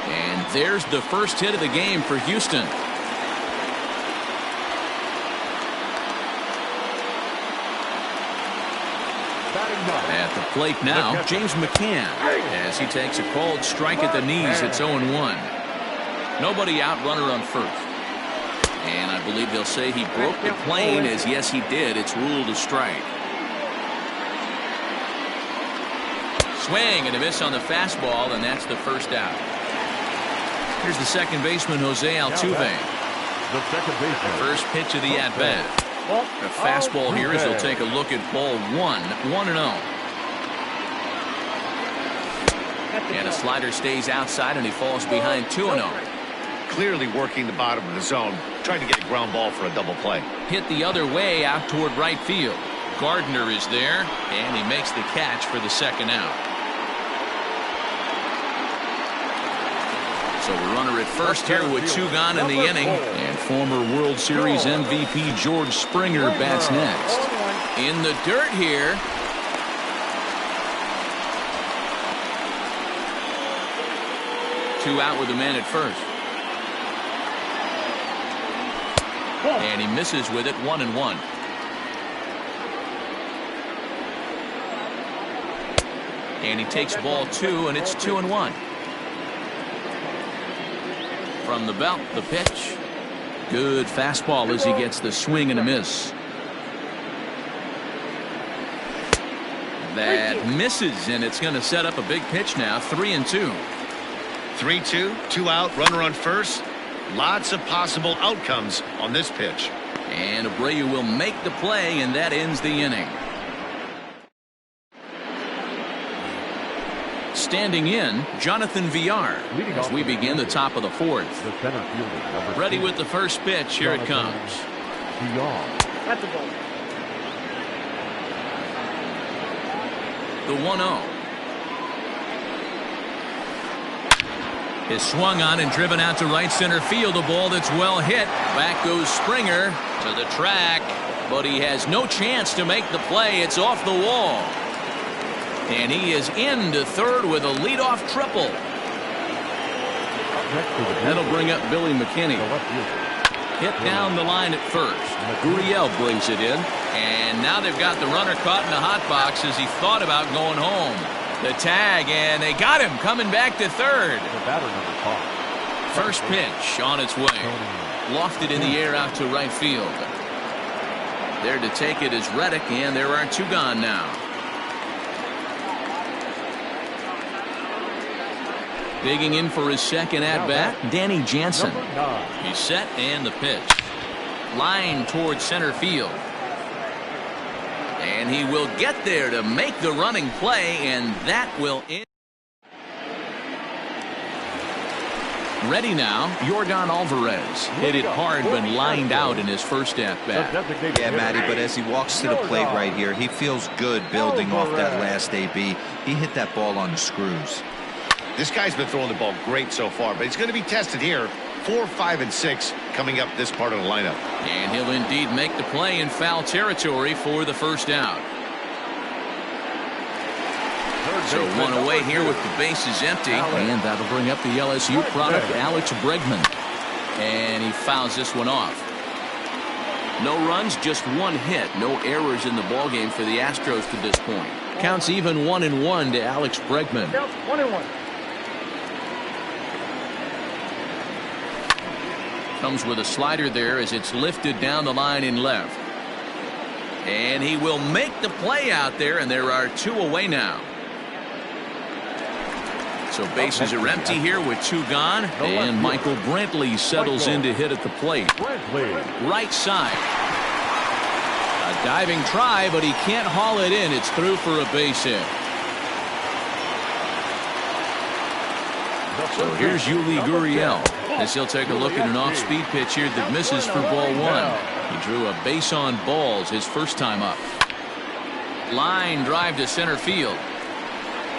And there's the first hit of the game for Houston. At the plate now, James McCann, as he takes a cold strike at the knees. It's 0-1. Nobody out, runner on first. And I believe they'll say he broke the plane, as yes he did. It's ruled a strike. Swing and a miss on the fastball, and that's the first out. Here's the second baseman, Jose Altuve. The second baseman. First pitch of the at-bat. A fastball here as he'll take a look at ball 1-0. And a slider stays outside, and he falls behind 2-0. Clearly working the bottom of the zone, trying to get a ground ball for a double play. Hit the other way out toward right field. Gardner is there, and he makes the catch for the second out. So a runner at first here with 2 gone in the inning. And former World Series MVP George Springer bats next. In the dirt here. Two out with a man at first. And he misses with it, 1-1. And he takes ball 2, and it's 2-1. From the belt, the pitch. Good fastball as he gets the swing and a miss. That misses, and it's going to set up a big pitch now, 3-2. 3-2, 2 out, runner on first. Lots of possible outcomes on this pitch. And Abreu will make the play, and that ends the inning. Standing in, Jonathan Villar, as we begin the top of the 4th. The center fielder, number 2. Ready with the first pitch. Here it comes. That's the ball. The 1-0. Is swung on and driven out to right center field. A ball that's well hit. Back goes Springer to the track, but he has no chance to make the play. It's off the wall. And he is into third with a leadoff triple. That'll bring up Billy McKinney. Hit down the line at first. Gurriel brings it in. And now they've got the runner caught in the hot box as he thought about going home. The tag, and they got him coming back to third. The batter number 5. First pitch on its way. Lofted in the air out to right field. There to take it is Reddick, and there are 2 gone now. Digging in for his second at-bat, Danny Jansen. He's set, and the pitch. Line towards center field. And he will get there to make the running play, and that will end. Ready now, Yordan Alvarez. Hit it hard but lined out in his first at-bat. Yeah, Matty, but as he walks to the plate right here, he feels good building off that last AB. He hit that ball on the screws. This guy's been throwing the ball great so far, but he's going to be tested here. 4, 5, and 6 coming up this part of the lineup. And he'll indeed make the play in foul territory for the first out. So 1 away here with the bases empty. And that'll bring up the LSU product, Alex Bregman. And he fouls this one off. No runs, just 1 hit. No errors in the ballgame for the Astros to this point. Counts even 1-1 to Alex Bregman. 1-1. Comes with a slider there as it's lifted down the line in left. And he will make the play out there, and there are 2 away now. So bases are empty here with 2 gone, and Michael Brantley settles in to hit at the plate. Right side. A A diving try, but he can't haul it in. It's through for a base hit. So here's Yuli Gurriel as he'll take a look at an off-speed pitch here that misses for ball one. He drew a base on balls his first time up. Line drive to center field.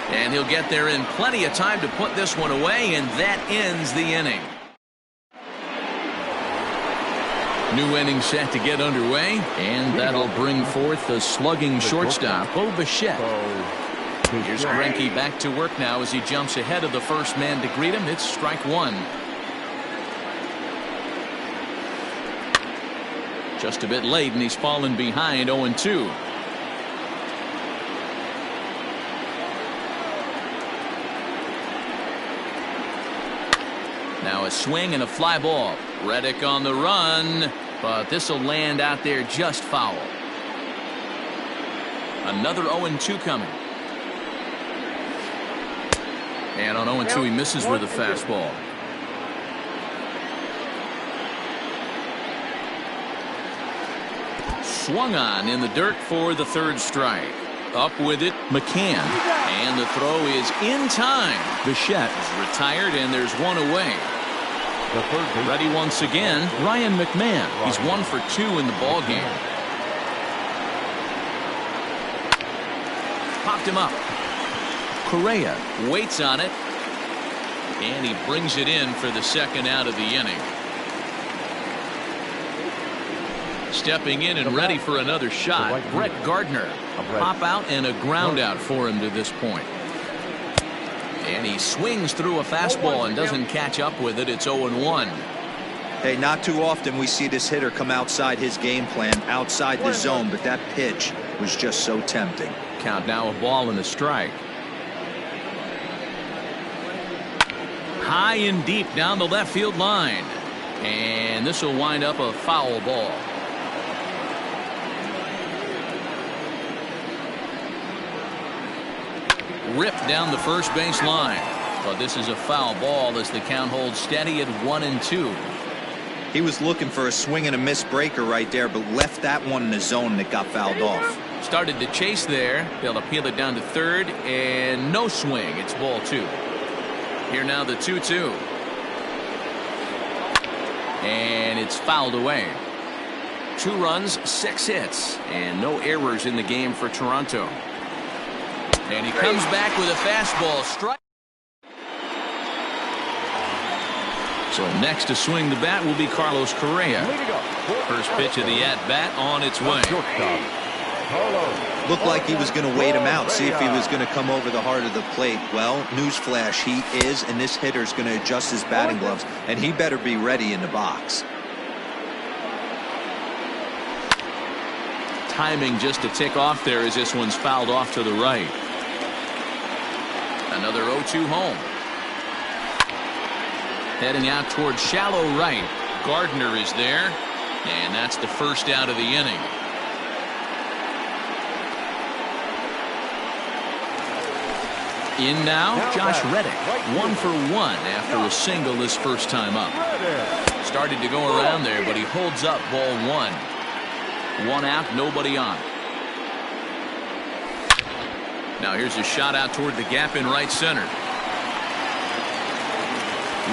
And he'll get there in plenty of time to put this one away, and that ends the inning. New inning set to get underway, and that'll bring forth the slugging shortstop, Bo Bichette. Here's Greinke back to work now as he jumps ahead of the first man to greet him. It's strike one. Just a bit late, and he's fallen behind 0-2. Now a swing and a fly ball. Reddick on the run, but this will land out there just foul. Another 0-2 coming. And on 0-2 he misses with a fastball. Swung on in the dirt for the third strike. Up with it, McCann. And the throw is in time. Bichette is retired, and there's one away. Ready once again, Ryan McMahon. He's 1 for 2 in the ball game. Popped him up. Correa waits on it, and he brings it in for the second out of the inning. Stepping in and ready for another shot, Brett Gardner. A pop out and a ground out for him to this point. And he swings through a fastball and doesn't catch up with it. It's 0-1. Hey, not too often we see this hitter come outside his game plan, outside the zone, but that pitch was just so tempting. Count now a ball and a strike. High and deep down the left field line. And this will wind up a foul ball. Ripped down the first base line. But this is a foul ball as the count holds steady at 1-2. He was looking for a swing and a miss breaker right there, but left that one in the zone that got fouled off. Started to chase there. They'll appeal it down to third, and no swing. It's ball 2. Here now the 2-2. And it's fouled away. 2 runs, 6 hits, and no errors in the game for Toronto. And he comes back with a fastball strike. So next to swing the bat will be Carlos Correa. First pitch of the at-bat on its way. Looked like he was going to wait him out, see if he was going to come over the heart of the plate. Well, newsflash, he is, and this hitter's going to adjust his batting gloves, and he better be ready in the box. Timing just to tick off there as this one's fouled off to the right. Another 0-2 home. Heading out towards shallow right. Gardner is there, and that's the first out of the inning. In now, Josh Reddick, 1 for 1 after a single his first time up. Started to go around there, but he holds up ball 1. 1 out, nobody on. Now here's a shot out toward the gap in right center.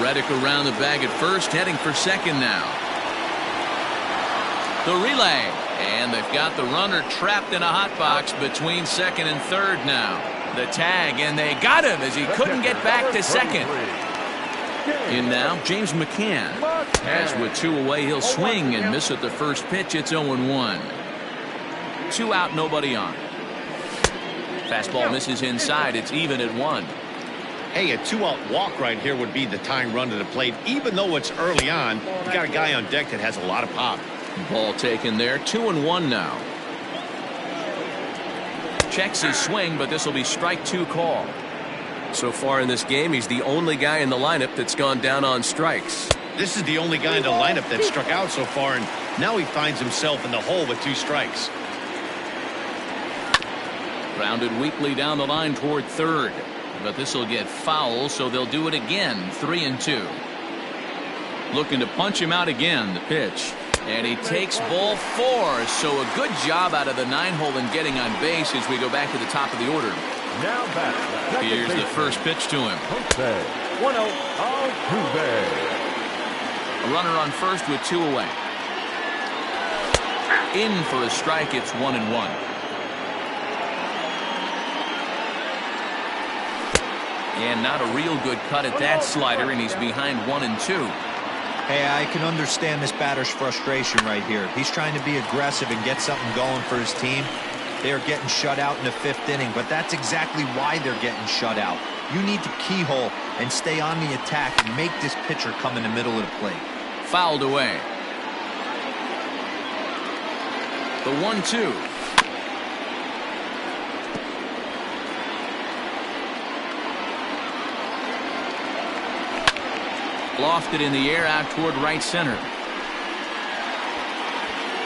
Reddick around the bag at first, heading for second now. The relay, and they've got the runner trapped in a hot box between second and third now. The tag, and they got him as he couldn't get back to second. In now, James McCann. As with 2 away, he'll swing and miss at the first pitch. It's 0-1. 2 out, nobody on. Fastball misses inside. It's even at 1. Hey, a 2-out walk right here would be the tying run to the plate. Even though it's early on, you got a guy on deck that has a lot of pop. Ball taken there. 2-1 now. Checks his swing, but this will be strike 2 call. So far in this game, he's the only guy in the lineup that's gone down on strikes. This is the only guy in the lineup that struck out so far, and now he finds himself in the hole with 2 strikes. Grounded weakly down the line toward third. But this will get foul, so they'll do it again. 3-2. Looking to punch him out again. The pitch. And he takes ball 4. So a good job out of the 9-hole in getting on base as we go back to the top of the order. Now back. Here's the first pitch to him. 1-0. Altuve. A runner on first with 2 away. In for a strike. It's 1-1. And not a real good cut at that slider, and he's behind 1-2. Hey, I can understand this batter's frustration right here. He's trying to be aggressive and get something going for his team. They are getting shut out in the 5th inning, but that's exactly why they're getting shut out. You need to keyhole and stay on the attack and make this pitcher come in the middle of the plate. Fouled away. The 1-2. Lofted in the air out toward right center.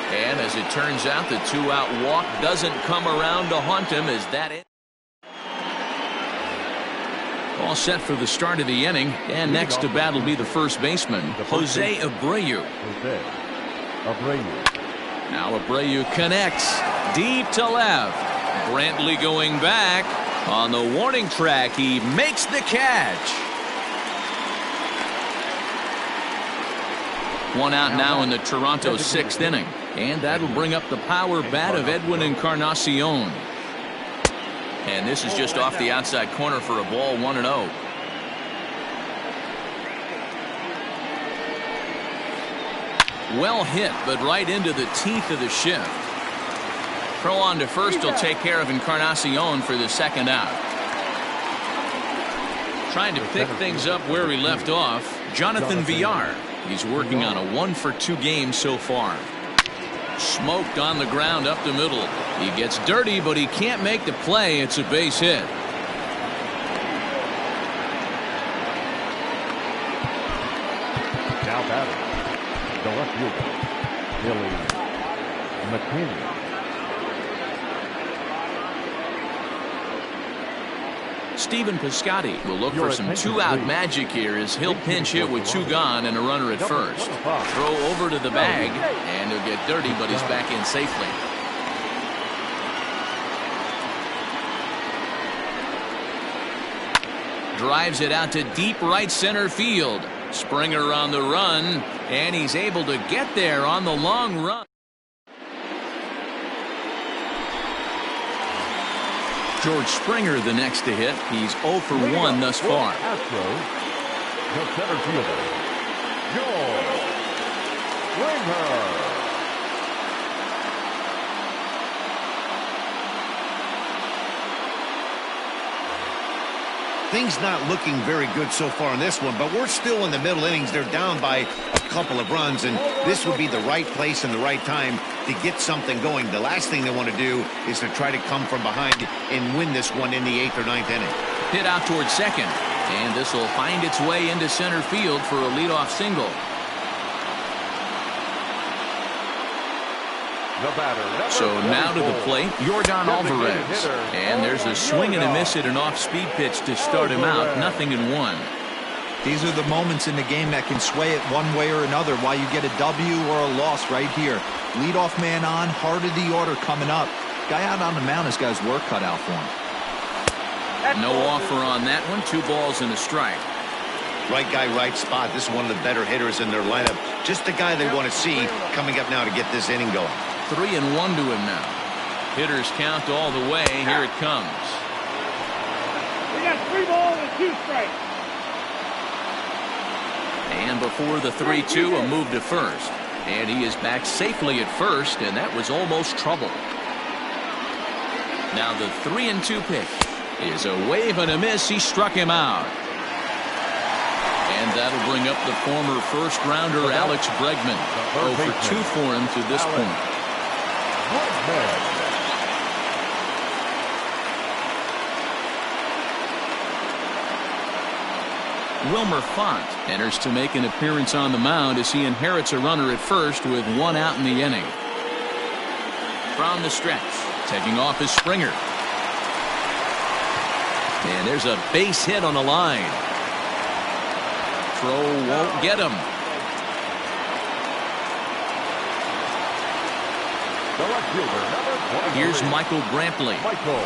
And as it turns out, the 2-out walk doesn't come around to haunt him. Is that it? All set for the start of the inning. And next to bat will be the first baseman, Jose Abreu. Now Abreu connects deep to left. Brantley going back. On the warning track, he makes the catch. 1 out now in the Toronto 6th inning. And that'll bring up the power bat of Edwin Encarnacion. And this is just off the outside corner for a ball, 1-0. Well hit, but right into the teeth of the shift. Throw on to first will take care of Encarnacion for the 2nd out. Trying to pick things up where he left off, Jonathan Villar. He's working on a 1-for-2 game so far. Smoked on the ground up the middle. He gets dirty, but he can't make the play. It's a base hit. Now batting. The left fielder, Billy McKinney. Stephen Piscotty will look for some 2-out magic here as he'll pinch hit with 2 gone and a runner at first. Throw over to the bag, and he'll get dirty, but he's back in safely. Drives it out to deep right center field. Springer on the run, and he's able to get there on the long run. George Springer the next to hit. He's 0 for 1 thus far. Astros, the center fielder, George Springer. Things not looking very good so far in this one, but we're still in the middle innings. They're down by a couple of runs, and this would be the right place and the right time to get something going. The last thing they want to do is to try to come from behind and win this one in the 8th or 9th inning. Hit out towards second, and this will find its way into center field for a leadoff single. So now to the plate, Yordan Alvarez. And there's a swing and a miss at an off-speed pitch to start him out. 0-1. These are the moments in the game that can sway it one way or another, why you get a W or a loss right here. Leadoff man on, heart of the order coming up. Guy out on the mound has got his work cut out for him. No offer on that one. 2 balls and a strike. Right guy, right spot. This is one of the better hitters in their lineup. Just the guy they want to see coming up now to get this inning going. 3-1 to him now. Hitters count all the way. Here it comes. We got 3 balls and 2 strikes. And before the 3-2, a move to first. And he is back safely at first, and that was almost trouble. Now the 3-2 pitch is a wave and a miss. He struck him out. And that'll bring up the former first-rounder Alex Bregman. 0 for 2 for him to this point. Wilmer Font enters to make an appearance on the mound as he inherits a runner at first with 1 out in the inning. From the stretch, taking off is Springer. And there's a base hit on the line. Throw won't get him. The left fielder, number 23. Here's Michael Brantley. Michael.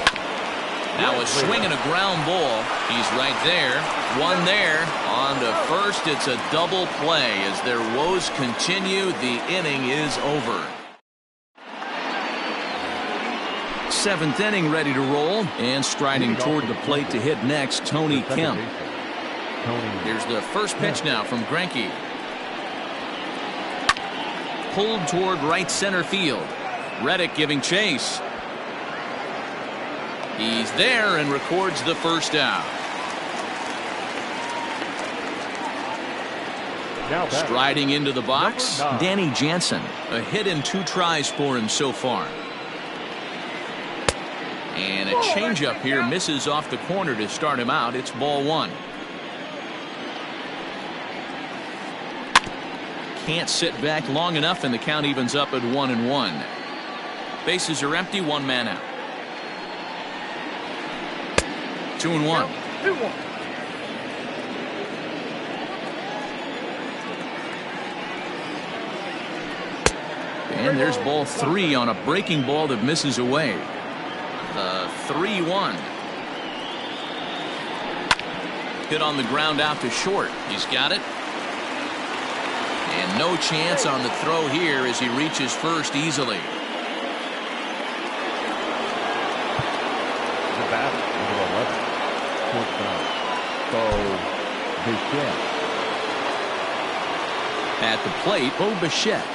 Now a swing and a ground ball. He's right there. One there. On to first. It's a double play. As their woes continue, the inning is over. Seventh inning ready to roll. And striding toward the plate to hit next, Tony Kemp. Here's the first pitch now from Greinke. Pulled toward right center field. Reddick giving chase. He's there and records the first out. Striding into the box, Danny Jansen. A hit and 2 tries for him so far. And a changeup here misses off the corner to start him out. It's ball 1. Can't sit back long enough, and the count evens up at 1-1. Bases are empty, 1 man out. 2-1. And there's ball 3 on a breaking ball that misses away. The 3-1. Hit on the ground out to short. He's got it. And no chance on the throw here as he reaches first easily. The batter, number 11. At the plate, Bo Bichette.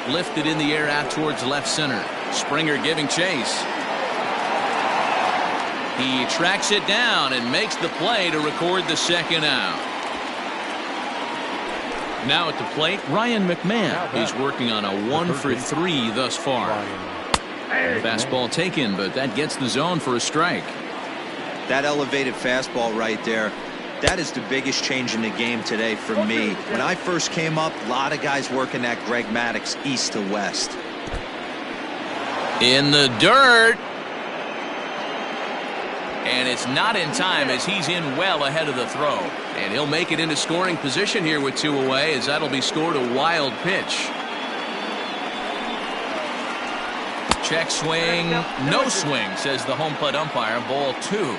Lifted in the air out towards left center. Springer giving chase. He tracks it down and makes the play to record the second out. Now at the plate, Ryan McMahon. He's working on a 1-for-3 thus far. Fastball taken, but that gets the zone for a strike. That elevated fastball right there, that is the biggest change in the game today for me. When I first came up, a lot of guys working that Greg Maddux east to west. In the dirt. And it's not in time as he's in well ahead of the throw. And he'll make it into scoring position here with 2 away, as that'll be scored a wild pitch. Check swing, no swing, says the home plate umpire. Ball 2.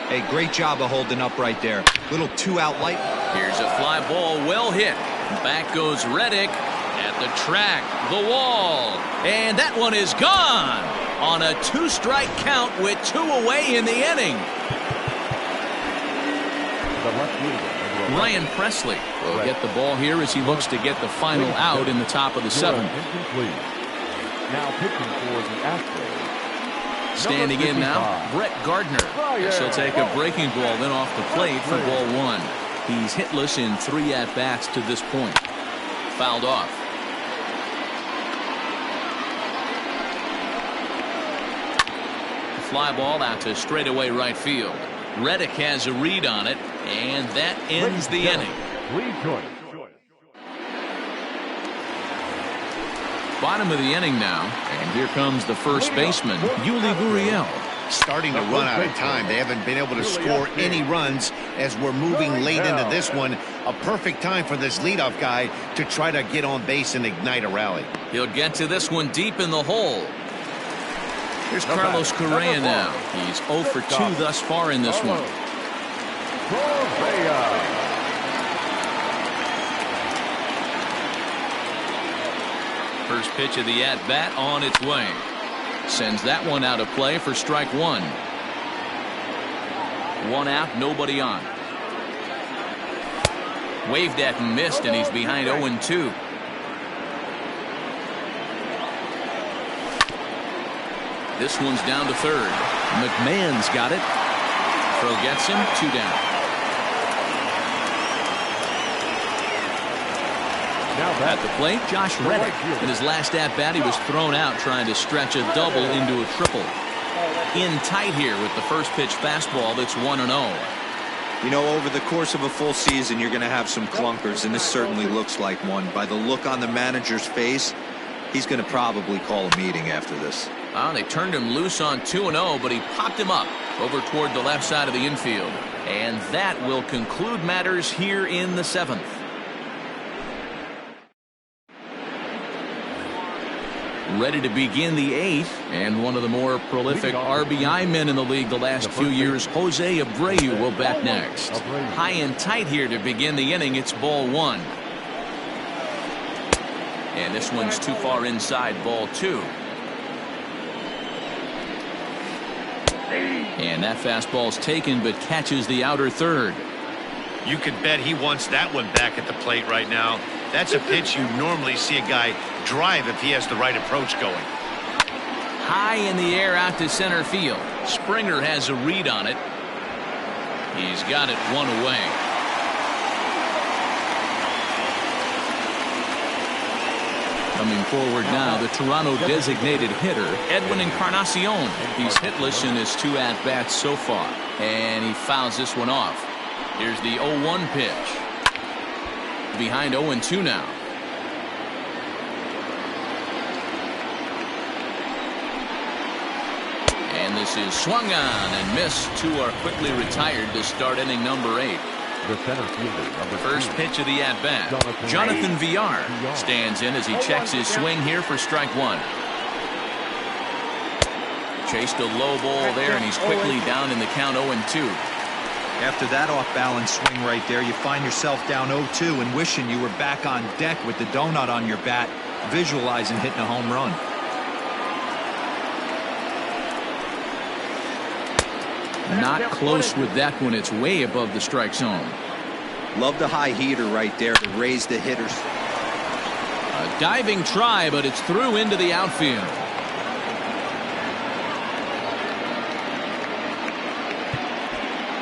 Hey, great job of holding up right there. Little 2-out light. Here's a fly ball, well hit. Back goes Reddick at the track, the wall, and that one is gone on a 2-strike count with 2 away in the inning. Ryan Presley will get the ball here as he looks to get the final out in the top of the 7th. Now pitching for the Astros. Standing in now, Brett Gardner. Yes, he'll take a breaking ball then off the plate for ball 1. He's hitless in 3 at-bats to this point. Fouled off. Fly ball out to straightaway right field. Reddick has a read on it, and that ends the inning. Bottom of the inning now, and here comes the first baseman, Yuli Gurriel. Starting to run out of time. They haven't been able to score any runs as we're moving late into this one. A perfect time for this leadoff guy to try to get on base and ignite a rally. He'll get to this one deep in the hole. Here's Carlos Correa now. He's 0 for 2 thus far in this one. First pitch of the at-bat on its way. Sends that one out of play for strike 1. 1 out, nobody on. Waved at and missed, and he's behind 0-2. This one's down to third. McMahon's got it. Throw gets him, 2 down. At the plate, Josh Reddick. In his last at-bat, he was thrown out trying to stretch a double into a triple. In tight here with the first pitch fastball that's 1-0. You know, over the course of a full season, you're going to have some clunkers, and this certainly looks like one. By the look on the manager's face, he's going to probably call a meeting after this. Well, they turned him loose on 2-0, but he popped him up over toward the left side of the infield. And that will conclude matters here in the 7th. ready to begin the 8th, and one of the more prolific RBI men in the league the last few years, Jose Abreu, will bat next. High and tight here to begin the inning. It's ball 1. And this one's too far inside, ball 2. And that fastball's taken, but catches the outer third. You can bet he wants that one back at the plate right now. That's a pitch you normally see a guy drive if he has the right approach going. High in the air out to center field. Springer has a read on it. He's got it 1 away. Coming forward now, the Toronto designated hitter, Edwin Encarnacion. He's hitless in his 2 at-bats so far, and he fouls this one off. Here's the 0-1 pitch. Behind 0-2 now. And this is swung on and missed. 2 are quickly retired to start inning number 8. The center fielder, number First 2. pitch of the at-bat. Jonathan Villar stands in as he checks his swing here for strike 1. Chased a low ball there, and he's quickly down in the count 0-2. After that off-balance swing right there, you find yourself down 0-2 and wishing you were back on deck with the donut on your bat, visualizing hitting a home run. Not close with that one. It's way above the strike zone. Love the high heater right there to raise the hitters. A diving try, but it's through into the outfield.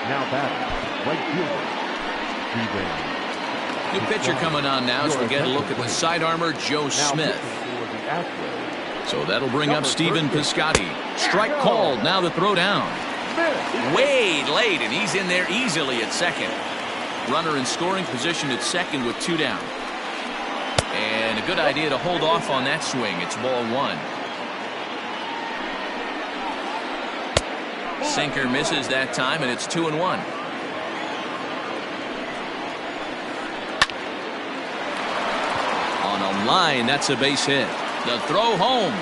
Now batting, right fielder, New pitcher coming on now as we get a look at the side armor, Joe Smith. So that'll bring up Stephen Piscotty. Strike called. Now the throw down. Way late, and he's in there easily at second. Runner in scoring position at second with 2 down. And a good idea to hold off on that swing. It's ball 1. Sinker misses that time, and it's 2-1. On a line, that's a base hit. The throw home.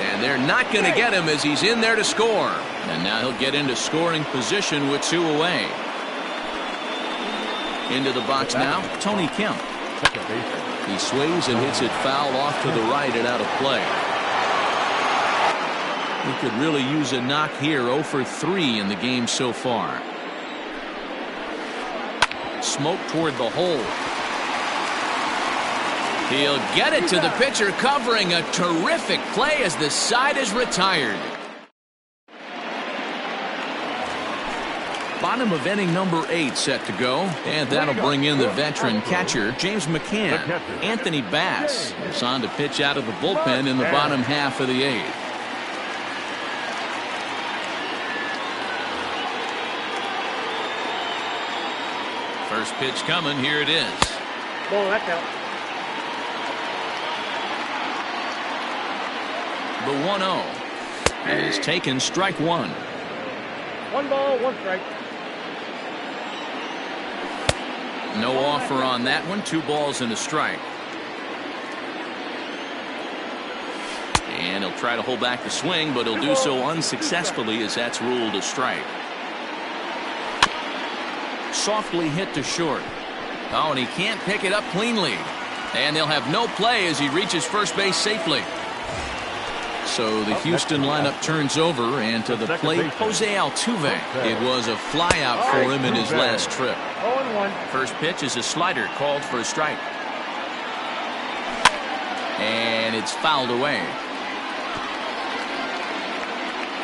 And they're not going to get him as he's in there to score. And now he'll get into scoring position with 2 away. Into the box now, Tony Kemp. He swings and hits it foul off to the right and out of play. He could really use a knock here. 0 for 3 in the game so far. Smoke toward the hole. He'll get it to the pitcher, covering a terrific play as the side is retired. Bottom of inning number 8 set to go, and that'll bring in the veteran catcher, James McCann. Anthony Bass is on to pitch out of the bullpen in the bottom half of the 8th. First pitch coming, here it is. Ball, that's out. The 1-0 is taken, strike 1. 1 ball, 1 strike. No offer on that one. 2 balls and a strike. And he'll try to hold back the swing, but he'll do so unsuccessfully as that's ruled a strike. Softly hit to short. Oh, and he can't pick it up cleanly. And they'll have no play as he reaches first base safely. So the Houston lineup turns over, and to the plate, Jose Altuve. It was a flyout for him in his last trip. 0-1. First pitch is a slider called for a strike. And it's fouled away.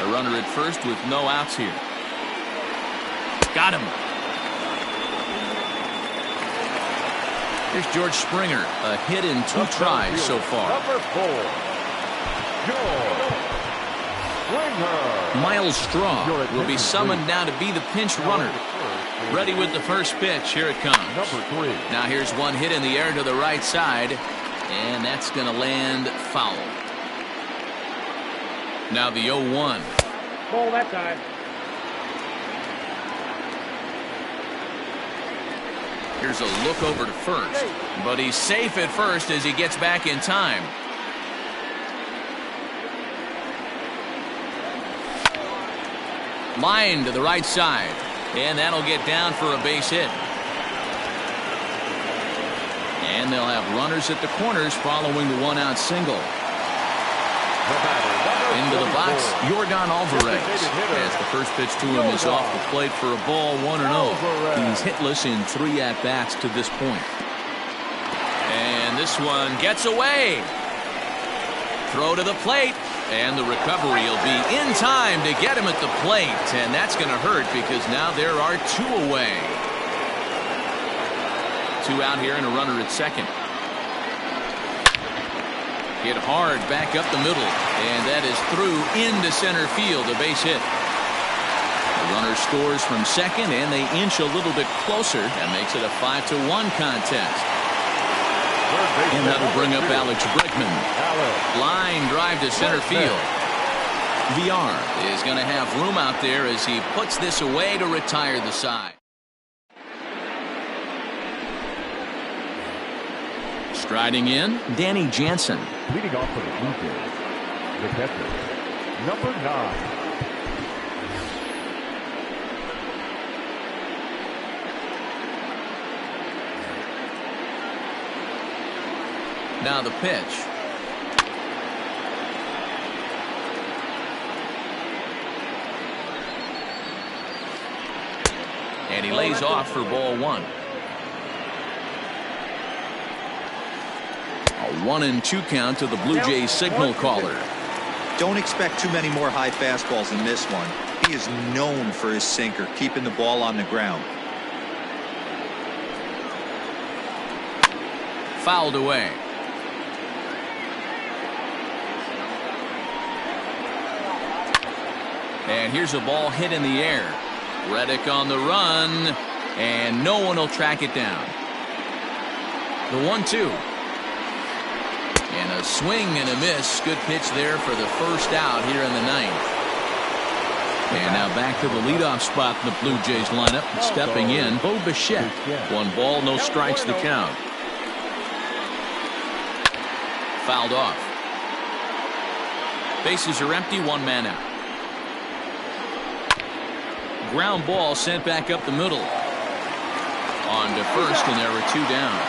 A runner at first with no outs here. Got him. Here's George Springer. A hit in 2 tries so far. number 4. Miles Straw will be summoned now to be the pinch runner. Ready with the first pitch. Here it comes. Number 3. Now here's one hit in the air to the right side, and that's going to land foul. Now the 0-1. Ball that time. Here's a look over to first, but he's safe at first as he gets back in time. Line to the right side. And that'll get down for a base hit. And they'll have runners at the corners following the one-out single. Into the box, Yordan Alvarez. As the first pitch to him is off the plate for a ball, 1-0. He's hitless in 3 at-bats to this point. And this one gets away. Throw to the plate. And the recovery will be in time to get him at the plate. And that's going to hurt because now there are 2 away. 2 out here and a runner at second. Hit hard back up the middle. And that is through into center field. A base hit. The runner scores from second and they inch a little bit closer. That makes it a 5-1 contest. And that'll bring up Alex Bregman. Line drive to center field. VR is going to have room out there as he puts this away to retire the side. Striding in, Danny Jansen. Leading off for the Blue Jays, the catcher, number 9. Now the pitch. And he lays off for ball 1. A 1-2 count to the Blue Jays signal caller. Don't expect too many more high fastballs in this one. He is known for his sinker, keeping the ball on the ground. Fouled away. And here's a ball hit in the air. Reddick on the run, and no one will track it down. The 1-2. And a swing and a miss. Good pitch there for the first out here in the 9th. And now back to the leadoff spot in the Blue Jays lineup. Stepping in, Bo Bichette. 1 ball, no strikes the count. Fouled off. Bases are empty, 1 man out. Ground ball sent back up the middle. On to first, and there were 2 down.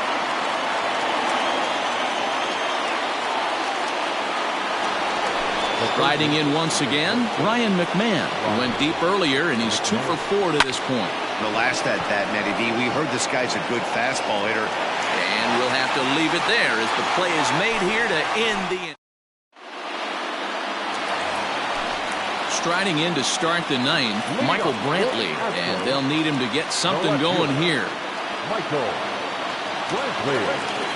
Riding in once again, Ryan McMahon. He went deep earlier, and he's 2 for 4 to this point. The last at bat, Matty D, we heard this guy's a good fastball hitter. And we'll have to leave it there as the play is made here to end the inning. Striding in to start the 9th, Michael Brantley, and they'll need him to get something going here. Michael Brantley.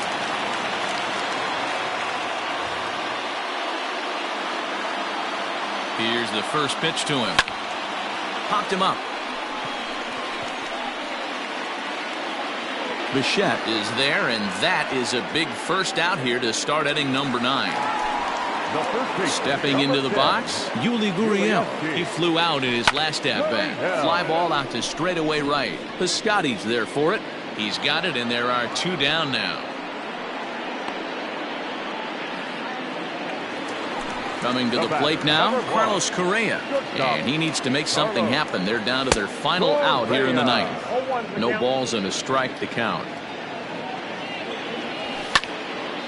Here's the first pitch to him. Popped him up. Bichette is there, and that is a big first out here to start inning number 9. Stepping into the box, Yuli Gurriel. He flew out in his last at-bat. Fly ball out to straightaway right. Piscotty's there for it. He's got it, and there are 2 down now. Coming to the plate now, Carlos Correa. And he needs to make something happen. They're down to their final out here in the 9th. No balls and a strike to count.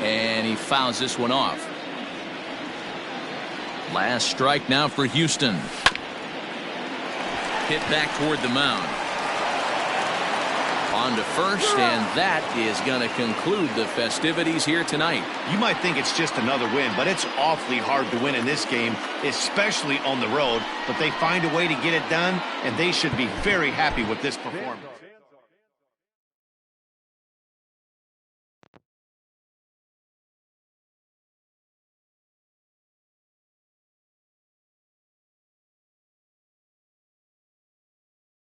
And he fouls this one off. Last strike now for Houston. Hit back toward the mound. On to first, and that is going to conclude the festivities here tonight. You might think it's just another win, but it's awfully hard to win in this game, especially on the road. But they find a way to get it done, and they should be very happy with this performance.